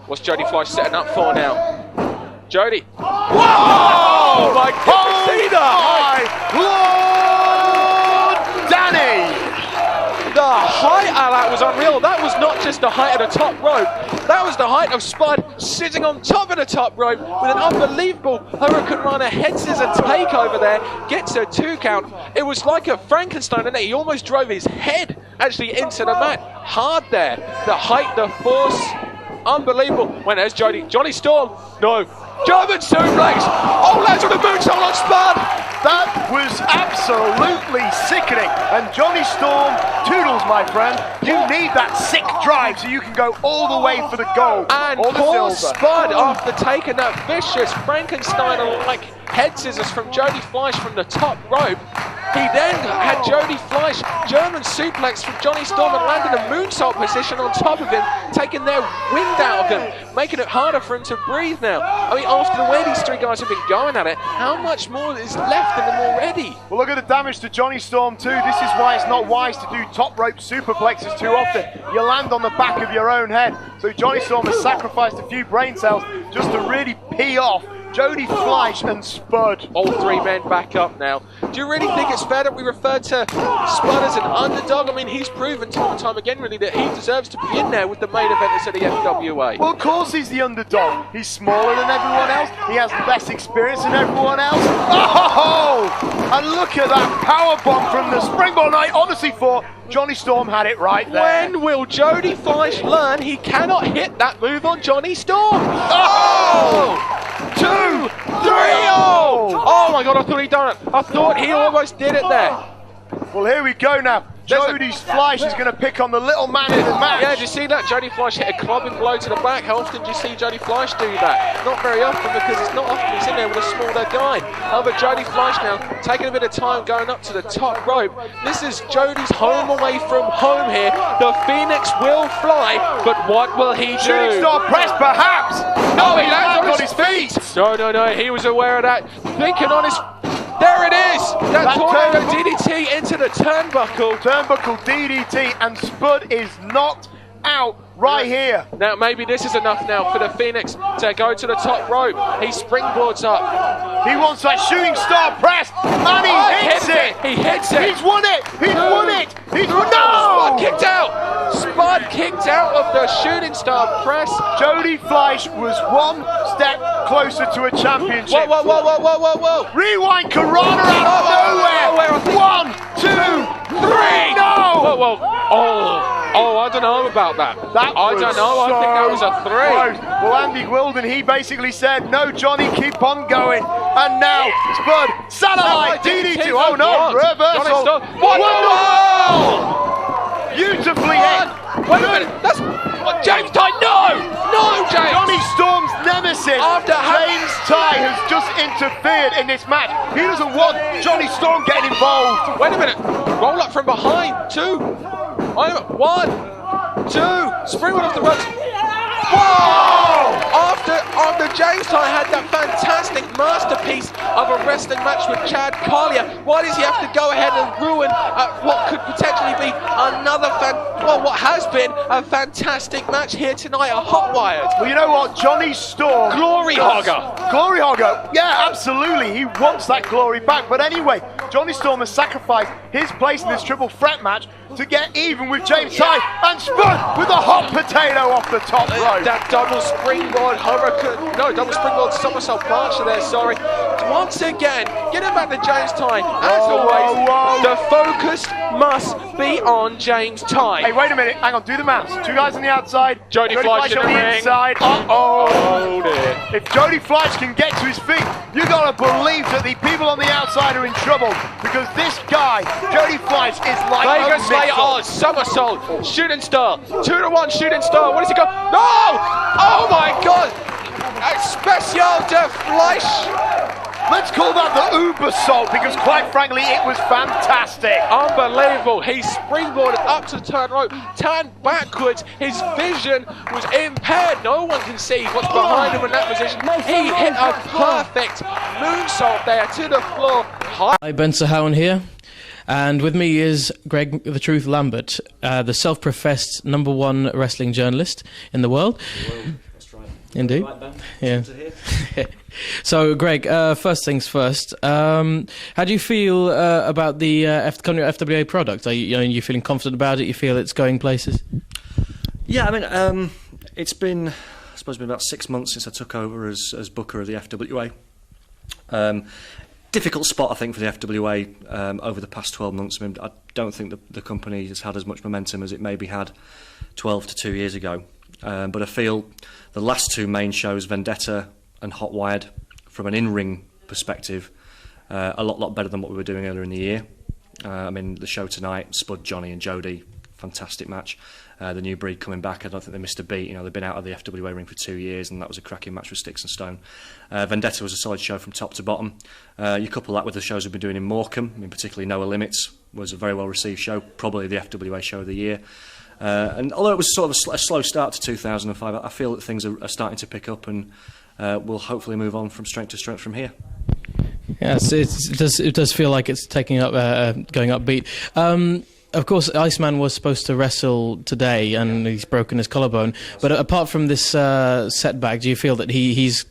What's Jody Fleisch setting up for now? Jody. Whoa! My goodness! Lord Danny! The height of that was unreal. That was not just the height of the top rope. That was the height of Spud sitting on top of the top rope with an unbelievable Hurricane Runner head scissor take over there. Gets a 2 count. It was like a Frankenstein, and he almost drove his head actually into the mat. Hard there. The height, the force. Unbelievable. When there's Jonny Storm. No. German suplex. Oh, that's with a moonsault on Spud. That was absolutely sickening. And Jonny Storm, toodles, my friend. You need that sick drive so you can go all the way for the gold. And poor Spud, after taking that vicious Frankenstein-like head scissors from Jody Fleisch from the top rope, he then had Jody Fleisch German suplex from Jonny Storm and landed a moonsault position on top of him, taking their wind out of him, making it harder for him to breathe now. I mean, after the way these three guys have been going at it, how much more is left in them already? Well, look at the damage to Jonny Storm too. This is why it's not wise to do top rope superplexes too often. You land on the back of your own head. So Jonny Storm has sacrificed a few brain cells just to really pee off Jody Fleisch and Spud. All three men back up now. Do you really think it's fair that we refer to Spud as an underdog? I mean, he's proven time and time again, really, that he deserves to be in there with the main eventers of the FWA. Well, of course he's the underdog. He's smaller than everyone else. He has the best experience than everyone else. Oh! And look at that powerbomb from the springboard. I honestly thought Jonny Storm had it right there. When will Jody Fleisch learn he cannot hit that move on Jonny Storm? Oh! 2, 3, oh my God, I thought he'd done it. I thought he almost did it there. Well, here we go now. Jody Fleisch is going to pick on the little man in the match. Yeah, did you see that? Jody Fleisch hit a clubbing blow to the back. How often do you see Jody Fleisch do that? Not very often, because it's not often he's in there with a smaller guy. But Jody Fleisch now taking a bit of time going up to the top rope. This is Jody's home away from home here. The Phoenix will fly, but what will he do? Shooting star press, perhaps. No, he lands on his feet. No, he was aware of that. Thinking on his... There it is! That tornado DDT into the turnbuckle. Turnbuckle DDT, and Spud is knocked out right here. Now maybe this is enough now for the Phoenix to go to the top rope. He springboards up. He wants that shooting star press, and he hits it. He hits it. He's won it. He's won it. He's won it. No! Spud kicked out. Spud kicked out of the shooting star press. Jody Fleisch was one step closer to a championship. Whoa. Rewind Corona out of nowhere. 1, 2, 3. No! Oh, I don't know about that. I don't know. I think that was a 3. Close. Well, Andy Wilden, he basically said, no, Johnny, keep on going. And now, Spud, satellite DDT. Oh, no, reversal. Whoa! Beautifully hit. Wait a minute. That's James Tighe. No, James. Jonny Storm's nemesis, James Tighe, has just interfered in this match. He doesn't want Jonny Storm getting involved. Wait a minute. Roll up from behind. 2, 1. 2, springboard off the ropes. Whoa! After James Tighe had that fantastic masterpiece of a wrestling match with Chad Collyer, why does he have to go ahead and ruin what could potentially be another what has been a fantastic match here tonight at Hotwired? Well, you know what? Jonny Storm. Glory hogger. Glory hogger. Yeah, absolutely. He wants that glory back. But anyway, Jonny Storm has sacrificed his place in this triple threat match to get even with James Tighe, and Spud with a hot potato off the top rope. That double springboard double springboard somersault plancher there, sorry. Once again, getting back to James Tighe. As always, the focus must be on James Tighe. Hey, wait a minute, hang on, do the maths. 2 guys on the outside, Jody Fleisch on the inside. Oh dear. If Jody Fleisch can get to his feet, you gotta believe that the people on the outside are in trouble, because this guy, Jody Fleisch, is like Vegas a missile. somersault, shooting star, 2-1 shooting star. Where does he go? No! Oh my God! Special de Fleisch. Let's call that the Uber salt, because quite frankly, it was fantastic. Unbelievable. He springboarded up to the turn rope, turned backwards. His vision was impaired. No one can see what's behind him in that position. He hit a perfect moonsault there to the floor. Hi, Ben Sahowan here. And with me is Greg the Truth Lambert, the self-professed #1 wrestling journalist in the world. That's right. Indeed. Right, Ben. Yeah. Good to hear. So, Greg, first things first. How do you feel about the FWA product? Are you feeling confident about it? You feel it's going places? Yeah, I mean, it's been, I suppose, about 6 months since I took over as booker of the FWA. Difficult spot, I think, for the FWA over the past 12 months. I mean, I don't think the company has had as much momentum as it maybe had 12 to 2 years ago. But I feel the last 2 main shows, Vendetta and Hotwired, from an in-ring perspective, a lot better than what we were doing earlier in the year. I mean, the show tonight, Spud, Jonny and Jody, fantastic match. The new breed coming back, I don't think they missed a beat. You know, they've been out of the FWA ring for 2 years, and that was a cracking match with Stixx and Stone. Vendetta was a solid show from top to bottom. You couple that with the shows we've been doing in Morecambe, I mean, particularly Noah Limits was a very well received show, probably the FWA show of the year. And although it was sort of a slow start to 2005, I feel that things are starting to pick up, and we'll hopefully move on from strength to strength from here. Yes, it does feel like it's taking up, going upbeat. Of course, Iceman was supposed to wrestle today, and he's broken his collarbone. But apart from this setback, do you feel that he's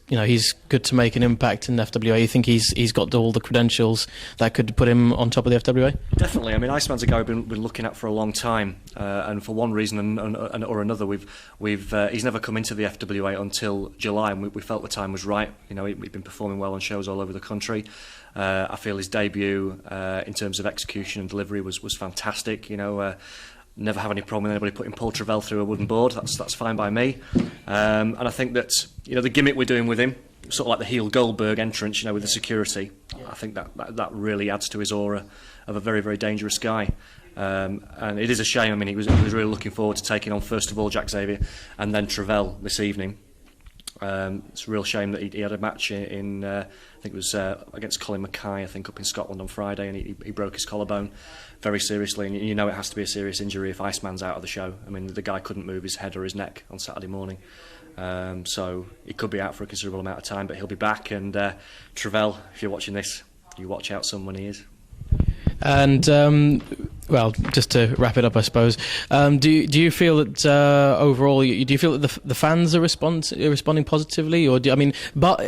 good to make an impact in the FWA? You think he's got all the credentials that could put him on top of the FWA? Definitely. I mean, Iceman's a guy we've been looking at for a long time, and for one reason or another, he's never come into the FWA until July, and we felt the time was right. You know, he'd been performing well on shows all over the country. I feel his debut in terms of execution and delivery was fantastic. You know, never have any problem with anybody putting Paul Travell through a wooden board. That's fine by me. And I think that, you know, the gimmick we're doing with him, sort of like the heel Goldberg entrance, you know, with the security, I think that really adds to his aura of a very, very dangerous guy. And it is a shame. I mean, he was really looking forward to taking on, first of all, Jack Xavier and then Travell this evening. It's a real shame that he had a match in I think it was against Colin Mackay, I think, up in Scotland on Friday, and he broke his collarbone very seriously, and you know it has to be a serious injury if Iceman's out of the show. I mean, the guy couldn't move his head or his neck on Saturday morning, so he could be out for a considerable amount of time, but he'll be back. And Travell, if you're watching this, you watch out son when he is. And well, just to wrap it up, I suppose, do you feel that overall, do you feel that the fans are responding positively, or but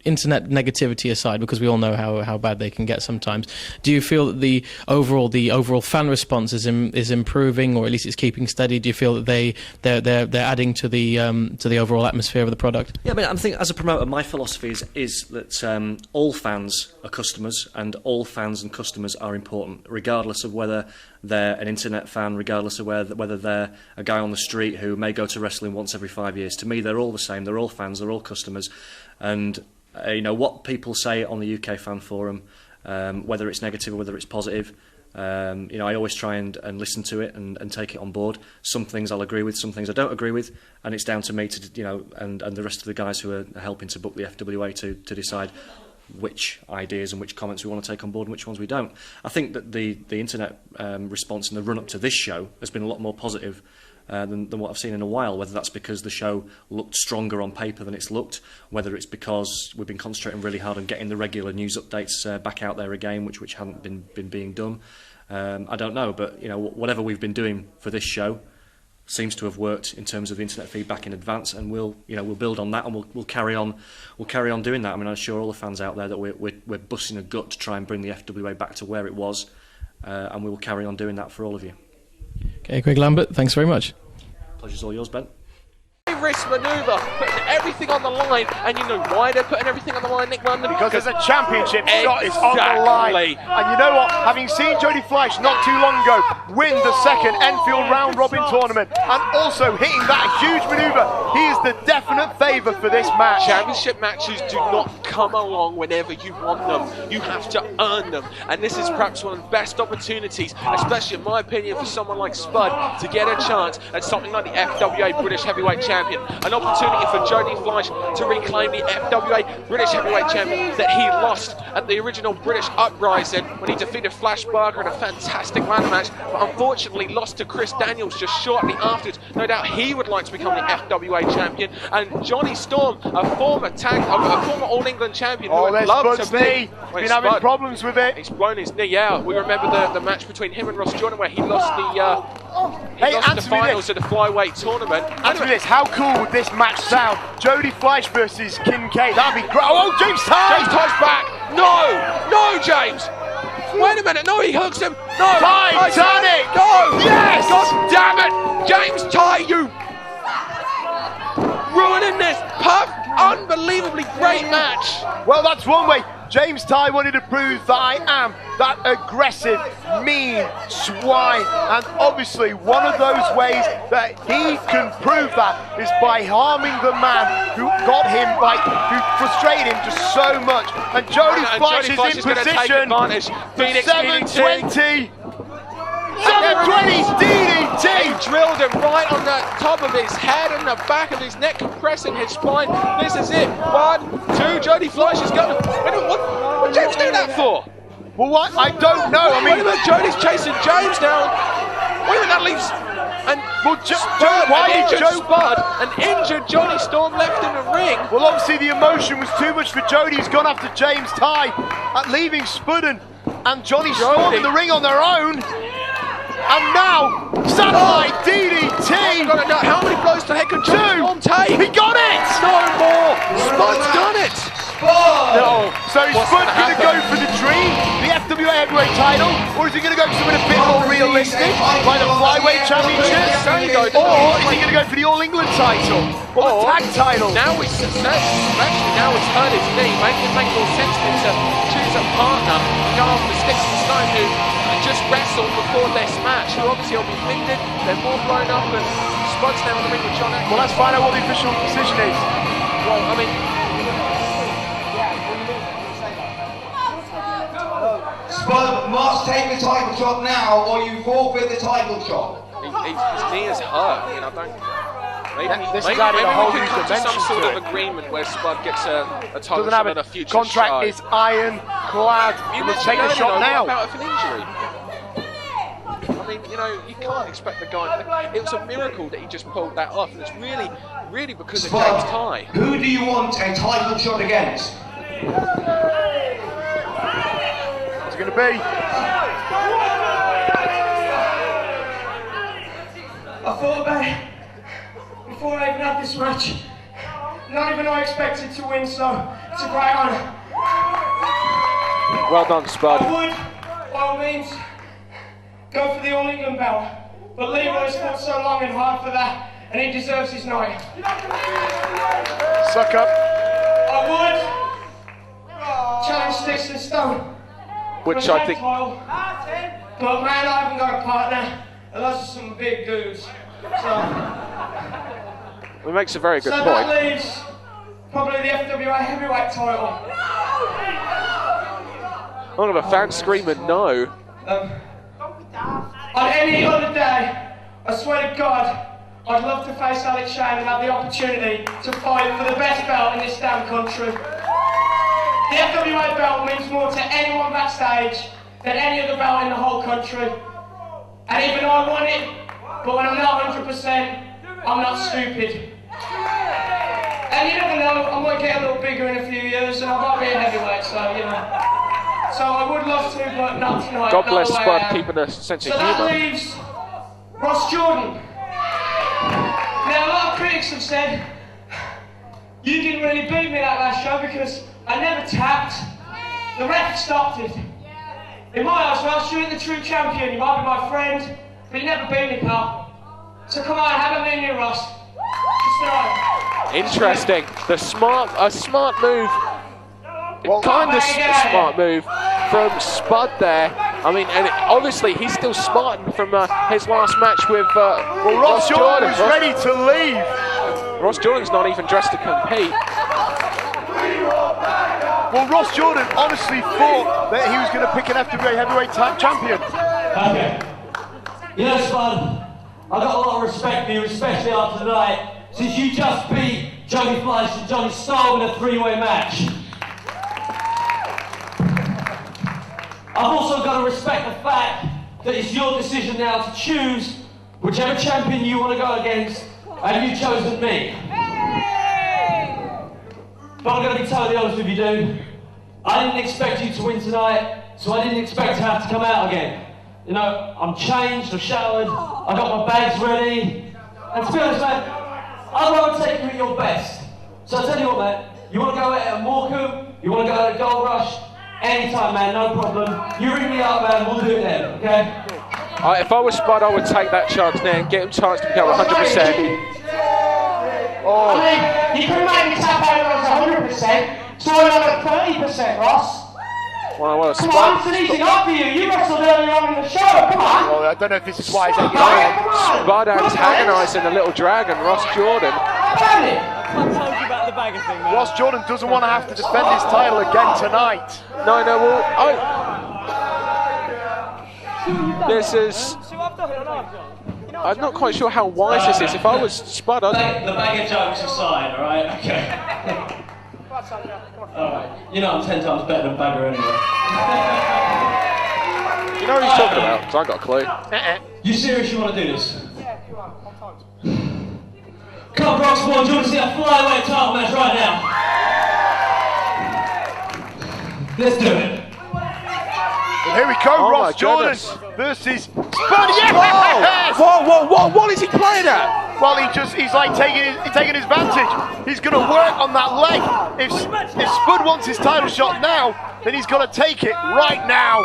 internet negativity aside, because we all know how bad they can get sometimes, do you feel that the overall fan response is improving, or at least it's keeping steady? Do you feel that they're adding to the overall atmosphere of the product? Yeah, I mean, I think as a promoter, my philosophy is that all fans are customers, and all fans and customers are important, regardless of whether they're an internet fan, regardless of whether they're a guy on the street who may go to wrestling once every 5 years. To me, they're all the same. They're all fans. They're all customers, and you know, what people say on the UK fan forum, whether it's negative or whether it's positive, you know, I always try and listen to it and take it on board. Some things I'll agree with, some things I don't agree with, and it's down to me to, you know, and the rest of the guys who are helping to book the FWA to decide which ideas and which comments we want to take on board and which ones we don't. I think that the internet response in the run-up to this show has been a lot more positive than what I've seen in a while, whether that's because the show looked stronger on paper than it's looked, whether it's because we've been concentrating really hard on getting the regular news updates back out there again, which hadn't been being done. I don't know, but whatever we've been doing for this show seems to have worked in terms of the internet feedback in advance, and we'll build on that, and we'll carry on doing that. I mean, I assure all the fans out there that we're busting a gut to try and bring the FWA back to where it was, and we will carry on doing that for all of you. Okay, Greg Lambert, thanks very much. Pleasure's all yours, Ben. Risk manoeuvre, putting everything on the line, and you know why they're putting everything on the line, Nick London? Because there's a championship shot is on the line. And you know what? Having seen Jody Fleisch not too long ago win the second Enfield round robin tournament and also hitting that huge manoeuvre, he is the definite favourite for this match. Championship matches do not come along whenever you want them. You have to earn them, and this is perhaps one of the best opportunities, especially in my opinion, for someone like Spud to get a chance at something like the FWA British Heavyweight Champion. An opportunity for Jody Fleisch to reclaim the FWA British Heavyweight Champion that he lost at the original British Uprising when he defeated Flash Barker in a fantastic ladder match, but unfortunately lost to Chris Daniels just shortly afterwards. No doubt he would like to become the FWA Champion. And Johnny Storm, a former All England champion, who would love to be. He's been having problems with it. He's blown his knee out. We remember the match between him and Ross Jordan where he lost the finals of the Flyweight tournament. Answer this, how cool would this match sound? Jody Fleisch versus Kincaide, that'd be great. Oh, James Tighe! James Tighe's back! No, James! Wait a minute, no, he hooks him! No! Titanic! No! Yes! God damn it! James Tighe, you ruining this unbelievably great match! Well, that's one way. James Tighe wanted to prove that I am that aggressive, mean swine, and obviously one of those ways that he can prove that is by harming the man who got him, who frustrated him just so much. And Jody Fleisch is in position. 720. 720 DDT! He drilled him right on the top of his head and the back of his neck, compressing his spine. This is it. 1, 2, Jody Fleisch is going. What James do that for? Well, what? I don't know. I mean, Jody's chasing James down. Wait a minute, that leaves. And Spud, an injured Johnny Storm left in the ring. Well, obviously the emotion was too much for Jody. He's gone after James Tighe, leaving Spud and Johnny Storm in the ring on their own. And now, satellite DDT! How many blows to the head can Johnny Storm take? He got it! No more! Spud's done it! No. So is Spud going to go for the dream, the FWA Heavyweight title, or is he going to go for something a bit more realistic, like the Flyweight Championship? Or is he going to go for the All England title, or the tag title? Now especially now he's hurt his knee, making it make more sense for him to choose a partner and go after Stixx and Stone, who just wrestled before this match, who obviously will be winded, they're more blown up, and Spud's now in the ring with Jonny. Well, let's find out what the official decision is. Well, I mean, Spud must take the title shot now, or you forfeit the title shot. His knee is hurt, you know. Maybe we could come to some sort of agreement where Spud gets a title shot at a future contract is ironclad. You will take the shot now. What about an injury? I mean, you can't expect the guy. It was a miracle that he just pulled that off, and it's really because of James Tighe. Who do you want a title shot against? What's it going to be? I thought about it before I even had this match. Not even I expected to win, so it's a great honour. Well done, Spud. I would, by all means, go for the All England belt, but Leroy's fought so long and hard for that, and he deserves his night. Suck up. I would challenge Stixx and Stone. Which I think. But man, I haven't got a partner, and those are some big dudes. So. It makes a very good point. So that leaves probably the FWA Heavyweight title. I'm going to have a fan screaming no. On any other day, I swear to God, I'd love to face Alex Shane and have the opportunity to fight for the best belt in this damn country. The FWA belt means more to anyone backstage than any other belt in the whole country. And even though I want it, but when I'm not 100%, I'm not stupid. And you never know, I might get a little bigger in a few years and I might be a heavyweight, so you know. So I would love to, but not tonight. God bless Spud keeping a sense of humour. So that leaves Ross Jordan. Now a lot of critics have said, you didn't really beat me that last show because I never tapped. The ref stopped it. In my eyes, Ross, you ain't the true champion. You might be my friend, but you never beat me, pal. So come on, have a minute, Ross. Interesting. A smart move. Kind of smart move from Spud there. I mean, and obviously he's still smarting from his last match with Ross Jordan was ready to leave. Ross Jordan's not even dressed to compete. Well, Ross Jordan honestly thought that he was going to pick an FWA heavyweight champion. Okay. You know, Spud, I've got a lot of respect for you, especially after tonight, since you just beat Jody Fleisch and Jonny Storm in a three-way match. I've also got to respect the fact that it's your decision now to choose whichever champion you want to go against, and you've chosen me. But I'm going to be totally honest with you, dude. I didn't expect you to win tonight, so I didn't expect to have to come out again. You know, I'm changed, I've showered, I got my bags ready, and to be honest, man, I'd rather take you at your best. So I'll tell you what, man, you want to go at Morecambe, you want to go at Gold Rush, anytime, man, no problem. You ring me up, man, we'll do it then, okay? If I was Spud, I would take that chance now and get him a chance to become 100%. Oh. I mean, you can make me tap out as 100%, so another 30%, Ross. Well, come on, it's an easy night for you. You wrestled earlier on in the show, come on. Well, I don't know if this is why he's Spud antagonising a little dragon, Ross Jordan. I told you about the bagger thing, man. Ross Jordan doesn't want to have to defend his title again tonight. No, well, this is... I'm not quite sure how wise this is. If I was Spud, I'd... The bagger jokes aside, alright? Okay. Alright. You know I'm 10 times better than bagger anyway. You know what he's talking about? Because I got a clue. You serious you want to do this? Come on, Broxbourne, do you want to see a flyweight title match right now? Let's do it. And here we go, Ross Jordan versus Spud. Yes! Whoa, what is he playing at? Well, he's like taking his vantage. He's going to work on that leg. If Spud wants his title shot now, then he's got to take it right now.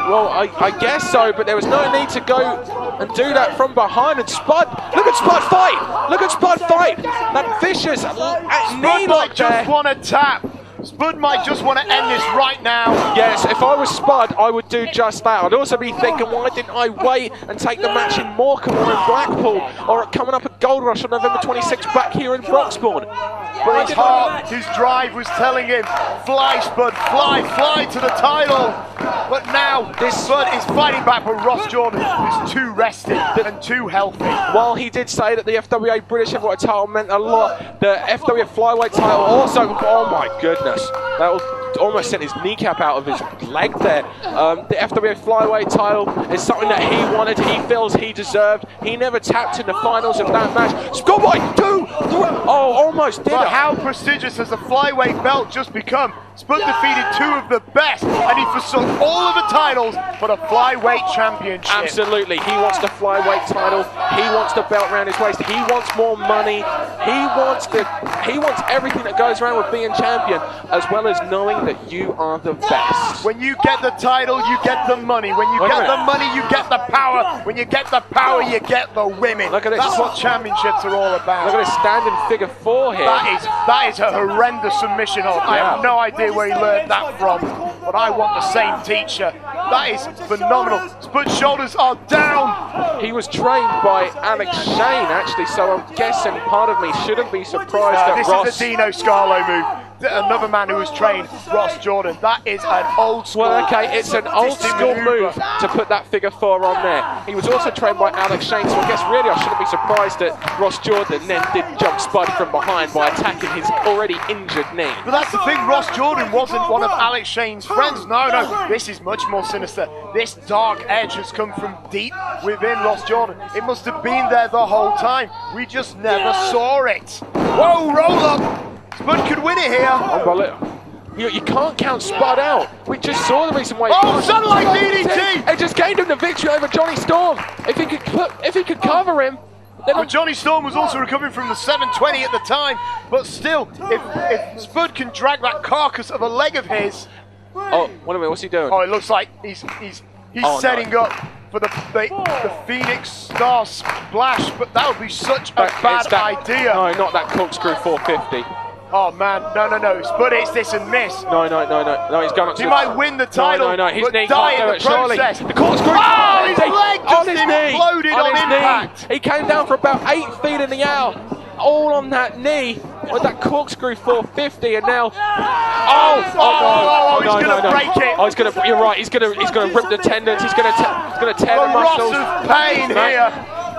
Well, I guess so, but there was no need to go and do that from behind. And Spud, look at Spud fight! Look at Spud fight! That vicious Spud might just want to tap. Spud might just want to end this right now. Yes, if I was Spud, I would do just that. I'd also be thinking, why didn't I wait and take the match in Morecambe or in Blackpool, or coming up at Gold Rush on November 26th back here in Broxbourne? But his heart, his drive was telling him, fly Spud, fly to the title. But now, this Spud is fighting back, but Ross Jordan is too rested and too healthy. While he did say that the FWA British Heavyweight title meant a lot, the FWA Flyweight title also, oh my goodness, that almost sent his kneecap out of his leg there. The FWA Flyweight title is something that he wanted, he feels he deserved. He never tapped in the finals of that match. Schoolboy, 2, 3, oh, almost did it. But how prestigious has the Flyweight belt just become? Spud defeated 2 of the best, and he forsook all of the titles for the Flyweight Championship. Absolutely, he wants the Flyweight title, he wants the belt around his waist, he wants more money, he wants everything that goes around with being champion, as well as knowing that you are the best. When you get the title, you get the money. When you get the money, you get the power. When you get the power, you get the women. Look at this. That's what championships are all about. Look at this standing figure 4 here. That is a horrendous submission hold. I have no idea where he learned that from, but I want the same teacher. That is phenomenal. Spud's shoulders are down. He was trained by Alex Shane, actually, so I'm guessing part of me shouldn't be surprised that Ross... This is a Dino Scarlo move. Another man who has trained Ross Jordan. That is an old school. Well, okay, it's an old school move to put that figure 4 on there. He was also trained by Alex Shane, so I guess really I shouldn't be surprised that Ross Jordan then did jump Spud from behind by attacking his already injured knee. But that's the thing, Ross Jordan wasn't one of Alex Shane's friends. No, this is much more sinister. This dark edge has come from deep within Ross Jordan. It must have been there the whole time. We just never saw it. Whoa, roll up. Spud could win it here. You can't count Spud out. We just saw the reason why. Oh, Sunlight DDT! It just gained him the victory over Jonny Storm. If he could cover him. But Jonny Storm was also recovering from the 720 at the time. But still, if Spud can drag that carcass of a leg of his. Oh, wait a minute, what's he doing? Oh, it looks like he's setting up for the Phoenix Star Splash, but that would be such a bad idea. No, not that corkscrew 450. Oh man, no, Spud hits this and miss. No, he's gone up to He might win the title, no, his but knee die can't in do the it, surely. process. The corkscrew, his leg just imploded on impact. He came down for about 8 feet in the air, all on that knee, with that corkscrew 450, and now, he's gonna break it. Oh, you're right, he's gonna rip the tendons, he's gonna tear the muscles. The Ross of pain here.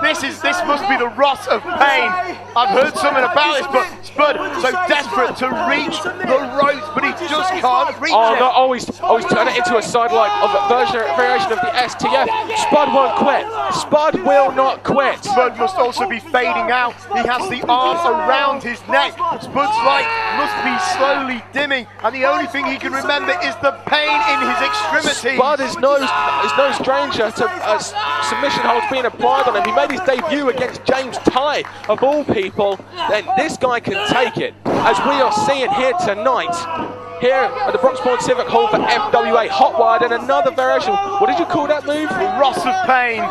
This must be the Ross of pain. I've heard something about this, but Spud so desperate to reach the ropes, but he just can't reach it. No, he's turned it into a sidelight of a variation of the STF. Spud won't quit. Spud will not quit. Spud must also be fading out. He has the arm around his neck. Spud's light must be slowly dimming, and the only thing he can remember is the pain in his extremities. Spud is no stranger to submission holds being applied on him. He made his debut against James Tighe, of all people. Then this guy can take it, as we are seeing here tonight, here at the Broxbourne Civic Hall for FWA Hotwired, and another variation. What did you call that move? The Ross of pain.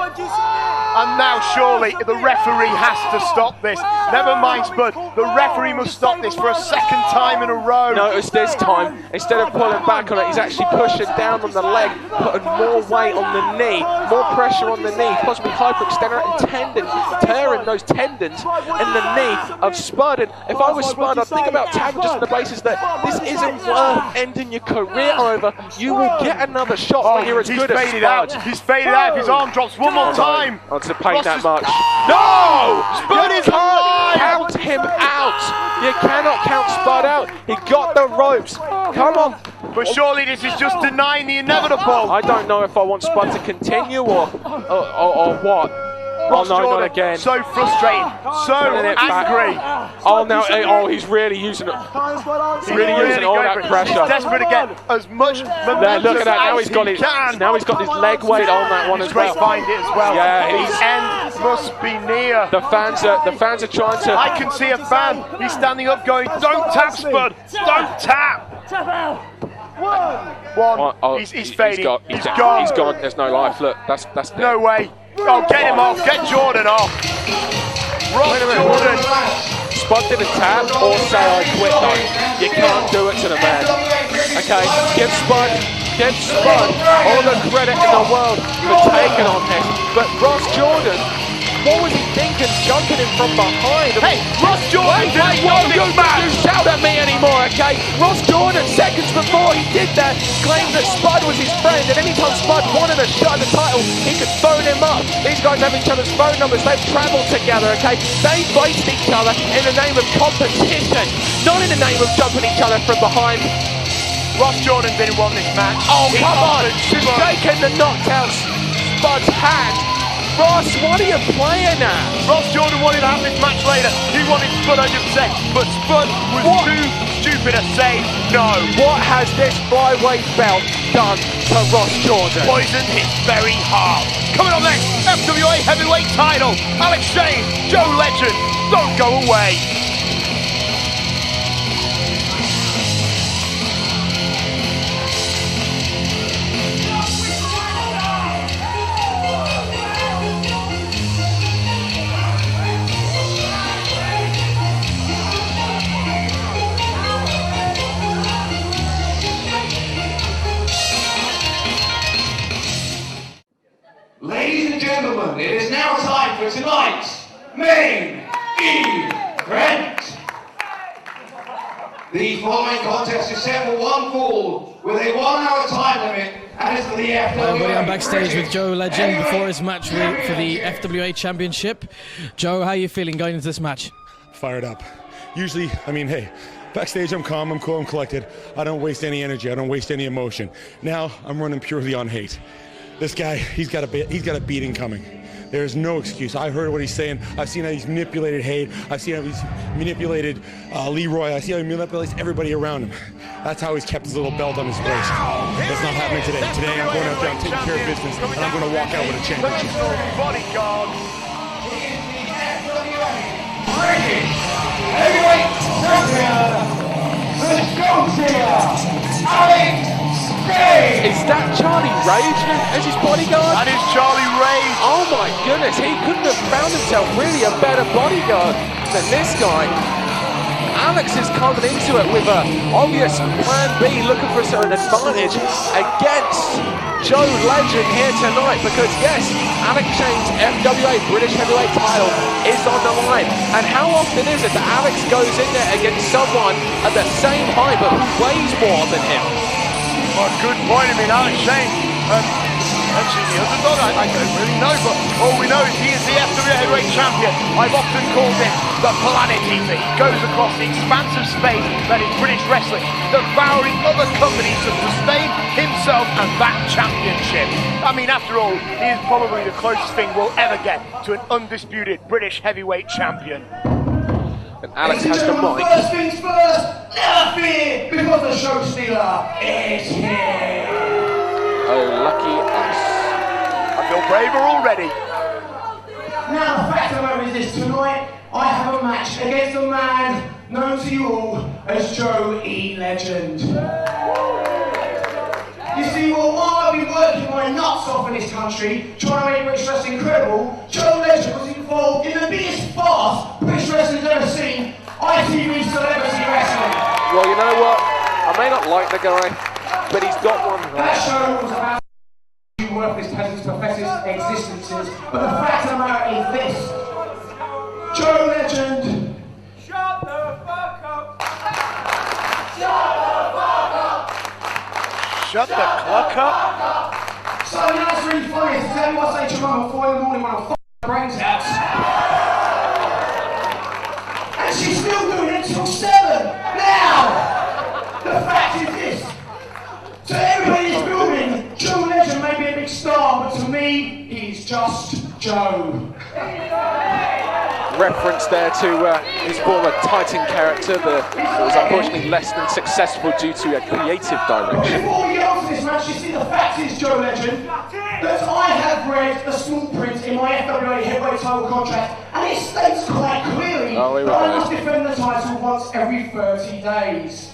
And now surely the referee has to stop this. Never mind Spud, the referee must stop this for a second time in a row. Notice this time, instead of pulling back on it, he's actually pushing down on the leg, putting more weight on the knee, more pressure on the knee, possibly hyperextender and tendon, tearing those tendons in the knee of Spud. And if I was Spud, I'd think about tagging just on the basis that this isn't worth ending your career over. You will get another shot when you're as good as Spud. He's faded out. His arm drops one more time. To paint that much. No! Spud is alive! Count him out! You cannot count Spud out. He got the ropes. Come on. But surely this is just denying the inevitable. I don't know if I want Spud to continue or what. Ross no, Jordan, not again. so frustrated, so angry. He's really using it. He's really using all that pressure. He's desperate to get as much momentum. Look at that. Now he's got his leg weight on that one as well. Find it as well. Yeah, the end must be near. The fans are trying to. I can see a fan. He's standing up, going, "Don't tap, Spud! Don't tap!" Tap out. One. He's fading. He's gone. He's gone. There's no life. Look, that's no way. Oh, get him off. Get Jordan off. Ross Jordan. Spud didn't tap or say I quit though. You can't do it to the man. Okay, give Spud all the credit in the world for taking on him. But Ross Jordan, what was he thinking, jumping him from behind? Hey, Ross Jordan didn't want this match. You shout at me anymore, okay? Ross Jordan, seconds before he did that, claimed that Spud was his friend, and anytime Spud wanted a shot at the title, he could phone him up. These guys have each other's phone numbers, they've travelled together, okay? They faced each other in the name of competition, not in the name of jumping each other from behind. Ross Jordan didn't want this match. Oh, come on! Just shaking the knockouts Spud's hand. Ross, what are you playing at? Ross Jordan wanted to have this match later. He wanted Spud 100%, but Spud was too stupid to say no. What has this flyweight belt done to Ross Jordan? Poisoned his very heart. Coming up next, FWA heavyweight title. Alex Shane, Joe Legend. Don't go away. Ladies and gentlemen, it is now time for tonight's main event. The following contest is set for one fall with a 1 hour time limit and is for the FWA. I'm backstage with Joe Legend before his match for the FWA Championship. Joe, how are you feeling going into this match? fired up. Usually, I mean, hey, backstage I'm calm, I'm cool, I'm collected. I don't waste any energy, I don't waste any emotion. Now I'm running purely on hate. This guy, he's got a beating coming. There's no excuse. I heard what he's saying. I've seen how he's manipulated Hade. I've seen how he's manipulated Leroy. I see how he manipulates everybody around him. That's how he's kept his little belt on his waist. That's not happening today. Today I'm going out there, I'm taking care of business, and I'm going to walk out with a championship. Bodyguard. Heavyweight champion, the Scotia, Alex. Is that Charlie Rage as his bodyguard? That is Charlie Rage. Oh my goodness, he couldn't have found himself really a better bodyguard than this guy. Alex is coming into it with an obvious plan B, looking for an advantage against Joe Legend here tonight, because yes, Alex Shane's FWA British Heavyweight title is on the line. And how often is it that Alex goes in there against someone at the same height but who weighs more than him? Well, good point. I mean, Alex Shane, actually the underdog, I don't really know, but all we know is he is the FWA Heavyweight Champion. I've often called him the Planet Eater. He goes across the expanse of space that is British wrestling, devouring other companies to sustain himself and that championship. I mean, after all, he is probably the closest thing we'll ever get to an undisputed British Heavyweight Champion. And Alex has the mic. First things first, never fear, because the show stealer is here. Oh, lucky us. I feel braver already. Now, the fact of the matter is this: tonight I have a match against a man known to you all as Joe E. Legend. You see, well, while I've been working my nuts off in this country, trying to make British wrestling incredible, Joe Legend was involved in the biggest farce British wrestling's ever seen, ITV Celebrity Wrestling. Well, you know what? I may not like the guy, but he's got one That right. show was about worthless peasants' pathetic existences, but the fact of the matter is this: Joe Legend. Shut the fuck up! Shut the fuck up! Shut the clock up. So now it's really funny to tell you what I say to your mum at 4 in the morning when I'm f***ing brains out. And she's still doing it till 7. Now, the fact is this: to everybody in this building, Joe Legend may be a big star, but to me, he's just Joe. Reference there to his former Titan character that was unfortunately less than successful due to a creative direction. Before we get on to this match, you see, the fact is, Joe Legend, that I have read the small print in my FWA heavyweight title contract, and it states quite clearly that I must defend the title once every 30 days.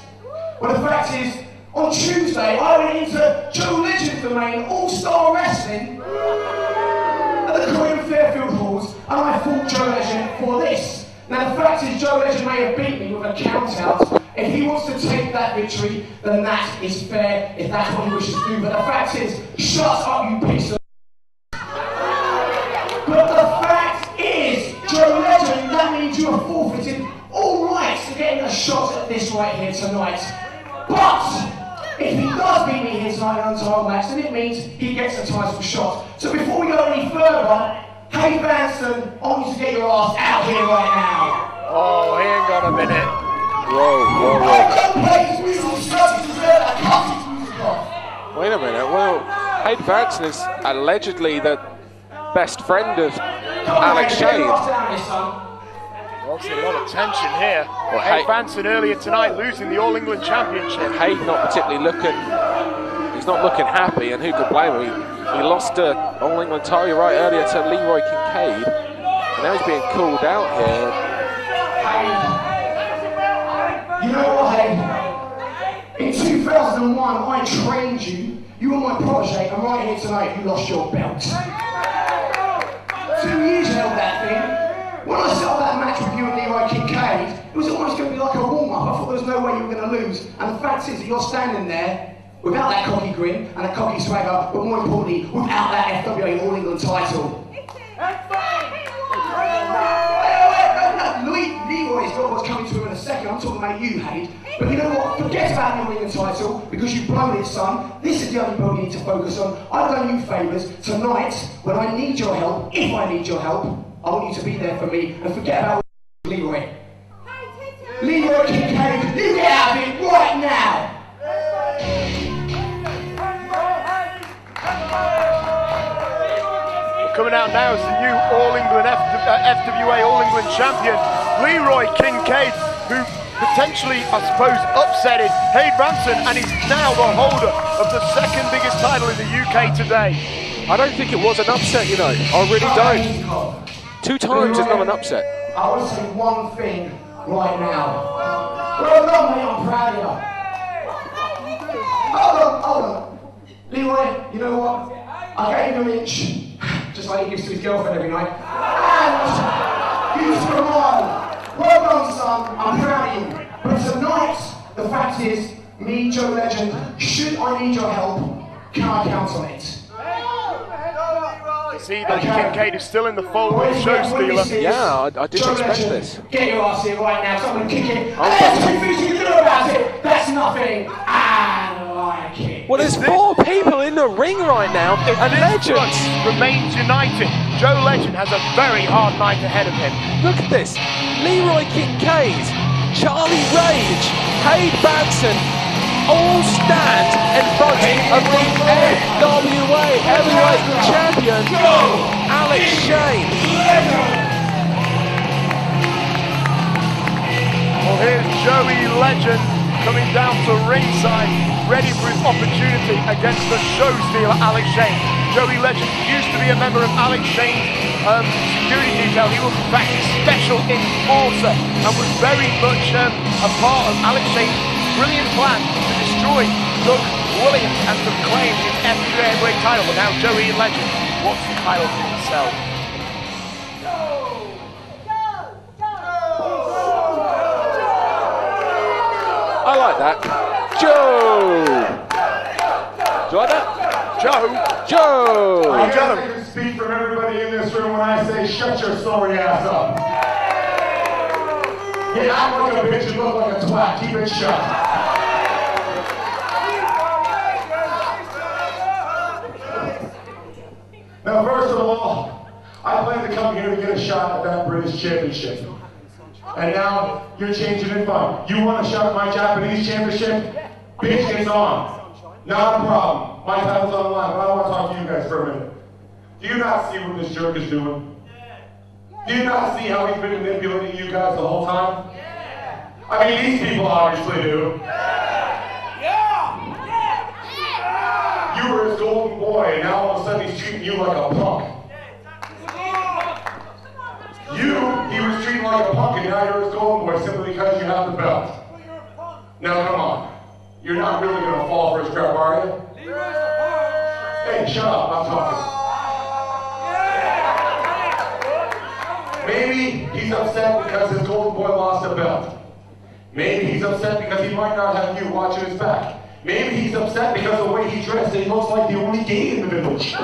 Well, the fact is, on Tuesday, I went into Joe Legend's domain, All-Star Wrestling, at the Collyer Fairfield Halls, and I fought Joe Legend for this. Now, the fact is, Joe Legend may have beat me with a count-out. If he wants to take that victory, then that is fair, if that's what he wishes to do. But the fact is, shut up, you piece of... But the fact is, Joe Legend, that means you have forfeited all rights to getting a shot at this right here tonight. But if he does beat me here tonight in an untitled match, then it means he gets a title shot. So before we go any further, Hade Vansen, I want you to get your ass out here right now. Oh, hang on a minute. Whoa. Wait a minute. Well, Hade Vansen is allegedly the best friend of Alex Shane. Obviously a lot of tension here. Well, Hade Vansen earlier tonight losing the All England Championship. Hade not particularly looking. He's not looking happy, and who could blame him? He lost All England title right earlier to Leroy Kincaide, and now he's being called out here. You know what, Hade? In 2001, I trained you. You were my protege, and right here tonight, you lost your belt. 2 years you held that thing. When I set up that match with you and Leroy Kincaide, it was almost going to be like a warm-up. I thought there was no way you were going to lose. And the fact is that you're standing there without that cocky grin and that cocky swagger, but more importantly, without that FWA All England title. Leroy's got what's coming to him in a second. I'm talking about you, Hade. But you know what? Forget about the All England title, because you've blown it, son. This is the only belt you need to focus on. I've done you favours. Tonight, when I need your help, if I need your help, I want you to be there for me, and forget about Leroy. Leroy Kincaide, you get out of here right now! Coming out now is the new All-England FWA All-England champion, Leroy Kincaide, who potentially, I suppose, upsetted Hade Vansen, and he's now the holder of the second biggest title in the UK today. I don't think it was an upset, you know. I really don't. 2 times is not an upset. I want to say one thing right now. Well done, mate, I'm proud of you. Hold on. Leroy, you know what? I gave him an inch, just like he gives to his girlfriend every night. And you smile. Well done, son, I'm proud of you. But tonight, the fact is, me, Joe Legend, should I need your help, can I count on it? See that Kincaide is still in the fold with Show Stealer. Yeah, I didn't expect this. Get your ass here right now, someone kick it. And there's 2 things you can do about it. That's nothing. I like it. Well, there's 4 people in the ring right now, and Legend remains united. Joe Legend has a very hard night ahead of him. Look at this. Leroy Kincaide, Charlie Rage, Hade Vansen, all stand in front of the FWA Heavyweight Champion, Alex Shane. Well, here's Joey Legend coming down to ringside, ready for his opportunity against the show stealer, Alex Shane. Joey Legend used to be a member of Alex Shane's security detail. He was in fact his special enforcer and was very much a part of Alex Shane's brilliant plan to destroy Doug Williams and to claim his FWA heavyweight title. But now Joey Legend wants the title for himself. I like that. Joe! Do you like that? Joe! I guess I can speak from everybody in this room when I say shut your sorry ass up. Yeah, act like a bitch and look like a twat. Keep it shut. Now, first of all, I plan to come here to get a shot at that British championship. And now, you're changing it fine. You want a shot at my Japanese championship? Bitch, it's on. Not a problem. My title's on the line, but I want to talk to you guys for a minute. Do you not see what this jerk is doing? Do you not see how he's been manipulating you guys the whole time? I mean, these people obviously do. You were his golden boy, and now all of a sudden he's treating you like a punk. He was treating like a punk, and now you're his golden boy simply because you have the belt. Now, come on. You're not really going to fall for his crap, are you? Hey, shut up. I'm talking. Maybe he's upset because his golden boy lost a belt. Maybe he's upset because he might not have you watching his back. Maybe he's upset because the way he dressed, he looks like the only gay in the village.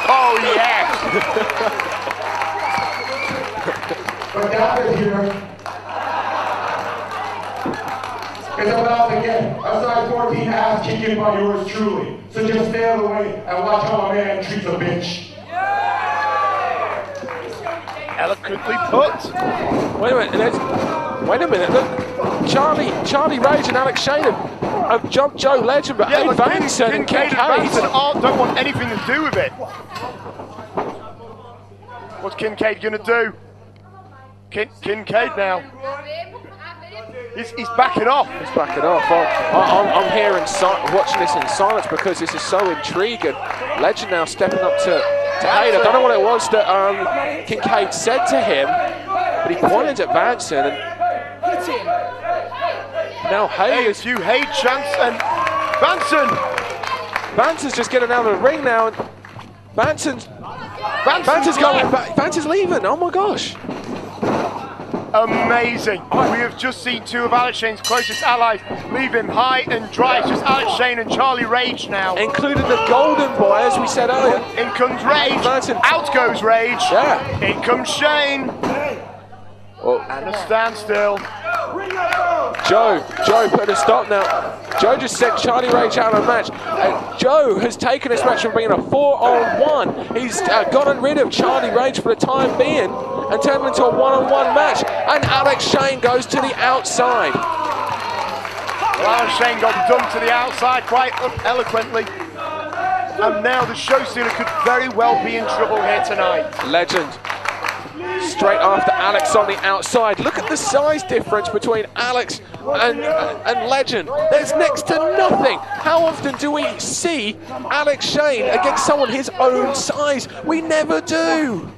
Oh, yes! But David here is about to get a size 14 ass kicking by yours truly. So just stay out of the way and watch how a man treats a bitch. Eloquently put. Wait a minute. Look, Charlie Rage and Alex Shane have jumped Joe Legend, but Hade Vansen and Kincaide and Vansen don't want anything to do with it. What's Kincaide going to do? Kincaide now. He's backing off. He's backing off. I'm here watching this in silence because this is so intriguing. Legend now stepping up to Hade. I don't know what it was that Kincaide said to him, but he pointed at Vansen and now Hade is... few Hade chants and Vansen's just getting out of the ring now and Vansen's going back. Vansen's leaving. Oh my gosh. Amazing. We have just seen 2 of Alex Shane's closest allies leave him high and dry. It's just Alex Shane and Charlie Rage now. Including the golden boy, as we said earlier. In comes Rage. Out goes Rage. Yeah. In comes Shane. And a standstill. Joe put a stop now. Joe just sent Charlie Rage out of the match. And Joe has taken this match from being a 4-on-1. He's gotten rid of Charlie Rage for the time being. and turn them into a one-on-one match. And Alex Shane goes to the outside. Well, Alex Shane got done to the outside quite eloquently. And now the show stealer could very well be in trouble here tonight. Legend. Straight after Alex on the outside. Look at the size difference between Alex and Legend. There's next to nothing. How often do we see Alex Shane against someone his own size? We never do.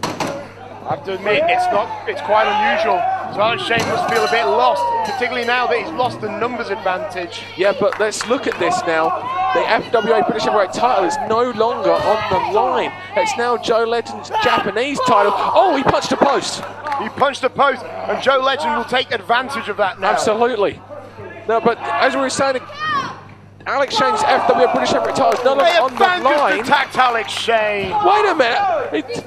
I have to admit, it's quite unusual. So Alex Shane must feel a bit lost, particularly now that he's lost the numbers advantage. Yeah, but let's look at this now. The FWA British Heavyweight title is no longer on the line. It's now Joe Legend's Japanese title. Oh, he punched a post. He punched a post, and Joe Legend will take advantage of that now. Absolutely. No, but as we were saying, Alex Shane's FWA British Heavyweight title is no longer on the line. Attacked Alex Shane. Wait a minute.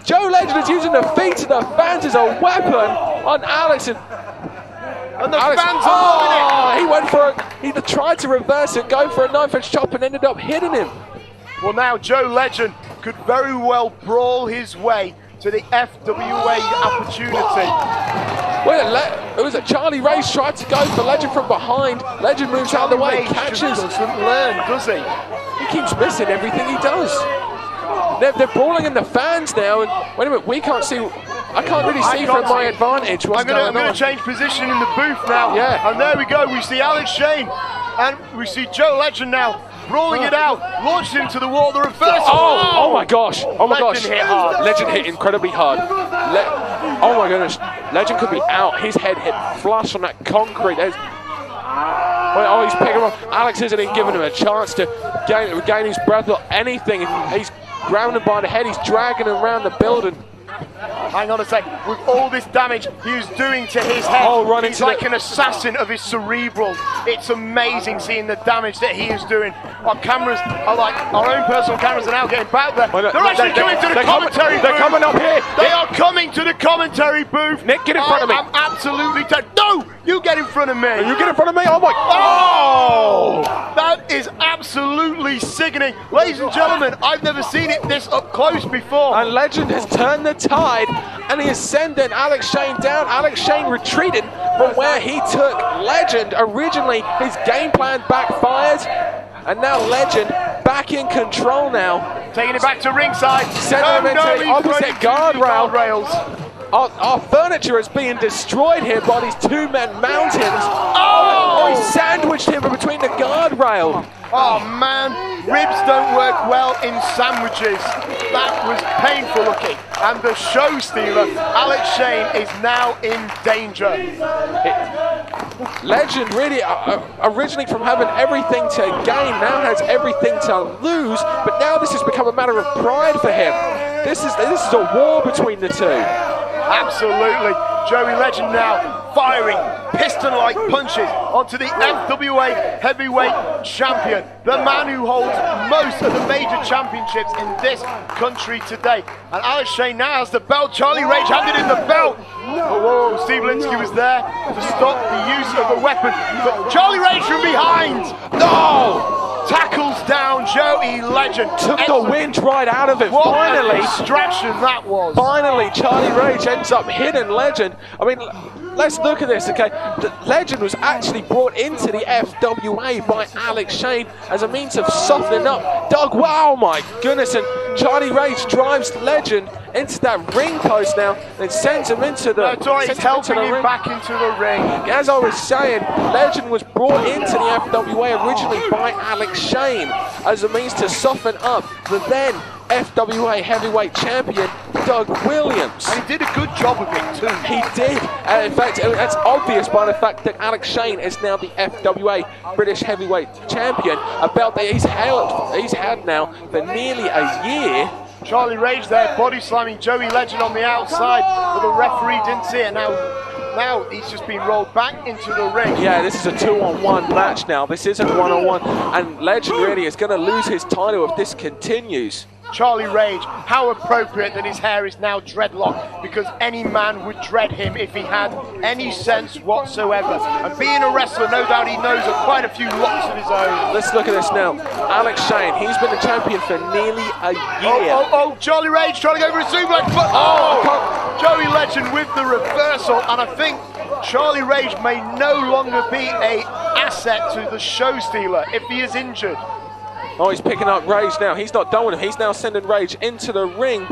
Joe Legend is using the feet of the fans as a weapon on Alex. And the fans are loving it. He went for he tried to reverse it, go for a knife-edge chop, and ended up hitting him. Well, now Joe Legend could very well brawl his way to the FWA opportunity. Well, it was a Charlie Race tried to go for Legend from behind. Legend moves out of the way, catches. Doesn't learn, does he? He keeps missing everything he does. They're brawling in the fans now, and wait a minute, we can't see. I can't really see from my advantage what's going on. I'm going to change position in the booth now. Yeah. And there we go. We see Alex Shane, and we see Joe Legend now brawling it out, launched into the wall. The reverse. Oh my gosh! Oh my gosh! Legend hit hard. Legend hit incredibly hard. Oh my goodness! Legend could be out. His head hit flush on that concrete. Oh, he's picking him up. Alex isn't even giving him a chance to regain his breath or anything. He's grabbing him by the head. He's dragging him around the building. Hang on a sec. With all this damage he was doing to his head, he's like an assassin of his cerebral. It's amazing seeing the damage that he is doing. Our cameras are like, our own personal cameras are now getting back there. They're actually coming to the commentary booth. They're coming up here. They are coming to the commentary booth. Nick, get in front of me. I'm absolutely dead. No! You get in front of me. You get in front of me? Oh my. Oh! That is absolutely sickening. Ladies and gentlemen, I've never seen it this up close before. And Legend has turned the tide, and he is sending Alex Shane down. Alex Shane retreated from where he took Legend. Originally, his game plan backfired, and now Legend back in control now. Taking it back to ringside. Sending him into the opposite guardrails. Our furniture is being destroyed here by these two-men mountains. Oh! He sandwiched him between the guardrail. Oh man, ribs don't work well in sandwiches. That was painful looking. And the show stealer, Alex Shane, is now in danger. Legend really, originally from having everything to gain, now has everything to lose. But now this has become a matter of pride for him. This is a war between the two. Absolutely. Joey Legend now firing piston-like punches onto the FWA Heavyweight Champion, the man who holds most of the major championships in this country today. And Alex Shane now has the belt. Charlie Rage handed in the belt. Oh, whoa, Steve Linsky was there to stop the use of the weapon. But Charlie Rage from behind. No! Tackles down Joey Legend. Took the wind right out of it. What finally, a distraction that was. Finally, Charlie Rage ends up hitting Legend. I mean, let's look at this, okay? The Legend was actually brought into the FWA by Alex Shane as a means of softening up Doug. Wow, my goodness. And Charlie Rage drives Legend into that ring post now and sends him into the he's helping him back into the ring. As I was saying, Legend was brought into the FWA originally by Alex Shane as a means to soften up the then FWA Heavyweight Champion, Doug Williams. And he did a good job of it too. He did. In fact, that's obvious by the fact that Alex Shane is now the FWA British Heavyweight Champion, a belt that he's had now for nearly a year. Charlie Rage there, body slamming Joey Legend on the outside, but the referee didn't see it. Now he's just been rolled back into the ring. Yeah, this is a 2-on-1 match now. This isn't 1-on-1, and Legend really is going to lose his title if this continues. Charlie Rage. How appropriate that his hair is now dreadlocked, because any man would dread him if he had any sense whatsoever. And being a wrestler, no doubt he knows of quite a few locks of his own. Let's look at this now. Alex Shane, he's been the champion for nearly a year. Oh, Charlie Rage trying to go for a suplex, but Joey Legend with the reversal, and I think Charlie Rage may no longer be an asset to the show stealer if he is injured. Oh, he's picking up Rage now. He's not done with him. He's now sending Rage into the ring.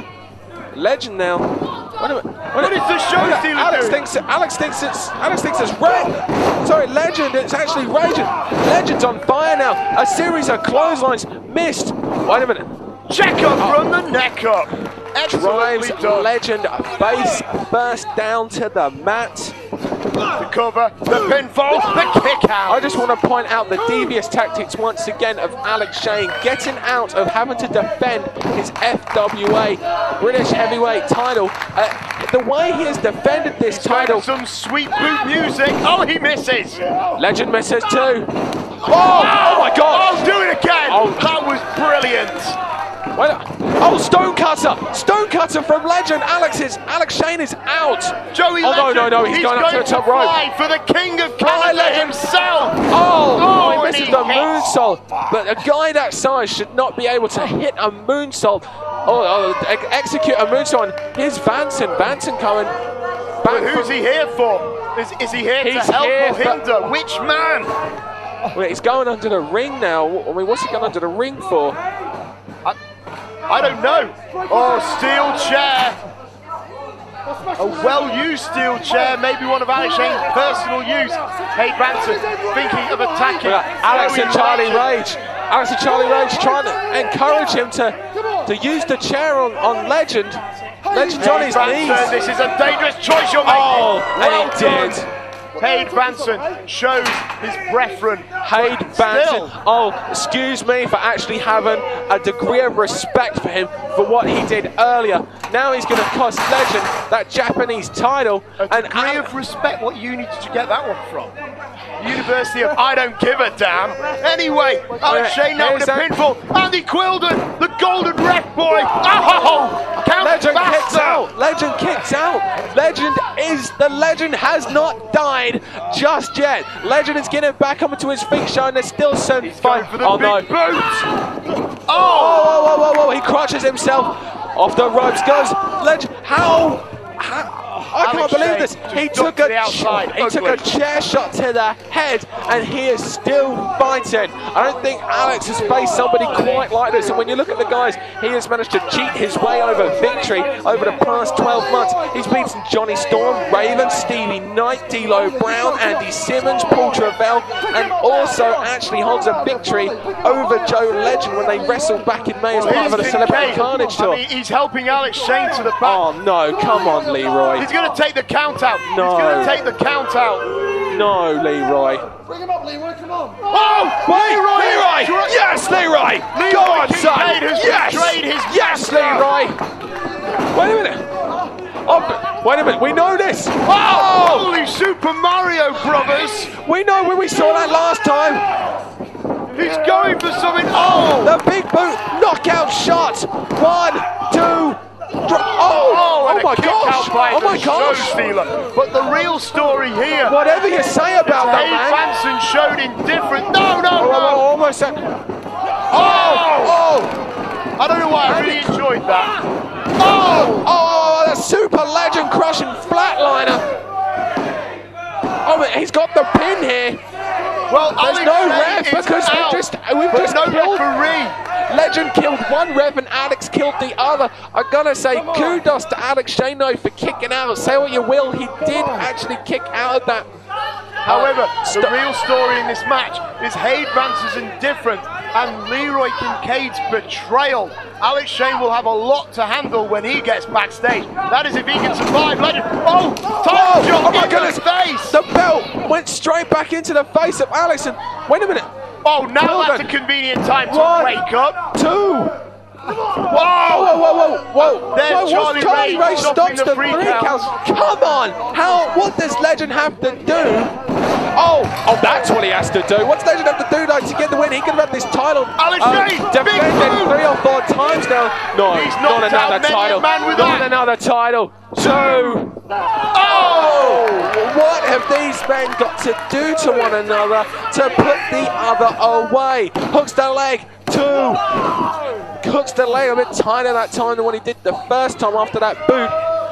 Legend now. Wait a minute. What is the show stealer doing? Alex thinks it's Rage. Sorry, Legend. It's actually Rage. Legend's on fire now. A series of clotheslines missed. Wait a minute. Check up from the neck up. Drives Legend face first down to the mat. The cover, the pinfall, the kick out. I just want to point out the devious tactics once again of Alex Shane getting out of having to defend his FWA British heavyweight title. The way he has defended this title. Some sweet boot music. Oh, he misses. Legend misses too. Oh my God. Oh, do it again. Oh, that was brilliant. Wait, Stonecutter from Legend. Alex Shane is out. Joey Legend. No, he's going up to the top rope. For the king of Canada himself. Oh, he misses the moonsault. But a guy that size should not be able to hit a moonsault. Execute a moonsault. Here's Vansen. Vansen coming back. But who's he here for? Is he here to help or hinder? Which man? Well, he's going under the ring now. I mean, what's he going under the ring for? I don't know. Oh, steel chair. A well-used steel chair, maybe one of Alex Shane's personal use. Hade Vansen thinking of attacking. Alex and Charlie Rage trying to encourage him to use the chair on Legend. Legend's on his knees. This is a dangerous choice you're making. Oh, and he did. Hade Vansen shows his brethren. Hade Vansen. Oh, excuse me for actually having a degree of respect for him for what he did earlier. Now he's going to cost Legend that Japanese title. A degree of respect? What uni did you get that one from? University of I don't give a damn. Anyway, Alex Shane now with a pinfall. Andy Quilden, the golden ref boy. Oh, Legend kicks out. Legend kicks out. Legend has not died just yet. Legend is getting back up to his feet, showing there's still some fight. Oh no! Oh! He crushes himself off the ropes. Goes Legend. How? I can't believe this. He took a chair shot to the head, and he is still fighting. I don't think Alex has faced somebody quite like this. And when you look at the guys, he has managed to cheat his way over victory over the past 12 months. He's beaten Johnny Storm, Raven, Stevie Knight, D'Lo Brown, Andy Simmons, Paul Travell, and also actually holds a victory over Joe Legend when they wrestled back in May as part of the Celebrity Carnage tour. I mean, he's helping Alex Shane to the back. Oh no, come on, Leroy. He's going to take the count out. No. He's going to take the count out. No, Leroy. Bring him up, Leroy, come on. Oh, Leroy! Yes, Leroy! Go on, son! Yes, Leroy! Wait a minute. Oh, wait a minute, we know this! Oh! Holy Super Mario Brothers! We know when we saw that last time! He's going for something! Oh! The big boot knockout shot! 1, 2, Oh my gosh! Oh my gosh! But the real story here. Whatever you say about that, man. Vansen showed indifferent. No! Almost. I don't know why I really enjoyed that. The super legend crushing flatliner. Oh, he's got the pin here. Well, there's no ref because we've just killed. Referee. Legend killed one ref and Alex killed the other. I'm gonna say kudos to Alex Shane for kicking out. Say what you will, he did actually kick out of that. However, the real story in this match is Hade Vansen's indifference and Leroy Kincaide's betrayal. Alex Shane will have a lot to handle when he gets backstage. That is if he can survive. Legend. Oh my goodness! Face. The belt went straight back into the face of Alex. And wait a minute. Oh, now that's a convenient time to wake up. 2. Whoa! There's Charlie Rage stops the 3 counts. Come on! What does Legend have to do Oh, that's what he has to do. What's Legend have to do though to get the win? He could have had this title defended 3 or 4 times now. No, not another title. Not another title. 2. Oh! What have these men got to do to one another to put the other away? Hooks the leg. 2. Hooks the leg a bit tighter that time than what he did the first time after that boot.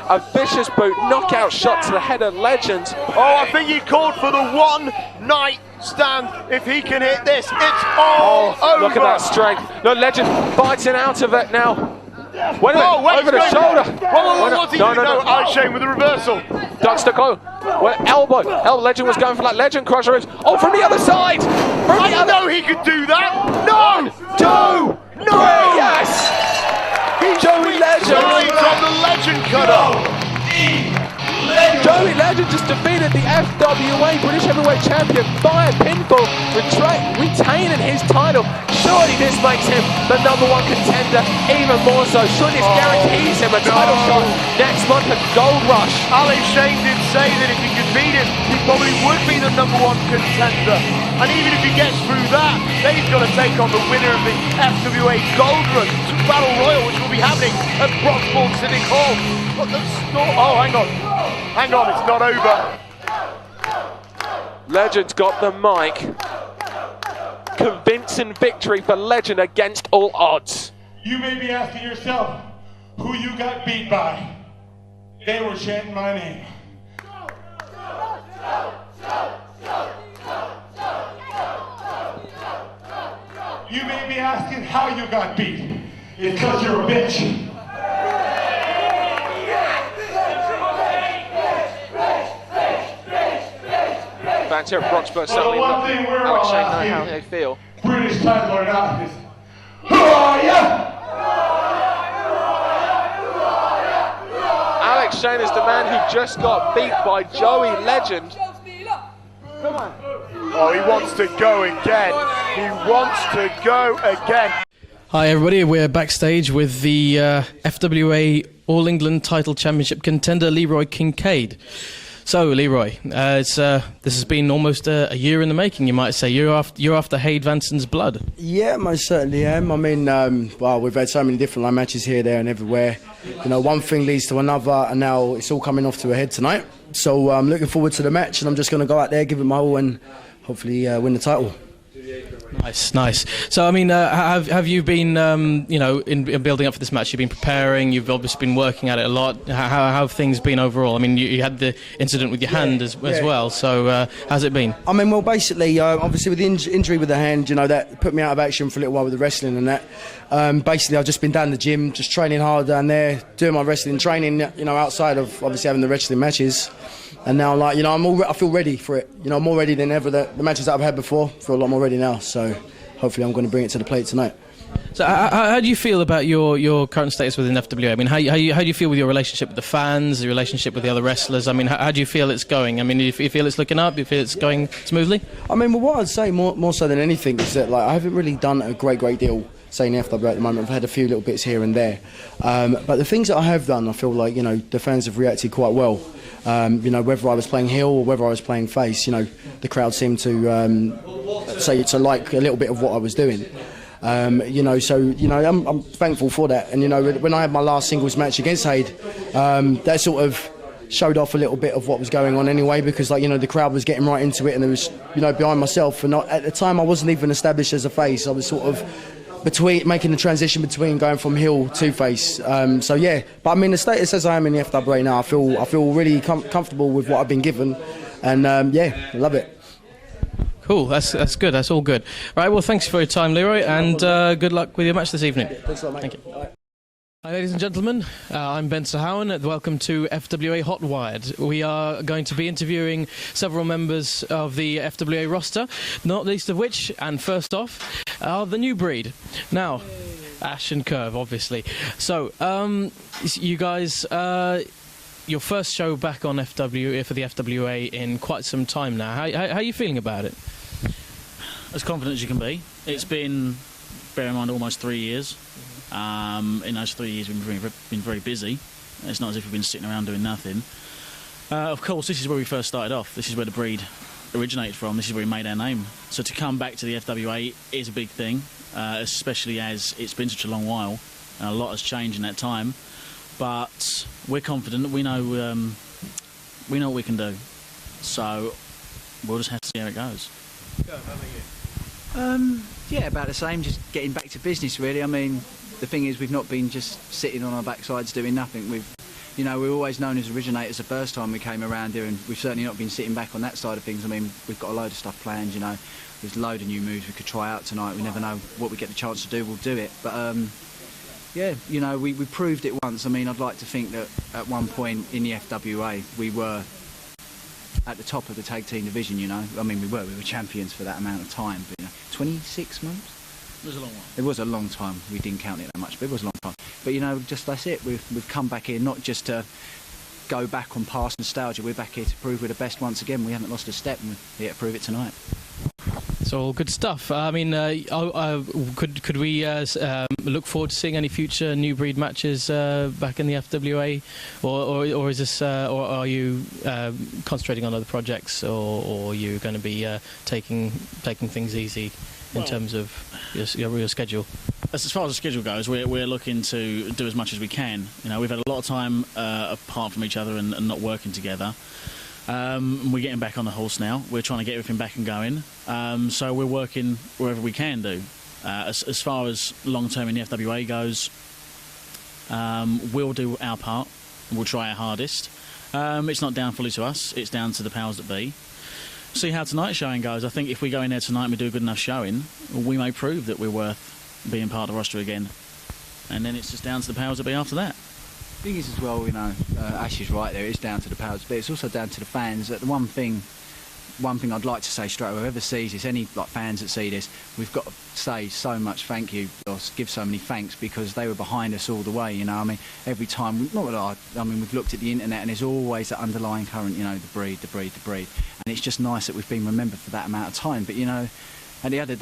A vicious boot, knockout shot to the head of Legend. Oh, I think he called for the one night stand. If he can hit this, it's all over. Look at that strength. Look, Legend fighting out of it now. Wait a minute, over the shoulder. What's he doing? No, Ayass with the reversal. Ducks to go. Well, elbow. Legend was going for that Legend crusher. Oh, from the other side. I know he could do that. No! 1, 2, 3. Yes! Joey Legend from the Legend cutter. Joey Legend just defeated the FWA British Heavyweight Champion by a pinfall, retaining his title. Surely this makes him the #1 contender, even more so. Surely this guarantees him a title shot next month at Gold Rush. Alex Shane did say that if he could beat him, he probably would be the #1 contender. And even if he gets through that, then he's got to take on the winner of the FWA Gold Rush Battle Royal, which will be happening at Broxbourne Civic Hall. What the score? Oh, hang on. Hang on, it's not over. Legend's got the mic. Convincing victory for Legend against all odds. You may be asking yourself who you got beat by. They were chanting my name. You may be asking how you got beat. It's because you're a bitch. Fans here at Broxbourne certainly let Alex Shane know how they feel. British title or not is, who are ya? Alex Shane is the man who just got beat by Joey Legend. Oh, he wants to go again. He wants to go again. Hi everybody, we're backstage with the FWA All England Title Championship contender Leroy Kincaide. So Leroy, this has been almost a year in the making, you might say. You're after Hade Vansen's blood. Yeah, most certainly am. I mean, well, we've had so many different line matches here, there and everywhere. You know, one thing leads to another, and now it's all coming off to a head tonight. So I'm looking forward to the match, and I'm just going to go out there, give it my all, and hopefully win the title. Nice. So, I mean, have you been, you know, in building up for this match, you've been preparing, you've obviously been working at it a lot. How have things been overall? I mean, you had the incident with your hand as well, so how's it been? I mean, well, basically, obviously with the injury with the hand, you know, that put me out of action for a little while with the wrestling and that. Basically, I've just been down the gym, just training hard down there, doing my wrestling training, you know, outside of obviously having the wrestling matches. And now, like, you know, I feel ready for it. You know, I'm more ready than ever. The matches that I've had before, I feel a lot more ready now. So hopefully I'm going to bring it to the plate tonight. So how do you feel about your current status within FWA? I mean, how do you feel with your relationship with the fans, your relationship with the other wrestlers? I mean, how do you feel it's going? I mean, do you feel it's looking up? Do you feel it's going smoothly? I mean, well, what I'd say more so than anything is that, like, I haven't really done a great deal, say, in the FWA at the moment. I've had a few little bits here and there. But the things that I have done, I feel like, you know, the fans have reacted quite well. You know, whether I was playing heel or whether I was playing face, you know, the crowd seemed to like a little bit of what I was doing. You know, so, you know, I'm thankful for that. And, you know, when I had my last singles match against Hade, that sort of showed off a little bit of what was going on anyway, because, like, you know, the crowd was getting right into it, and it was, you know, behind myself. And at the time, I wasn't even established as a face. I was sort of making the transition between going from heel to face. So yeah, but I mean, the status as I am in the FWA now, I feel really comfortable with what I've been given, and yeah, I love it. Cool, that's good. That's all good. Right, well, thanks for your time, Leroy, and good luck with your match this evening. Thanks a lot, mate. Thank you. Hi ladies and gentlemen, I'm Ben Sahowan and welcome to FWA Hotwired. We are going to be interviewing several members of the FWA roster, not least of which, and first off, are the new breed. Now, Ashe and Curve, obviously. So, you guys, your first show back on FWA for the FWA in quite some time now. How are you feeling about it? As confident as you can be. It's been, bear in mind, almost 3 years. In those 3 years we've been very busy. It's not as if we've been sitting around doing nothing. Of course, this is where we first started off. This is where the breed originated from. This is where we made our name. So to come back to the FWA is a big thing, especially as it's been such a long while. And a lot has changed in that time. But we're confident. We know what we can do. So we'll just have to see how it goes. Yeah, about the same. Just getting back to business, really. I mean, the thing is, we've not been just sitting on our backsides doing nothing. We're always known as originators the first time we came around here, and we've certainly not been sitting back on that side of things. I mean, we've got a load of stuff planned, you know. There's a load of new moves we could try out tonight. We never know what we get the chance to do, we'll do it. But, yeah, you know, we proved it once. I mean, I'd like to think that at one point in the FWA, we were at the top of the tag team division, you know. I mean, we were champions for that amount of time. But, you know, 26 months? It was a long one. It was a long time. We didn't count it that much, but it was a long time. But, you know, just that's it. We've come back here not just to go back on past nostalgia. We're back here to prove we're the best once again. We haven't lost a step, and we're here to prove it tonight. It's all good stuff. I mean, could we look forward to seeing any future new breed matches back in the FWA, or is this, or are you concentrating on other projects, or are you going to be taking things easy in terms of your schedule? As far as the schedule goes, we're looking to do as much as we can. You know, we've had a lot of time apart from each other and not working together. We're getting back on the horse now. We're trying to get everything back and going. So we're working wherever we can do. As far as long-term in the FWA goes, we'll do our part. We'll try our hardest. It's not down fully to us. It's down to the powers that be. See how tonight's showing goes. I think if we go in there tonight and we do a good enough showing, we may prove that we're worth being part of the roster again. And then it's just down to the powers that be after that. The thing is as well, you know, Ashe is right there. It's down to the powers, but it's also down to the fans. That the one thing I'd like to say straight away, whoever sees this, any like fans that see this, we've got to say so much thank you, or give so many thanks, because they were behind us all the way. You know, I mean, every time, we've looked at the internet, and there's always that underlying current. You know, the breed, and it's just nice that we've been remembered for that amount of time. But you know, at the end of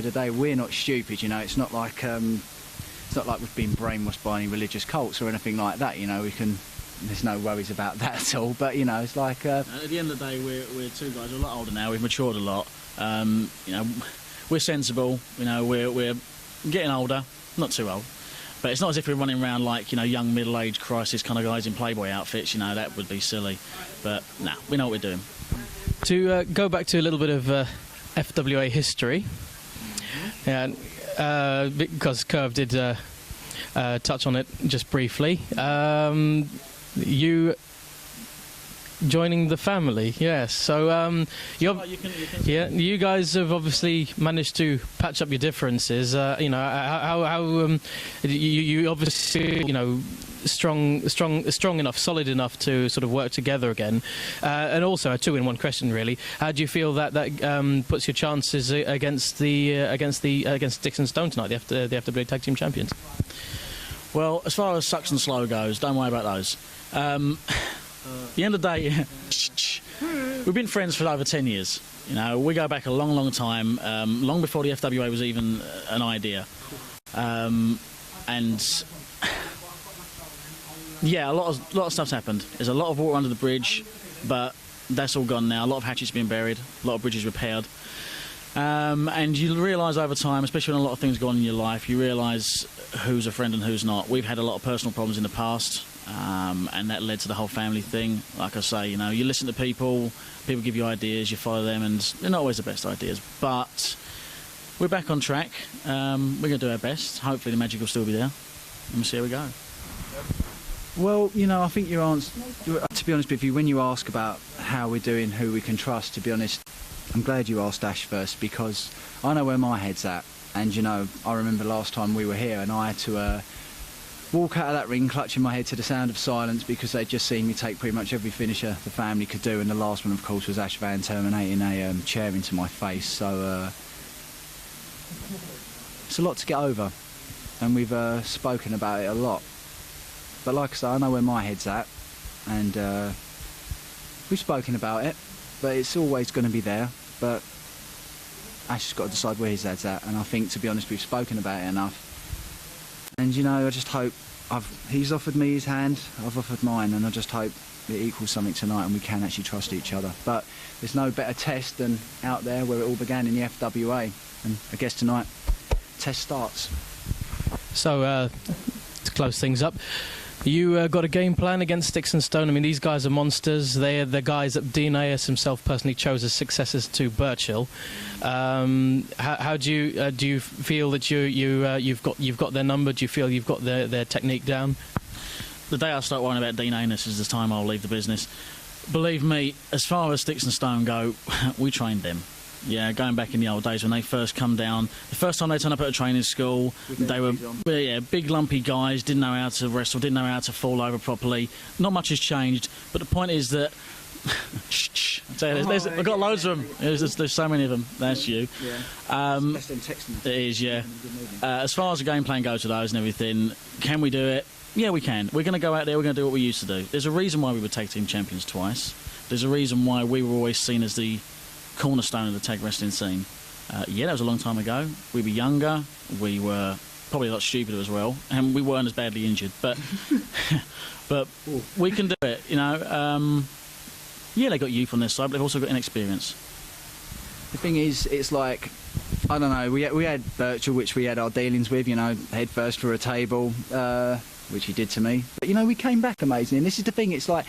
the day, we're not stupid. You know, it's not like we've been brainwashed by any religious cults or anything like that. You know, there's no worries about that at all. But you know, it's like at the end of the day, we're two guys. We're a lot older now. We've matured a lot. You know, we're sensible. You know, we're getting older, not too old. But it's not as if we're running around like, you know, young middle-aged crisis kind of guys in Playboy outfits. You know, that would be silly. But no, we know what we're doing. To go back to a little bit of FWA history, and because Curve did touch on it just briefly, you joining the family, yes. So you guys have obviously managed to patch up your differences. You know, how you obviously, you know, strong enough, solid enough to sort of work together again. And also a two-in-one question, really. How do you feel that puts your chances against Stixx and Stone tonight, the FWA Tag Team Champions? Well, as far as sucks and slow goes, don't worry about those. At the end of the day, we've been friends for over 10 years. You know, we go back a long, long time, long before the FWA was even an idea. And yeah, a lot of stuff's happened. There's a lot of water under the bridge, but that's all gone now. A lot of hatchets been buried, a lot of bridges repaired. And you realise over time, especially when a lot of things go on in your life, you realise who's a friend and who's not. We've had a lot of personal problems in the past, and that led to the whole family thing. Like I say, you know, you listen to people give you ideas, you follow them, and they're not always the best ideas. But we're back on track. We're going to do our best. Hopefully the magic will still be there, and we'll see how we go. Well, you know, I think your answer, to be honest with you, when you ask about how we're doing, who we can trust, to be honest, I'm glad you asked Ashe first, because I know where my head's at. And, you know, I remember last time we were here and I had to walk out of that ring clutching my head to the sound of silence, because they'd just seen me take pretty much every finisher the family could do. And the last one, of course, was Ashe Van terminating a chair into my face. So it's a lot to get over. And we've spoken about it a lot. But like I say, I know where my head's at, and we've spoken about it, but it's always going to be there. But Ashe's got to decide where his head's at, and I think, to be honest, we've spoken about it enough. And, you know, I just hope he's offered me his hand, I've offered mine, and I just hope it equals something tonight and we can actually trust each other. But there's no better test than out there where it all began in the FWA, and I guess tonight, test starts. So, to close things up, you got a game plan against Stixx and Stone. I mean, these guys are monsters. They're the guys that Dean Ayass himself personally chose as successors to Burchill. How do you feel that you've got their number? Do you feel you've got their technique down? The day I start worrying about Dean Ayass is the time I'll leave the business. Believe me, as far as Stixx and Stone go, we trained them. Yeah, going back in the old days when they first come down, the first time they turned up at a training school, they were big lumpy guys, didn't know how to wrestle, didn't know how to fall over properly. Not much has changed, but the point is that I tell you, I've got loads of them. There's so many of them. That's you. Yeah. It is, yeah. As far as the game plan goes to those and everything, can we do it? Yeah, we can. We're going to go out there, we're going to do what we used to do. There's a reason why we were tag team champions twice. There's a reason why we were always seen as the cornerstone of the tag wrestling scene. Yeah, that was a long time ago. We were younger, we were probably a lot stupider as well, and we weren't as badly injured, but but we can do it, you know. Yeah, they got youth on their side, but they've also got inexperience. The thing is, it's like, I don't know, we had Burchill, which we had our dealings with, you know, head first for a table, which he did to me, but you know, we came back amazing. And this is the thing, it's like,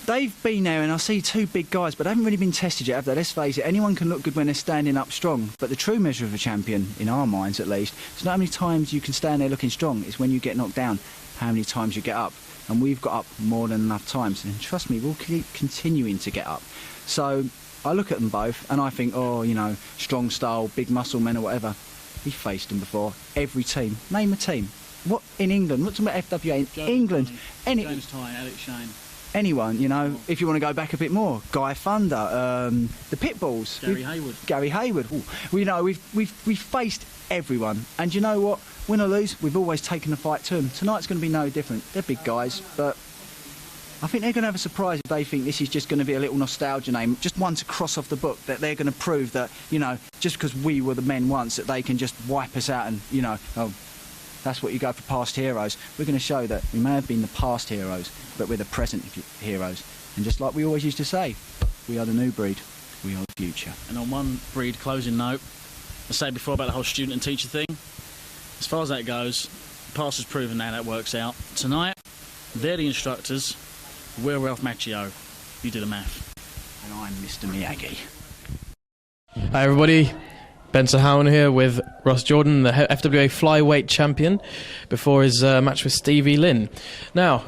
they've been there, and I see two big guys, but they haven't really been tested yet, have they? Let's face it, anyone can look good when they're standing up strong, but the true measure of a champion, in our minds at least, it's not how many times you can stand there looking strong, it's when you get knocked down, how many times you get up. And we've got up more than enough times, and trust me, we'll keep continuing to get up. So I look at them both, and I think, oh, you know, strong style, big muscle men or whatever. We've faced them before. Every team. Name a team. What in England? What's about FWA in Jody, England? James Tighe, Alex Shane. Anyone, you know, if you want to go back a bit more, Guy Thunder, the Pitbulls, Gary Hayward. Ooh. We know we've faced everyone, and you know what? Win or lose, we've always taken the fight to them. Tonight's going to be no different. They're big guys, but I think they're going to have a surprise if they think this is just going to be a little nostalgia name, just one to cross off the book, that they're going to prove that, you know, just because we were the men once, that they can just wipe us out and, you know, oh, that's what you go for past heroes. We're going to show that we may have been the past heroes, but we're the present heroes. And just like we always used to say, we are the new breed, we are the future. And on one breed closing note, I said before about the whole student and teacher thing. As far as that goes, the past has proven how that works out. Tonight, they're the instructors, we're Ralph Macchio. You do the math. And I'm Mr. Miyagi. Hi everybody, Ben Sahowan here with Ross Jordan, the FWA Flyweight champion, before his match with Stevie Lynn. Now,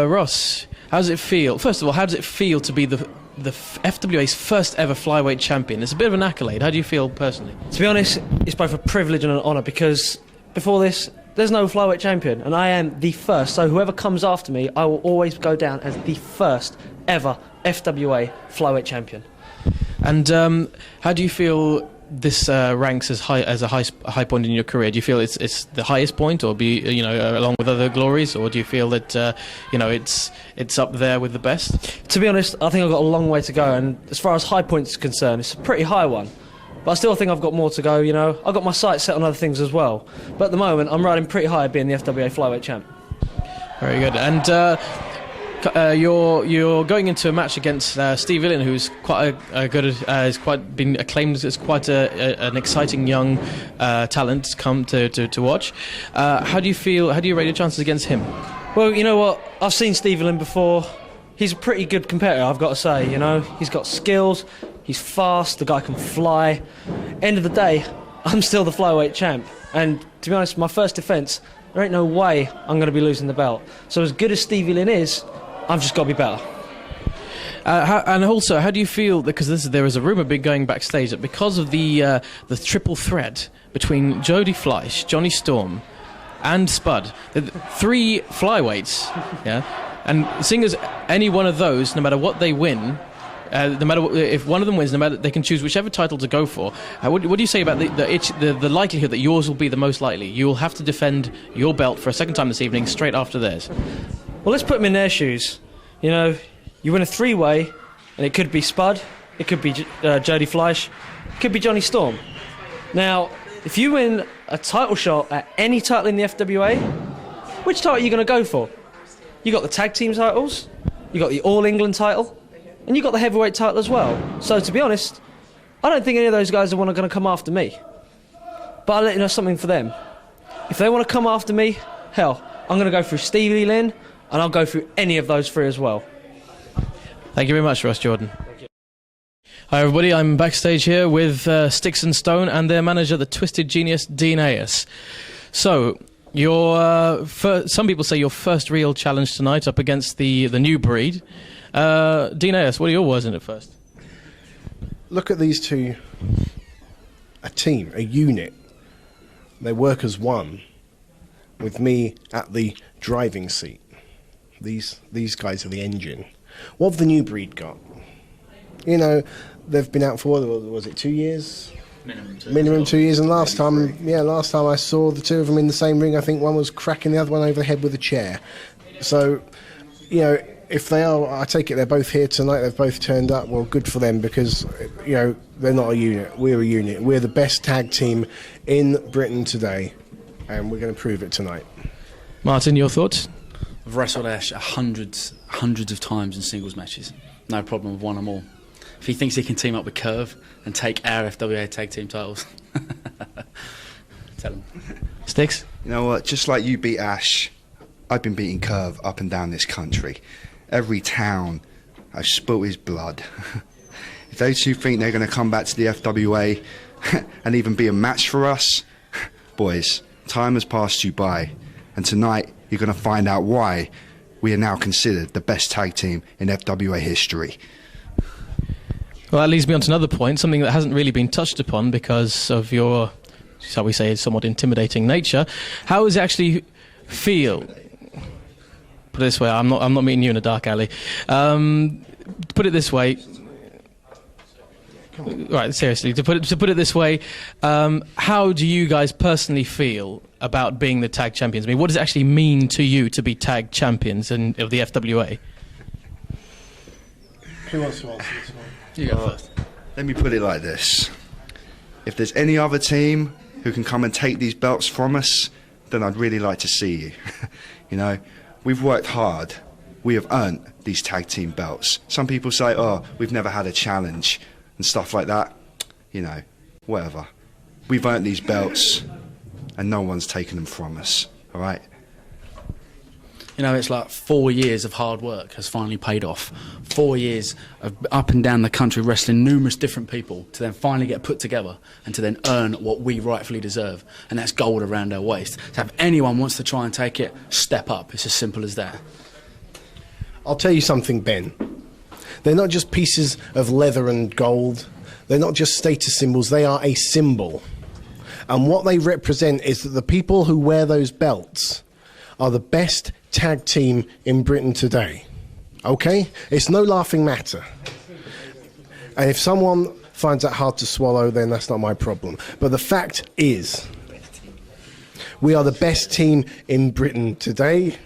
Ross, how does it feel? First of all, how does it feel to be the FWA's first ever Flyweight champion? It's a bit of an accolade. How do you feel personally? To be honest, it's both a privilege and an honour, because before this, there's no Flyweight champion, and I am the first, so whoever comes after me, I will always go down as the first ever FWA Flyweight champion. And how do you feel this ranks as a high point in your career? Do you feel it's the highest point, or along with other glories, or do you feel that it's up there with the best? To be honest, I think I've got a long way to go, and as far as high points are concerned, it's a pretty high one. But I still think I've got more to go, you know. I've got my sights set on other things as well. But at the moment, I'm riding pretty high being the FWA Flyweight champ. Very good. And you're going into a match against Stevie Lynn, who's quite has quite been acclaimed as quite an exciting young talent to come to watch. How do you feel? How do you rate your chances against him? Well, you know what? I've seen Stevie Lynn before. He's a pretty good competitor, I've got to say. You know, he's got skills. He's fast. The guy can fly. End of the day, I'm still the Flyweight champ. And to be honest, my first defence, there ain't no way I'm going to be losing the belt. So as good as Stevie Lynn is, I've just got to be better. And also, how do you feel? Because there is a rumour going backstage that because of the triple threat between Jody, Fleisch, Jonny Storm, and Spud, three flyweights, yeah, and seeing as any one of those, no matter what they win, no matter if one of them wins, no matter they can choose whichever title to go for. What do you say about the likelihood that yours will be the most likely? You will have to defend your belt for a second time this evening, straight after theirs. Well, let's put them in their shoes. You know, you win a three-way, and it could be Spud, it could be Jody Fleisch, it could be Jonny Storm. Now, if you win a title shot at any title in the FWA, Which title are you going to go for? You got the tag team titles, you got the All England title, and you got the heavyweight title as well. So to be honest, I don't think any of those guys are going to come after me. But I'll let you know something for them. If they want to come after me, hell, I'm going to go through Stevie, Lynn, and I'll go through any of those three as well. Thank you very much, Ross Jordan. Hi everybody, I'm backstage here with Stixx and Stone and their manager, the Twisted Genius, Dean Ayass. So, some people say your first real challenge tonight up against the new breed. Dean Ayass, what are your words in it first? Look at these two, a team, a unit. They work as one, with me at the driving seat. These guys are the engine. What have the new breed got? You know, they've been out for, was it 2 years? Minimum 2 years. And last time I saw the two of them in the same ring, I think one was cracking the other one over the head with a chair. So, you know, if they are, I take it they're both here tonight, they've both turned up, well, good for them, because, you know, they're not a unit, we're a unit. We're the best tag team in Britain today, and we're going to prove it tonight. Martin, your thoughts? I've wrestled Ashe hundreds of times in singles matches. No problem, I've won them all. If he thinks he can team up with Curve and take our FWA tag team titles, tell him. Stixx? You know what, just like you beat Ashe, I've been beating Curve up and down this country. Every town, I've spilt his blood. If those two think they're going to come back to the FWA and even be a match for us, boys, time has passed you by. And tonight, you're going to find out why we are now considered the best tag team in FWA history. Well, that leads me on to another point, something that hasn't really been touched upon because of your, shall we say, somewhat intimidating nature. How does it actually feel? Put it this way, I'm not meeting you in a dark alley. Put it this way. Right, seriously, to put it this way, how do you guys personally feel about being the tag champions? I mean, what does it actually mean to you to be tag champions of the FWA? Who wants to answer this one? You go first. Let me put it like this. If there's any other team who can come and take these belts from us, then I'd really like to see you. You know, we've worked hard. We have earned these tag team belts. Some people say, oh, we've never had a challenge and stuff like that. You know, whatever. We've earned these belts and no one's taken them from us, all right? You know, it's like 4 years of hard work has finally paid off. 4 years of up and down the country wrestling numerous different people to then finally get put together and to then earn what we rightfully deserve. And that's gold around our waist. So if anyone wants to try and take it, step up. It's as simple as that. I'll tell you something, Ben. They're not just pieces of leather and gold. They're not just status symbols. They are a symbol. And what they represent is that the people who wear those belts are the best tag team in Britain today. Okay? It's no laughing matter. And if someone finds that hard to swallow, then that's not my problem. But the fact is, we are the best team in Britain today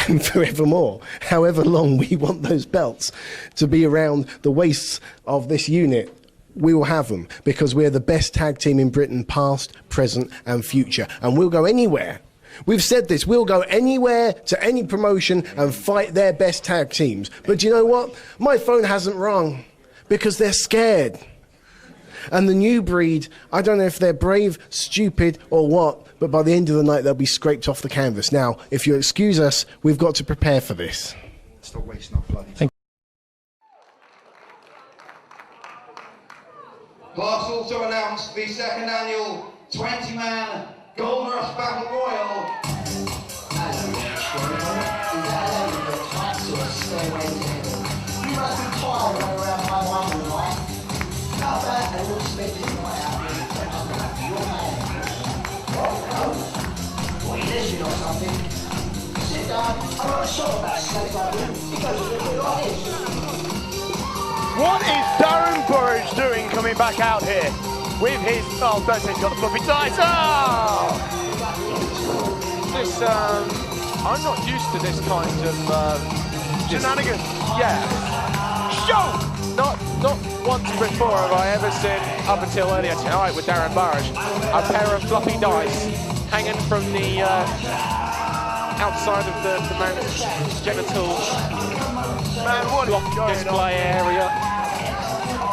and forevermore. However long we want those belts to be around the waists of this unit, we will have them, because we're the best tag team in Britain, past, present and future. And we'll go anywhere. We've said this, we'll go anywhere to any promotion and fight their best tag teams. But you know what? My phone hasn't rung because they're scared. And the new breed, I don't know if they're brave, stupid or what, but by the end of the night they'll be scraped off the canvas. Now, if you excuse us, we've got to prepare for this. Stop wasting our bloody time. Clark's also announced the second annual 20-man Gold Rush Battle Royal. What is Darren Burridge doing coming back out here with his... Oh, don't say he's got the fluffy dice. Oh! This, I'm not used to this kind of... shenanigans. Yeah. Show! Not once before have I ever seen, up until earlier tonight with Darren Burridge, a pair of fluffy dice hanging from the outside of the man's genital display area.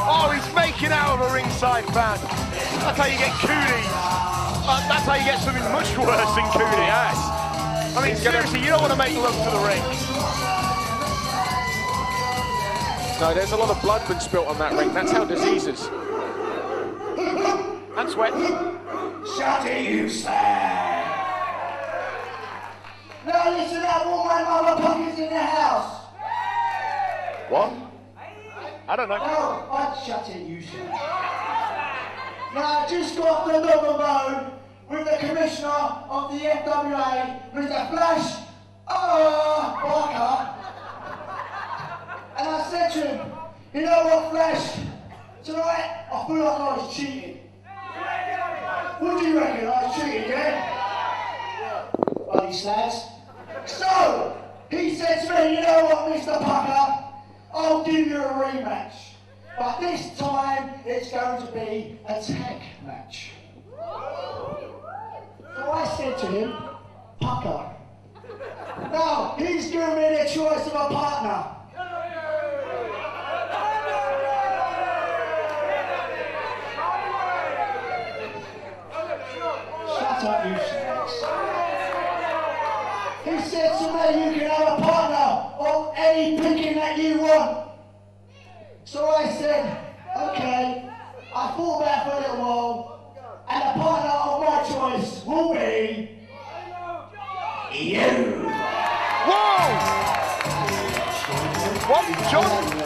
Oh, he's making out of a ringside fan. That's how you get cooties. That's how you get something much worse than cooties. Yes. I mean, seriously, you don't want to make love to the ring. No, there's a lot of blood been spilt on that ring. That's how diseases. And sweat. Shut it, you slag! Now listen up, all my motherfuckers in the house. What? I don't know. No, I'd shut it, you slag. Now, I just got off the double road with the commissioner of the FWA, Mr. Fleisch, Barker. And I said to him, you know what, Fleisch? Tonight, I feel like I was cheating. What do you reckon? I was cheating, yeah? Bloody slags. So, he said to me, you know what, Mr. Pucker? I'll give you a rematch. But this time, it's going to be a tag match. So I said to him, Pucker. Now, he's given me the choice of a partner. Shut up, you snakes. He said to me, you can have a partner of any picking that you want. So I said, okay. I thought about it for a little while, and the partner of my choice will be you. Whoa! What?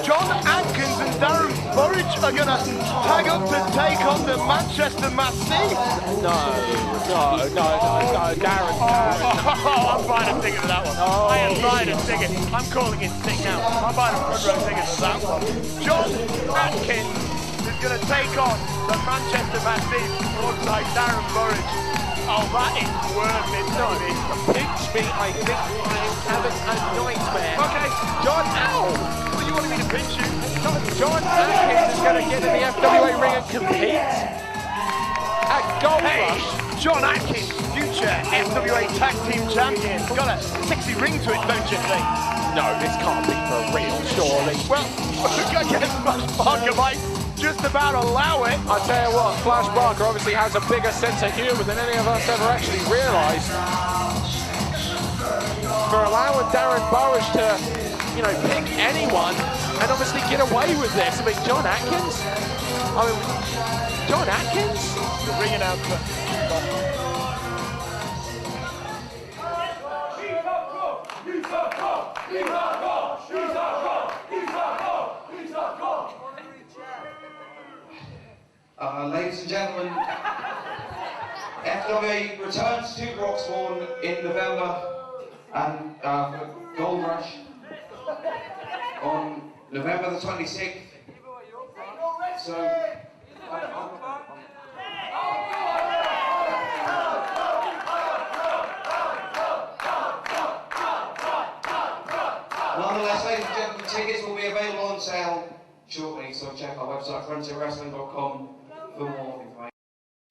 John Atkins and Darren Burridge are going to tag up to take on the Manchester Mastiff? No, Darren. I'm buying a ticket to that one. I am buying a ticket. I'm calling it sick now. I'm buying a front row ticket to that one. John Atkins is going to take on the Manchester Mastiff alongside Darren Burridge. Oh, that is worth it, Jody. Pinch me, I think I'm having a nightmare. Okay, John, ow! Well, you wanted me to pinch you? John Atkins is going to get in the FWA ring and compete at Gold Rush. John Atkins, future FWA Tag Team Champion. Got a sexy ring to it, don't you think? No, this can't be for real, surely. Well, I guess Flash Barker might just about allow it. I tell you what, Flash Barker obviously has a bigger sense of humour than any of us ever actually realised. For allowing Darren Burridge to, you know, pick anyone and obviously get away with this. I mean, John Atkins? John Atkins? The ring announcement. Ladies and gentlemen, FWA returns to Broxbourne in November and Gold Rush on November the 26th. So, nonetheless, ladies and gentlemen, tickets will be available on sale shortly, so check our website, frontierwrestling.com. for more information.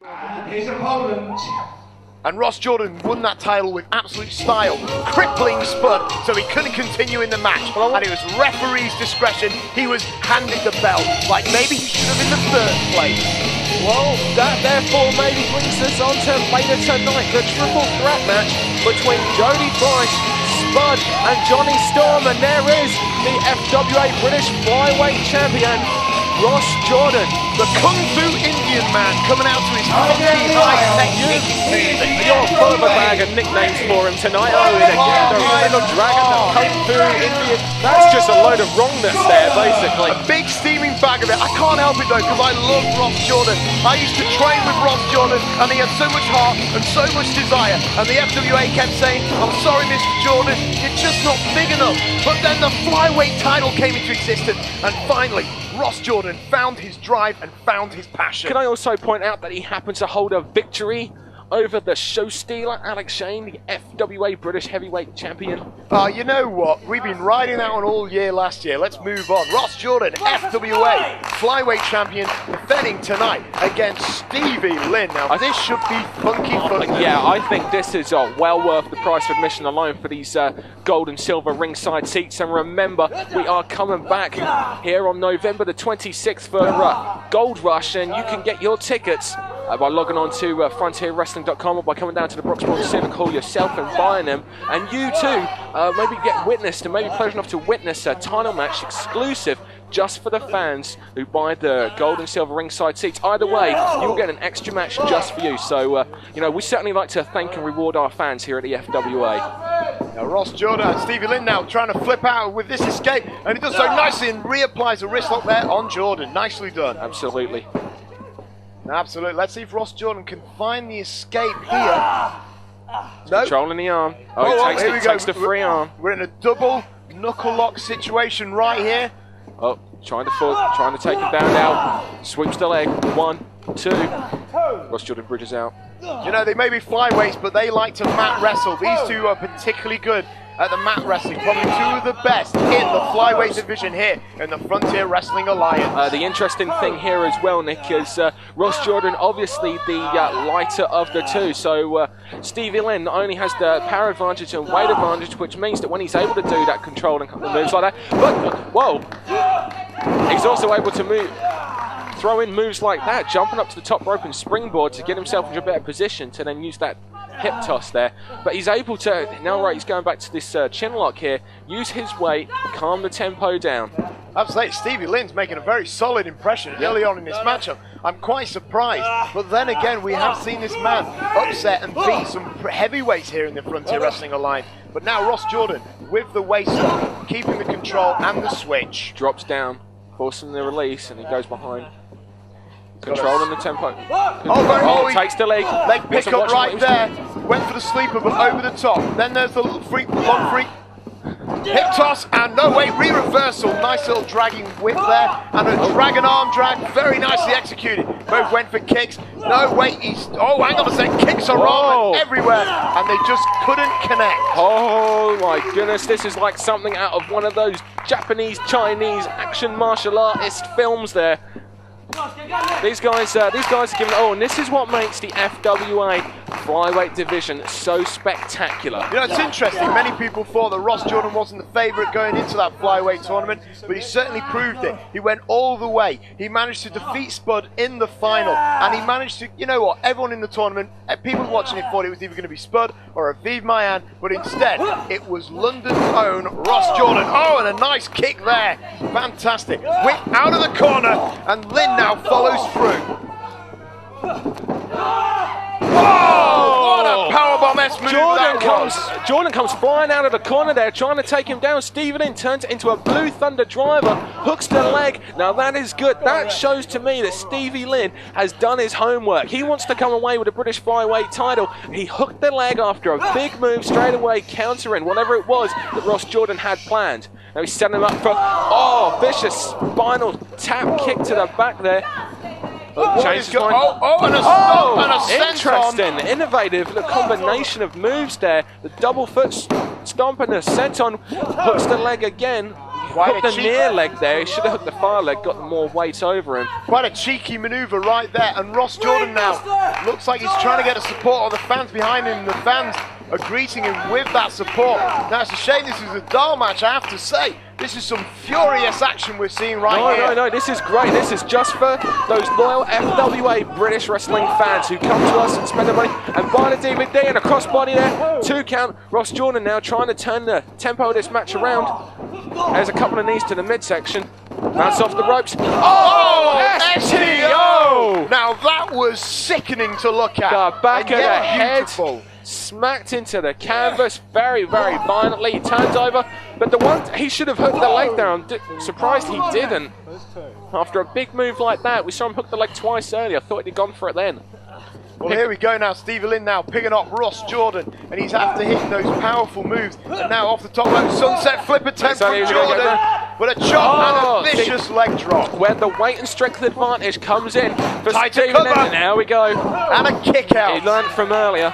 And his opponent. And Ross Jordan won that title with absolute style, crippling Spud, so he couldn't continue in the match. And it was referee's discretion. He was handed the belt, like maybe he should have in the third place. Well, that therefore maybe brings us on to later tonight, the triple threat match between Jody, Fleisch, Spud and Jonny Storm, and there is the FWA British Flyweight Champion, Ross Jordan. The Kung Fu Indian man coming out to his funky high-tech kicking music. You're full of a bag of nicknames for him tonight, aren't you? The Dragon, the Kung Fu Indian. That's just a load of wrongness there, basically. A big steaming bag of it. I can't help it though, because I love Ross Jordan. I used to train with Ross Jordan, and he had so much heart and so much desire. And the FWA kept saying, I'm sorry, Mr. Jordan, you're just not big enough. But then the flyweight title came into existence, and finally, Ross Jordan found his drive and found his passion. Can I also point out that he happens to hold a victory over the show stealer, Alex Shane, the FWA British Heavyweight Champion. You know what? We've been riding that one all year last year. Let's move on. Ross Jordan, FWA Flyweight Champion, defending tonight against Stevie Lynn. Now, this should be funky fun. Yeah, I think this is well worth the price of admission alone for these gold and silver ringside seats. And remember, we are coming back here on November the 26th for Gold Rush, and you can get your tickets by logging on to frontierwrestling.com or by coming down to the Broxbourne Civic Hall yourself and buying them. And you too, maybe get witnessed and maybe pleasure enough to witness a title match exclusive just for the fans who buy the gold and silver ringside seats. Either way, you'll get an extra match just for you. So, you know, we certainly like to thank and reward our fans here at the FWA. Now, Ross Jordan and Stevie Lynn now trying to flip out with this escape, and he does so nicely and reapplies a wrist lock there on Jordan. Nicely done. Absolutely. Absolutely. Let's see if Ross Jordan can find the escape here. No. Controlling the arm. Oh, he takes the free arm. We're in a double knuckle lock situation right here. Oh, trying to take him down now. Sweeps the leg. 1, 2. Ross Jordan bridges out. You know, they may be flyweights, but they like to mat wrestle. These two are particularly good at the mat wrestling. Probably two of the best in the flyweight division here in the Frontier Wrestling Alliance. The interesting thing here as well, Nick, is Ross Jordan, obviously the lighter of the two. So Stevie Lynn not only has the power advantage and weight advantage, which means that when he's able to do that control and couple of moves like that, but, whoa, he's also able to throw in moves like that, jumping up to the top rope and springboard to get himself into a better position to then use that hip toss there. But he's able to, now right, he's going back to this chin lock here, use his weight, calm the tempo down. I have to say, Stevie Lynn's making a very solid impression early on in this matchup. I'm quite surprised, but then again, we have seen this man upset and beat some heavyweights here in the Frontier Wrestling Alliance. But now Ross Jordan with the waist lock, keeping the control and the switch. Drops down, forcing the release, and he goes behind. Controlling the tempo. He takes the leg. Leg pick up right there. Went for the sleeper, but over the top. Then there's the long freak. Hip toss, and no way, re-reversal. Nice little dragging whip there, and a dragon arm drag, very nicely executed. Both went for kicks. No way, hang on a second, kicks are on everywhere, and they just couldn't connect. Oh my goodness, this is like something out of one of those Japanese, Chinese action martial artist films there. These guys are giving. Oh, and this is what makes the FWA flyweight division so spectacular. You know, it's interesting. Many people thought that Ross Jordan wasn't the favourite going into that flyweight tournament, but he certainly proved it. He went all the way. He managed to defeat Spud in the final, and he managed to. You know what? Everyone in the tournament, people watching it, thought it was either going to be Spud or Aviv Mayan, but instead it was London's own Ross Jordan. Oh, and a nice kick there. Fantastic. Whip out of the corner, and Lynn now follows through. Oh, what a powerbomb-esque move Jordan comes flying out of the corner there, trying to take him down. Stevie Lynn turns it into a Blue Thunder driver, hooks the leg. Now that is good. That shows to me that Stevie Lynn has done his homework. He wants to come away with a British flyweight title. He hooked the leg after a big move straight away, countering whatever it was that Ross Jordan had planned. Now he's setting him up for, vicious spinal tap kick to the back there. And a stop and a senton. Interesting, innovative, the combination of moves there. The double foot stomp and the senton, hooks the leg again. Hooked the near leg there. He should have hooked the far leg, got more weight over him. Quite a cheeky manoeuvre right there. And Ross Jordan now looks like he's trying to get the support of the fans behind him. The fans are greeting him with that support. Now it's a shame this is a dull match, I have to say. This is some furious action we're seeing right here. No, this is great. This is just for those loyal FWA British wrestling fans who come to us and spend the money and buy the DVD and a crossbody there. 2 count. Ross Jordan now trying to turn the tempo of this match around. There's a couple of knees to the midsection. Bounce off the ropes. STO! Now that was sickening to look at. The back of the head. Smacked into the canvas very, very violently. He turns over, but the one he should have hooked the leg down. Surprised he didn't. After a big move like that, we saw him hook the leg twice earlier. I thought he'd gone for it then. Well, here we go now. Stevie Lynn now picking up Ross Jordan, and he's after hitting those powerful moves. And now off the top rope, sunset flipper 10 from Jordan, but a chop and a vicious leg drop. Where the weight and strength advantage comes in for Tight to Stevie cover. Lynn. There we go. And a kick out. He learned from earlier.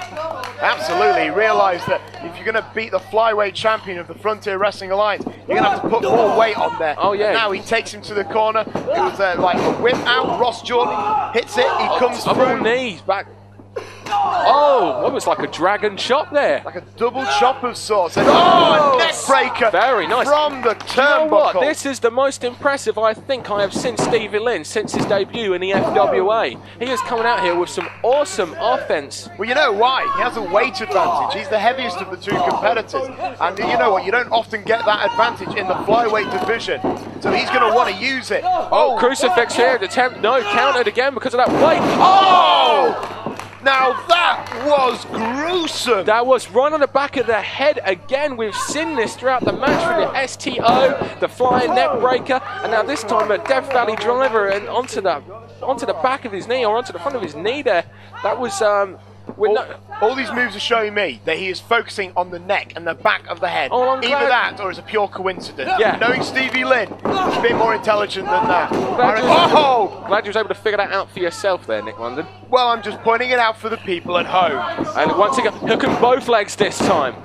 Absolutely, he realised that if you're going to beat the flyweight champion of the Frontier Wrestling Alliance, you're going to have to put more weight on there. Oh, yeah. And now he takes him to the corner. It was like a whip out. Ross Jordan hits it. He comes Up through. on knees, back. Oh, what was like a dragon chop there? Like a double chop of sorts. And a neck breaker. Very nice. From the Do you know what? turnbuckle. This is the most impressive I think I have seen Stevie Lynn since his debut in the FWA. He is coming out here with some awesome offense. Well, you know why? He has a weight advantage. He's the heaviest of the two competitors. And you know what? You don't often get that advantage in the flyweight division. So he's going to want to use it. Oh, crucifix here. Attempt, no, countered again because of that weight. Oh! Now that was gruesome. That was right on the back of the head again. We've seen this throughout the match from the STO, the flying neck breaker, and now this time a Death Valley driver and onto the back of his knee or onto the front of his knee there. That was all these moves are showing me that he is focusing on the neck and the back of the head. Oh, I'm Either glad. that or it's a pure coincidence. Yeah. Knowing Stevie Lynn, he's a bit more intelligent than that. Glad you was able to figure that out for yourself there, Nick London. Well, I'm just pointing it out for the people at home. And once again, hooking both legs this time.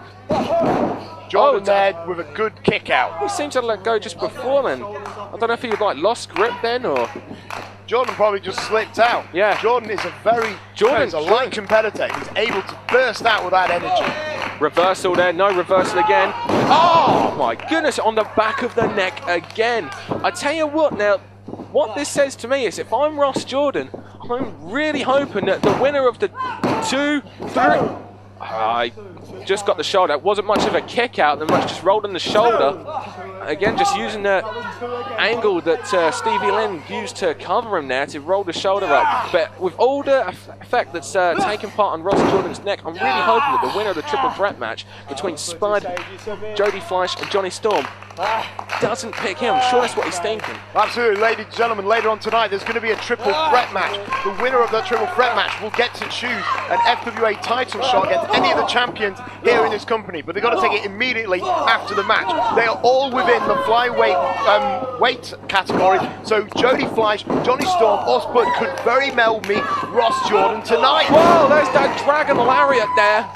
Jordan there with a good kick out. He seemed to let go just before then. I don't know if he like lost grip then or... Jordan probably just slipped out. Yeah. Jordan is a light competitor. He's able to burst out with that energy. Reversal there, no reversal again. Oh my goodness, on the back of the neck again. I tell you what now, what this says to me is if I'm Ross Jordan, I'm really hoping that the winner of the 2, 3... I just got the shoulder. It wasn't much of a kick out, the match just rolled on the shoulder. Again, just using the angle that Stevie Lynn used to cover him there to roll the shoulder up. But with all the effect that's taking part on Ross Jordan's neck, I'm really hoping that the winner of the triple threat match between Spud, Jody Fleisch and Johnny Storm doesn't pick him. I'm sure that's what he's thinking. Absolutely, ladies and gentlemen, later on tonight there's going to be a triple threat match. The winner of that triple threat match will get to choose an FWA title shot against any of the champions here in this company, but they've got to take it immediately after the match. They are all within the flyweight weight category, so Jody Fleisch, Johnny Storm or Spud could very well meet Ross Jordan tonight. Whoa, there's that dragon lariat there.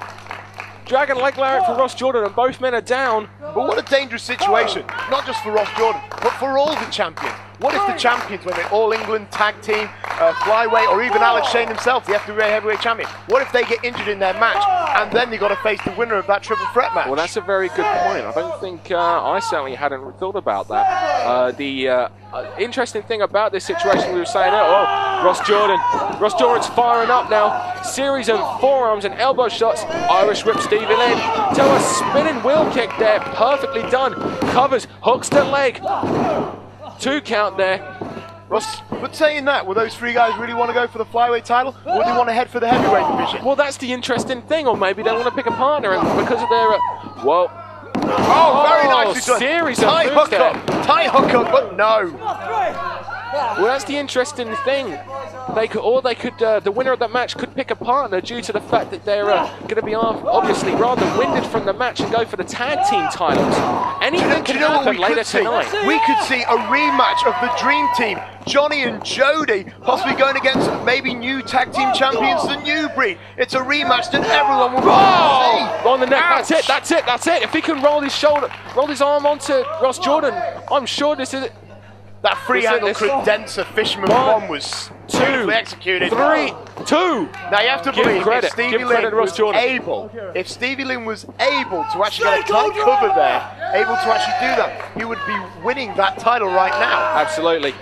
Dragon leg lariat for Ross Jordan and both men are down. But what a dangerous situation, not just for Ross Jordan, but for all the champions. What if the champions, when they're All England tag team, flyweight, or even Alex Shane himself, the FWA heavyweight champion, what if they get injured in their match and then they've got to face the winner of that triple threat match? Well, that's a very good point. I don't think I certainly hadn't thought about that. The interesting thing about this situation, we were saying, Ross Jordan's firing up now. Series of forearms and elbow shots. Irish whip Stevie Lynn to a spinning wheel kick there, perfectly done. Covers, hooks the leg. 2 count there. Ross, but saying that, will those 3 guys really want to go for the flyweight title, or do they want to head for the heavyweight division? Well, that's the interesting thing, or maybe they want to pick a partner, and because of their very nicely done. Series Tighe of moves there. Tighe hookup, but no. Well, that's the interesting thing. The winner of that match could pick a partner due to the fact that they're going to be obviously rather winded from the match and go for the tag team titles. Anything can happen later tonight. We could see a rematch of the Dream Team, Jonny and Jody, possibly going against maybe new tag team champions, the New Breed. It's a rematch that everyone will want to see. On the neck, that's it. If he can roll his arm onto Ross Jordan, I'm sure this is it. That free angle credenza Fisherman bomb was beautifully executed. 3, 2. Now you have to believe if Stevie Lynn was able to actually get a tight cover there, able to actually do that, he would be winning that title right now. Absolutely.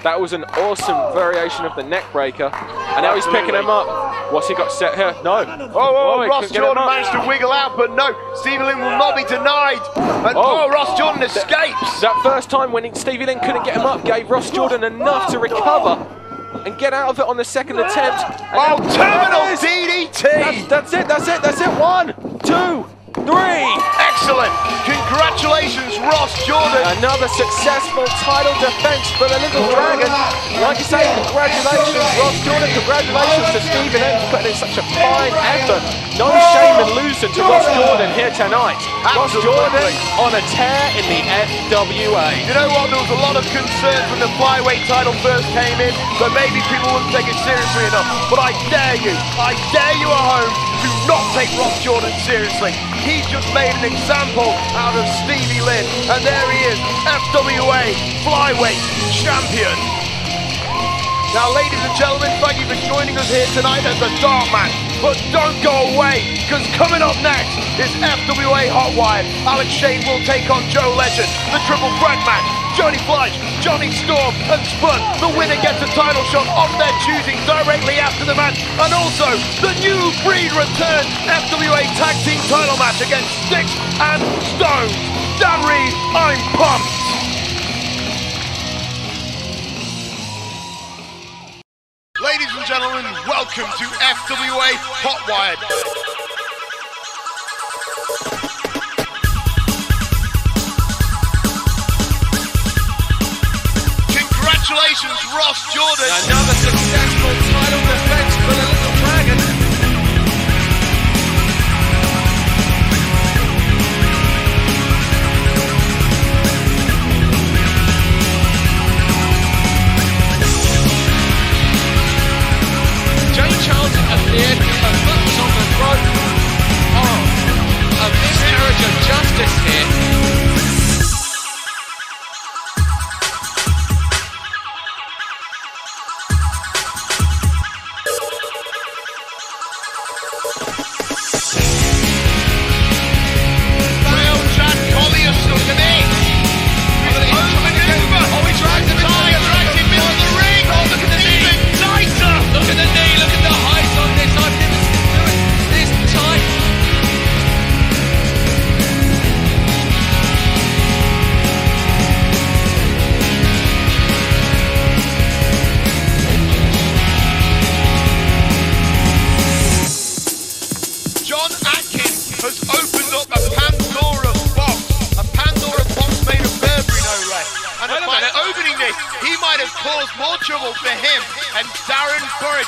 That was an awesome variation of the neck breaker. And now he's picking him up. What's he got set here? No. Ross Jordan managed to wiggle out, but no, Stevie Lynn will not be denied. And Ross Jordan escapes. That first time when Stevie Lynn couldn't get him up gave Ross Jordan enough to recover and get out of it on the second attempt. And terminal DDT. That's it. 1, 2, 3. Excellent. Congratulations, Ross Jordan. Another successful title defense for the Little Dragon. Like you say, congratulations, Ross Jordan. Congratulations to Stevie Lynn for putting in such a fine effort. No shame in losing to Ross Jordan here tonight. Ross Jordan on a tear in the FWA. You know what? There was a lot of concern concerns when the flyweight title first came in, but maybe people wouldn't take it seriously enough. But I dare you at home, do not take Ross Jordan seriously. He just made an example out of Stevie Lynn, and there he is, FWA Flyweight Champion. Now, ladies and gentlemen, thank you for joining us here tonight at the Dart Match. But don't go away, because coming up next is FWA Hotwired. Alex Shane will take on Joe Legend. The triple threat match, Jody Fleisch, Jonny Storm and Spud. The winner gets a title shot of their choosing directly after the match. And also, the new breed return FWA Tag Team title match against Stixx and Stones. Dan Reed, I'm pumped. Ladies and gentlemen, welcome to FWA Hotwired. Congratulations, Ross Jordan. Another successful title defense for the Little Dragon. Joe Charles appeared with a foot on the throat. Oh, a miscarriage of justice here. More trouble for him and Darren Burridge.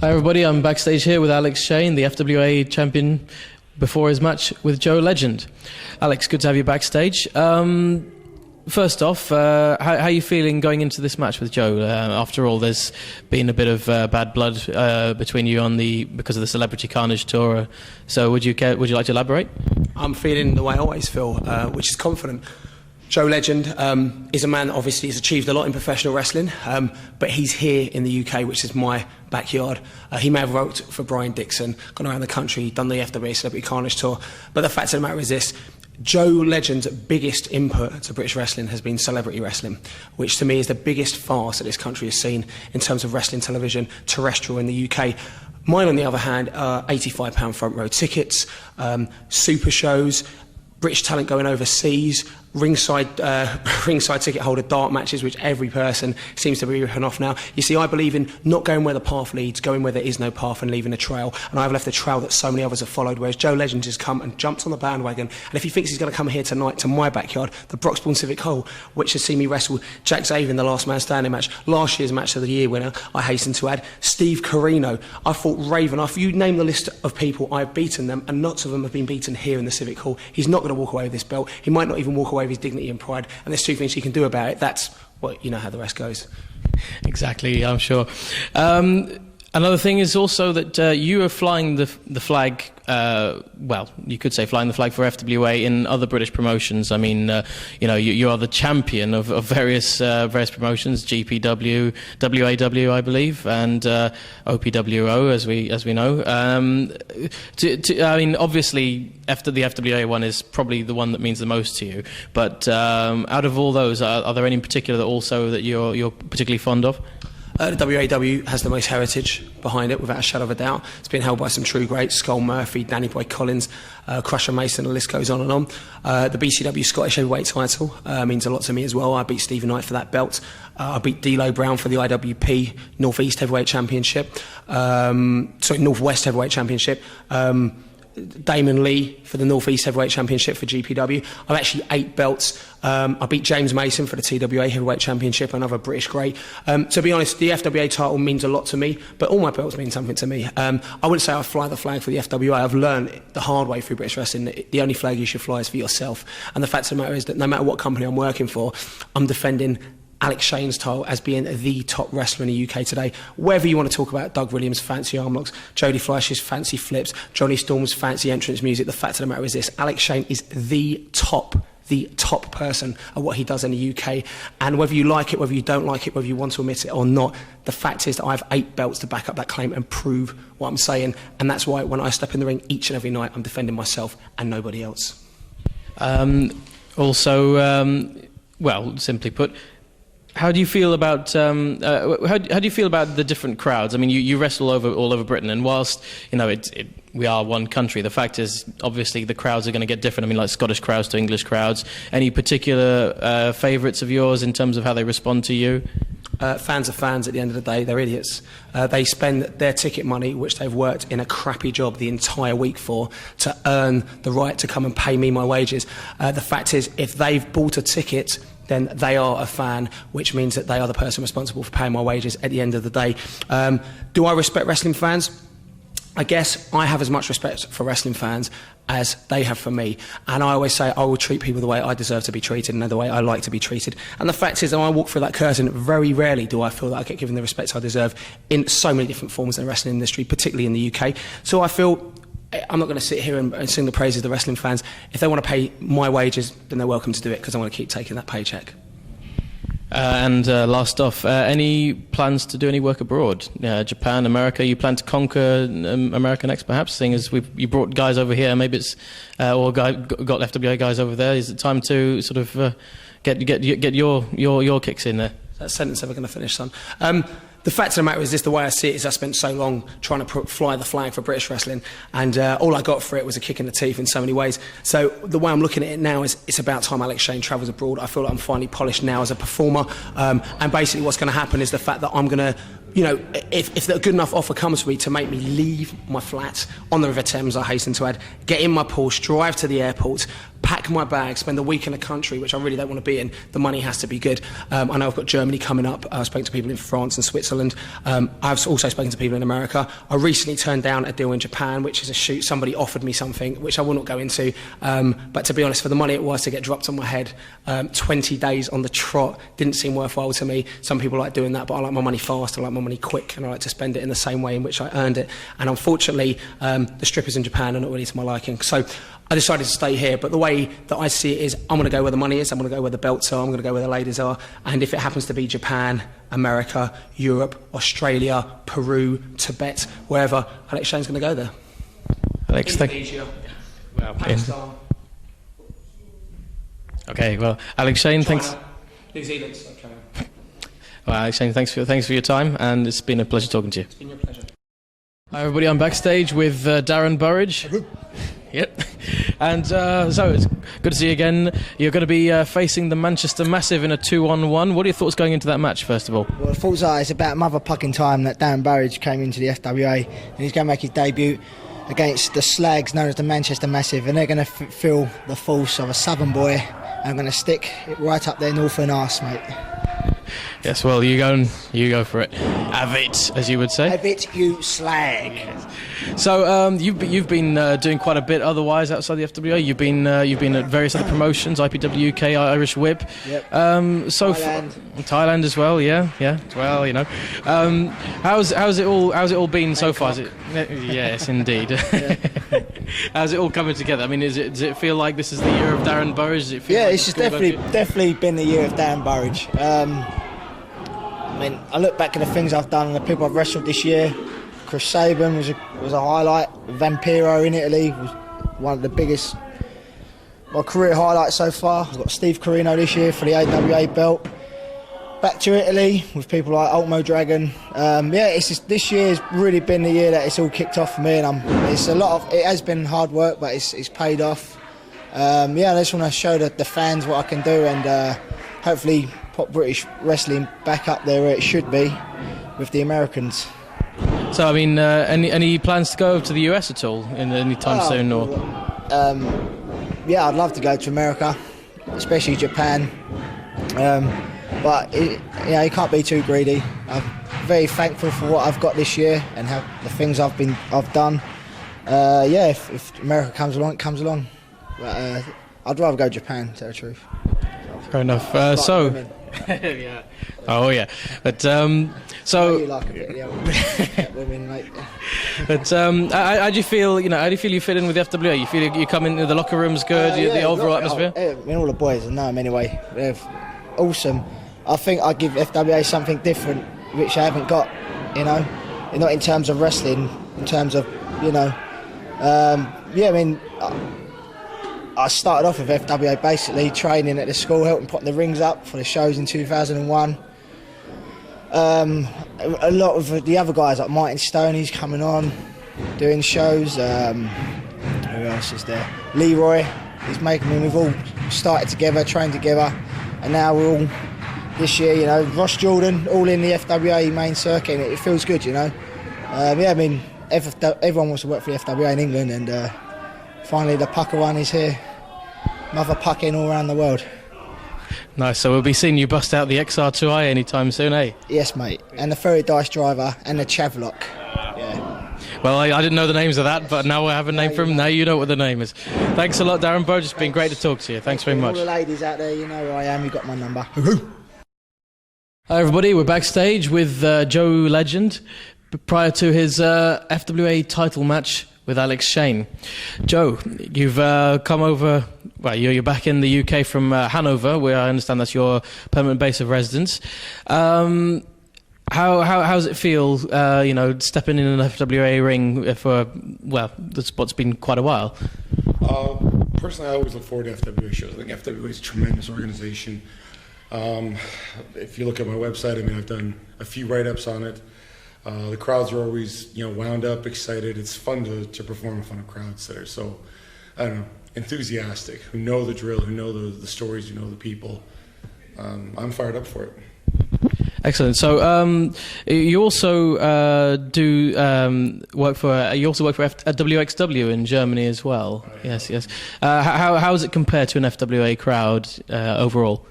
Hi everybody, I'm backstage here with Alex Shane, the FWA champion, before his match with Joe Legend. Alex, good to have you backstage. First off, how are you feeling going into this match with Joe? After all, there's been a bit of bad blood between you because of the Celebrity Carnage tour. So would you like to elaborate? I'm feeling the way I always feel, which is confident. Joe Legend is a man that obviously has achieved a lot in professional wrestling, but he's here in the UK, which is my backyard. He may have worked for Brian Dixon, gone around the country, done the FWA Celebrity Carnage tour, but the fact of the matter is this: Joe Legend's biggest input to British wrestling has been celebrity wrestling, which to me is the biggest farce that this country has seen in terms of wrestling television, terrestrial in the UK. Mine, on the other hand, are £85 front row tickets, super shows, British talent going overseas, ringside ticket holder dart matches, which every person seems to be ripping off now. You see, I believe in not going where the path leads, going where there is no path and leaving a trail. And I've left a trail that so many others have followed, whereas Joe Legend has come and jumped on the bandwagon. And if he thinks he's going to come here tonight to my backyard, the Broxbourne Civic Hall, which has seen me wrestle Jack Xavier in the Last Man Standing match, last year's Match of the Year winner, I hasten to add, Steve Corino. I fought Raven. If you name the list of people, I've beaten them, and lots of them have been beaten here in the Civic Hall. He's not going to walk away with this belt. He might not even walk away with his dignity and pride, and there's two things he can do about it. That's, well, you know how the rest goes. Exactly, I'm sure. Another thing is also that you are flying the flag, well, you could say flying the flag for FWA in other British promotions. I mean, you are the champion of various promotions, GPW, WAW, I believe, and OPWO, as we know. I mean, obviously, after the FWA one is probably the one that means the most to you. But out of all those, are there any in particular that you're particularly fond of? The WAW has the most heritage behind it, without a shadow of a doubt. It's been held by some true greats: Skull Murphy, Danny Boy Collins, Crusher Mason, the list goes on and on. The BCW Scottish Heavyweight title means a lot to me as well. I beat Stevie Knight for that belt. I beat D'Lo Brown for the IWP North East Heavyweight Championship. North West Heavyweight Championship. Damon Lee for the North East Heavyweight Championship for GPW. I've actually 8 belts. I beat James Mason for the TWA Heavyweight Championship, another British great. To be honest, the FWA title means a lot to me, but all my belts mean something to me. I wouldn't say I fly the flag for the FWA. I've learned the hard way through British wrestling that the only flag you should fly is for yourself. And the fact of the matter is that no matter what company I'm working for, I'm defending Alex Shane's title as being the top wrestler in the UK today. Whether you want to talk about Doug Williams' fancy arm locks, Jody Fleisch's fancy flips, Johnny Storm's fancy entrance music, the fact of the matter is this: Alex Shane is the top person at what he does in the UK. And whether you like it, whether you don't like it, whether you want to admit it or not, the fact is that I have 8 belts to back up that claim and prove what I'm saying. And that's why when I step in the ring each and every night, I'm defending myself and nobody else. Well, simply put, how do you feel about how do you feel about the different crowds? I mean, you wrestle all over Britain, and whilst we are one country, the fact is obviously the crowds are going to get different. I mean, like Scottish crowds to English crowds. Any particular favourites of yours in terms of how they respond to you? Fans are fans at the end of the day. They're idiots. They spend their ticket money, which they've worked in a crappy job the entire week for, to earn the right to come and pay me my wages. The fact is, if they've bought a ticket, then they are a fan, which means that they are the person responsible for paying my wages at the end of the day. Do I respect wrestling fans? I guess I have as much respect for wrestling fans as they have for me. And I always say I will treat people the way I deserve to be treated and the way I like to be treated. And the fact is that when I walk through that curtain, very rarely do I feel that I get given the respect I deserve in so many different forms in the wrestling industry, particularly in the UK. So I feel I'm not going to sit here and sing the praises of the wrestling fans. If they want to pay my wages, then they're welcome to do it, because I want to keep taking that paycheck. And last off, any plans to do any work abroad? Japan, America? You plan to conquer America next, perhaps? Seeing as you brought guys over here, maybe it's got FWA guys over there. Is it time to sort of get your kicks in there? That sentence ever going to finish, son? The fact of the matter is this: the way I see it is I spent so long trying to fly the flag for British wrestling, and all I got for it was a kick in the teeth in so many ways. So the way I'm looking at it now is it's about time Alex Shane travels abroad. I feel like I'm finally polished now as a performer, and basically what's going to happen is the fact that I'm going to, if a good enough offer comes for me to make me leave my flat on the River Thames, I hasten to add, get in my Porsche, drive to the airport, pack pack my bag, spend a week in a country which I really don't want to be in, the money has to be good. I know I've got Germany coming up. I've spoken to people in France and Switzerland. I've also spoken to people in America. I recently turned down a deal in Japan, which is a shoot. Somebody offered me something, which I will not go into. But to be honest, for the money it was to get dropped on my head, 20 days on the trot didn't seem worthwhile to me. Some people like doing that, but I like my money fast, I like my money quick, and I like to spend it in the same way in which I earned it. And unfortunately, the strippers in Japan are not really to my liking. So I decided to stay here, but the way that I see it is I'm going to go where the money is, I'm going to go where the belts are, I'm going to go where the ladies are, and if it happens to be Japan, America, Europe, Australia, Peru, Tibet, wherever, Alex Shane's going to go there. Alex, Indonesia, Pakistan, okay, well, Alex Shane, China, thanks. New Zealand, China. Well, Alex Shane, thanks for your time, and it's been a pleasure talking to you. It's been your pleasure. Hi everybody, I'm backstage with Darren Burridge. Yep. And so it's good to see you again. You're going to be facing the Manchester Massive in a 2-on-1. What are your thoughts going into that match, first of all? Well, the thoughts are it's about motherfucking time that Darren Burridge came into the FWA, and he's going to make his debut against the slags known as the Manchester Massive, and they're going to feel the force of a southern boy, and I'm going to stick it right up their northern arse, mate. Yes, well, you go for it. Have it, as you would say. Have it, you slag. Yes. So you've been doing quite a bit otherwise outside the FWA. You've been at various other promotions, IPW UK, Irish Whip. Yep. So Thailand as well. Yeah. Well, you know, how's it all been so far? Is it, yes, indeed. How's it all coming together? I mean, does it feel like this is the year of Darren Burridge? Does it feel like it's just definitely been the year of Darren Burridge. I mean, I look back at the things I've done and the people I've wrestled this year. Chris Sabin was a highlight. Vampiro in Italy was one of the biggest, my career highlights so far. I've got Steve Carino this year for the AWA belt. Back to Italy with people like Ultimo Dragon. It's just, this year's really been the year that it's all kicked off for me, and it has been hard work, but it's paid off. I just want to show the fans what I can do, and hopefully put British wrestling back up there where it should be with the Americans. So, I mean, any plans to go over to the US at all in any time soon? Or I'd love to go to America, especially Japan. But you can't be too greedy. I'm very thankful for what I've got this year and how the things I've done. If America comes along, it comes along. But I'd rather go Japan, to tell the truth. Fair enough. Yeah. Oh yeah. But so. You like a bit of the women, mate. But how do you feel? How do you feel you fit in with the FWA? You feel you come into the locker rooms good? The overall atmosphere. All the boys know them anyway. They're awesome. I think I give FWA something different, which I haven't got. Not in terms of wrestling, in terms of I started off with FWA basically training at the school, helping put the rings up for the shows in 2001. A lot of the other guys like Martin Stone, he's coming on, doing shows. Who else is there? Leroy, he's making me. We've all started together, trained together, and now we're all this year. Ross Jordan, all in the FWA main circuit. It feels good, everyone wants to work for the FWA in England, and finally the pucker one is here. Mother pucking all around the world. Nice, so we'll be seeing you bust out the XR2i anytime soon, eh? Yes, mate, and the Ferry Dice Driver and the Chavlock. Well, I didn't know the names of that, but now I have a name for him. Now you know what the name is. Thanks a lot, Darren Burridge. It's been great to talk to you. Thanks very much. All the ladies out there, you know where I am. You got my number. Hi, everybody. We're backstage with Joe Legend prior to his FWA title match with Alex Shane. Joe, you've come over. Well, you're back in the UK from Hanover, where I understand that's your permanent base of residence. How does it feel, stepping in an FWA ring for, the spot's been quite a while? Personally, I always look forward to FWA shows. I think FWA is a tremendous organization. If you look at my website, I've done a few write-ups on it. The crowds are always, wound up, excited. It's fun to perform in front of crowds that are so, enthusiastic, who know the drill, who know the stories, who know the people. I'm fired up for it. Excellent. So you also do work for WXW in Germany as well. Right. Yes, yes. How does it compare to an FWA crowd overall?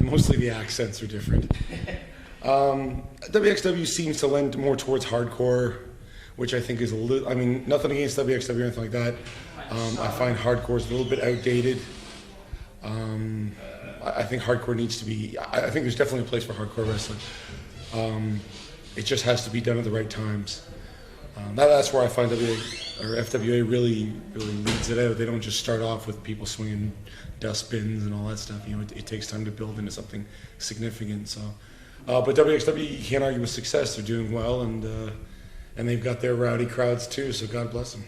Mostly the accents are different. WXW seems to lend more towards hardcore, which I think is a little. I mean, nothing against WXW or anything like that. I find hardcore is a little bit outdated. I think hardcore needs to be. I think there's definitely a place for hardcore wrestling. It just has to be done at the right times. That's where I find FWA really leads it out. They don't just start off with people swinging dustbins and all that stuff. You know, it takes time to build into something significant. So, but WXW, you can't argue with success. They're doing well, and they've got their rowdy crowds too. So God bless them.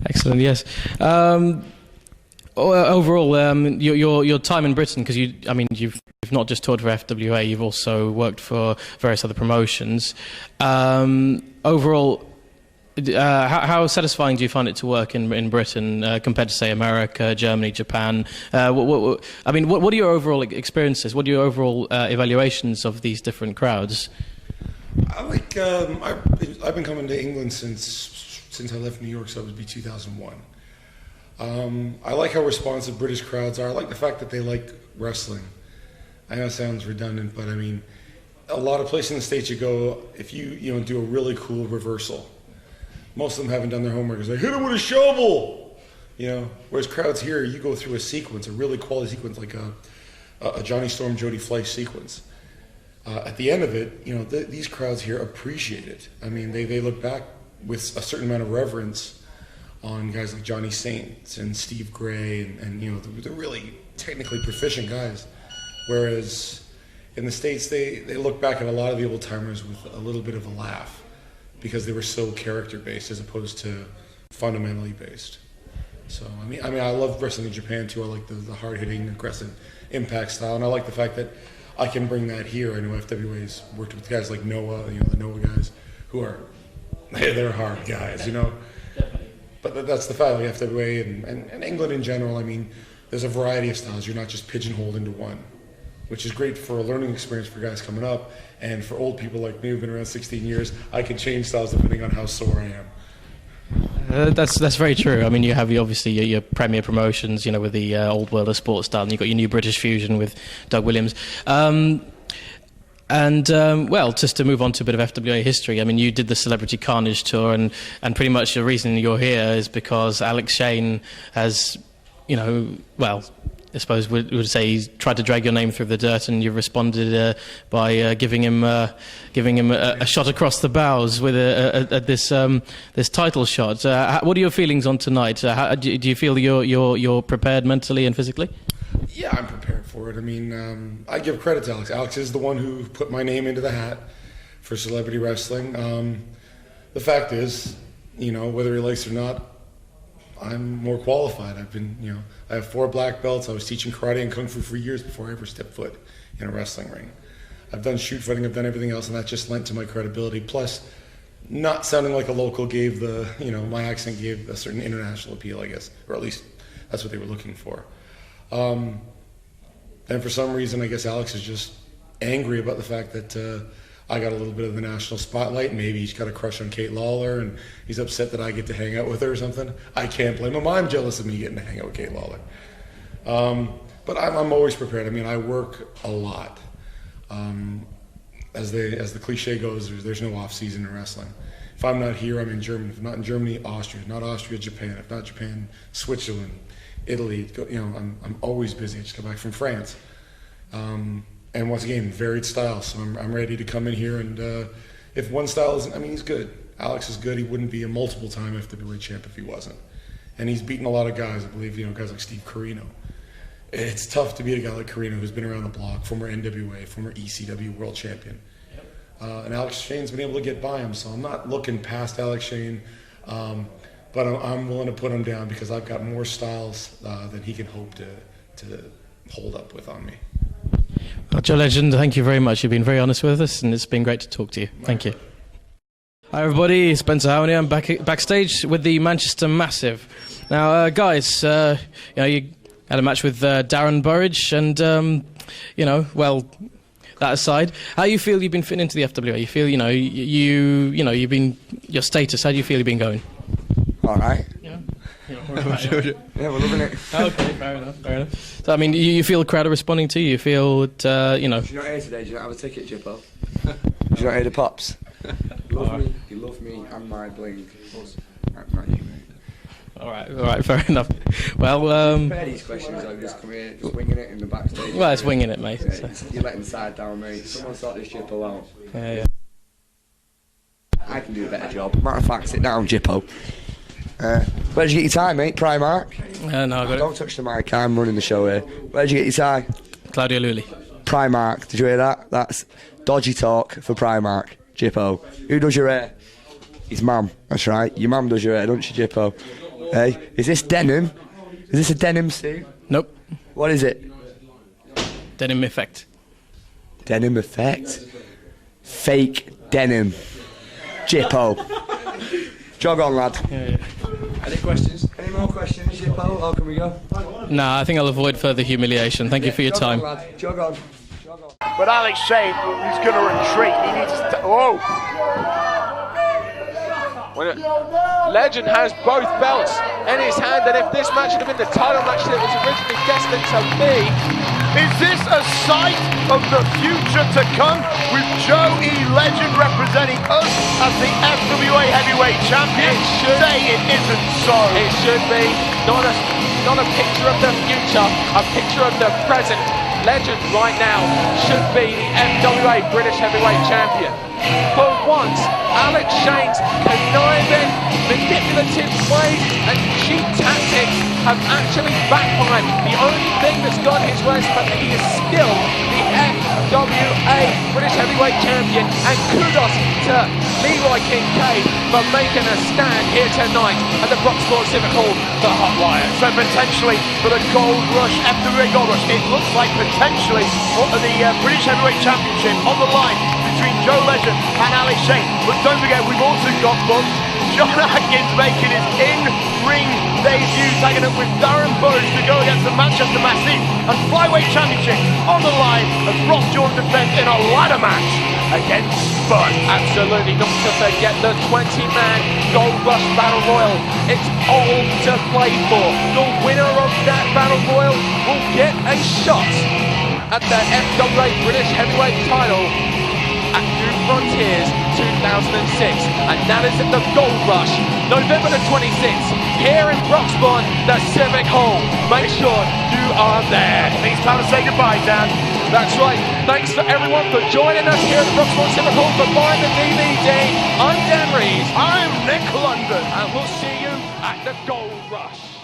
Excellent. Yes. Overall, your time in Britain, because you've not just toured for FWA, you've also worked for various other promotions. Overall, how satisfying do you find it to work in Britain compared to, say, America, Germany, Japan? What are your overall experiences? What are your overall evaluations of these different crowds? I've been coming to England since I left New York, so it would be 2001. I like how responsive British crowds are. I like the fact that they like wrestling. I know it sounds redundant, but I mean, a lot of places in the States you go, if you do a really cool reversal, most of them haven't done their homework. It's like, hit him with a shovel! Whereas crowds here, you go through a sequence, a really quality sequence, like a Johnny Storm, Jody Fleisch sequence. At the end of it, these crowds here appreciate it. I mean, they look back with a certain amount of reverence on guys like Johnny Saints and Steve Gray and they're really technically proficient guys. Whereas in the States, they look back at a lot of the old timers with a little bit of a laugh because they were so character based as opposed to fundamentally based. So I mean I love wrestling in Japan too. I like the hard hitting, aggressive impact style, and I like the fact that I can bring that here. I know FWA's worked with guys like Noah, the Noah guys, who are they're hard guys, But that's the fact of the FWA and England in general. I mean, there's a variety of styles. You're not just pigeonholed into one, which is great for a learning experience for guys coming up. And for old people like me who've been around 16 years, I can change styles depending on how sore I am. That's very true. I mean, you have obviously your premier promotions, with the old world of sports style, and you've got your new British fusion with Doug Williams. Just to move on to a bit of FWA history, I mean, you did the Celebrity Carnage tour, and pretty much the reason you're here is because Alex Shane has, I suppose would say he's tried to drag your name through the dirt, and you've responded by giving him a shot across the bows with this title shot. What are your feelings on tonight? Do you feel you're prepared mentally and physically? Yeah, I'm prepared for it. I mean, I give credit to Alex. Alex is the one who put my name into the hat for celebrity wrestling. The fact is, whether he likes it or not, I'm more qualified. I have 4 black belts. I was teaching karate and kung fu for years before I ever stepped foot in a wrestling ring. I've done shoot fighting, I've done everything else, and that just lent to my credibility. Plus, not sounding like a local gave my accent gave a certain international appeal, I guess, or at least that's what they were looking for. And for some reason, I guess Alex is just angry about the fact that I got a little bit of the national spotlight. Maybe he's got a crush on Kate Lawler, and he's upset that I get to hang out with her or something. I can't blame him. I'm jealous of me getting to hang out with Kate Lawler. But I'm always prepared. I mean, I work a lot. As the cliche goes, there's no off season in wrestling. If I'm not here, I'm in Germany. If I'm not in Germany, Austria. If not Austria, Japan. If not Japan, Switzerland, Italy. I'm always busy. I just got back from France. And once again, varied styles. So I'm ready to come in here, and if one style isn't, he's good. Alex is good. He wouldn't be a multiple-time FWA champ if he wasn't. And he's beaten a lot of guys, I believe, guys like Steve Carino. It's tough to beat a guy like Carino who's been around the block, former NWA, former ECW world champion. And Alex Shane's been able to get by him, so I'm not looking past Alex Shane, but I'm willing to put him down because I've got more styles than he can hope to hold up with on me. Well, Joe Legend, thank you very much. You've been very honest with us, and it's been great to talk to you. Thank you. Hi everybody, Spencer Howney. I'm backstage with the Manchester Massive. Now, guys, you had a match with Darren Burridge, and that aside, how you feel you've been fitting into the FWA? You feel, you've been your status. How do you feel you've been going? All right. Yeah. Yeah, we're loving it. Okay, fair enough. So, I mean, you feel the crowd are responding to you? You feel, You're not here today, do you not have a ticket, Jippo? Do you not hear the pops? You love me and my bling. Not you, mate. All right, fair enough. Well, prepare these questions, though. Just come here, just winging it in the backstage. Well, it's winging it, mate. Yeah, you're letting the side down, mate. Someone sort this Jippo out. Yeah. I can do a better job. Matter of fact, sit down, Jippo. Where'd you get your tie, mate? Primark? No, I got Don't touch the mic, I'm running the show here. Where'd you get your tie? Claudio Lulli. Primark, did you hear that? That's dodgy talk for Primark, Jippo. Who does your hair? His mum, that's right. Your mum does your hair, don't you, Jippo? Hey, is this denim? Is this a denim suit? Nope. What is it? Denim Effect. Denim Effect? Fake denim. Jippo. Jog on, lad. Yeah. Any questions? Any more questions, Jippo? Or can we go? No, I think I'll avoid further humiliation. Thank you for your Jog time. on, lad. Jog on. But Alex Shane, he's going to retreat. He needs to... Legend has both belts in his hand, and if this match had been the title match that it was originally destined to be... Is this a sight of the future to come, with Jody Legend representing us as the FWA Heavyweight Champion? Say it isn't so. It should be. Not a picture of the future, a picture of the present. Legend right now should be the FWA British Heavyweight Champion. For once, Alex Shane's conniving, manipulative ways and cheap tactics have actually backfired. The only thing that's gone his way is that he is still the FWA British Heavyweight Champion, and kudos to Leroy Kincaide for making a stand here tonight at the Broxbourne Civic Hall for Hotwired. So potentially for the Gold Rush, FWA Gold Rush, it looks like potentially for the British Heavyweight Championship on the line between Joe Legend and Alex Shane. But don't forget, we've also got John Atkins making his in-ring debut, tagging up with Darren Burridge to go against the Manchester Massive, and Flyweight Championship on the line as Broxbourne defends in a ladder match against Spud. Absolutely, not to forget the 20-man Gold Rush Battle Royal. It's all to play for. The winner of that Battle Royal will get a shot at the FWA British Heavyweight title at New Frontiers 2006, and that is at the Gold Rush, November the 26th, here in Broxbourne, the Civic Hall. Make sure you are there. It's time to say goodbye, Dan. That's right. Thanks for everyone for joining us here at the Broxbourne Civic Hall for buying the DVD. I'm Dan Reeves. I'm Nick London. And we'll see you at the Gold Rush.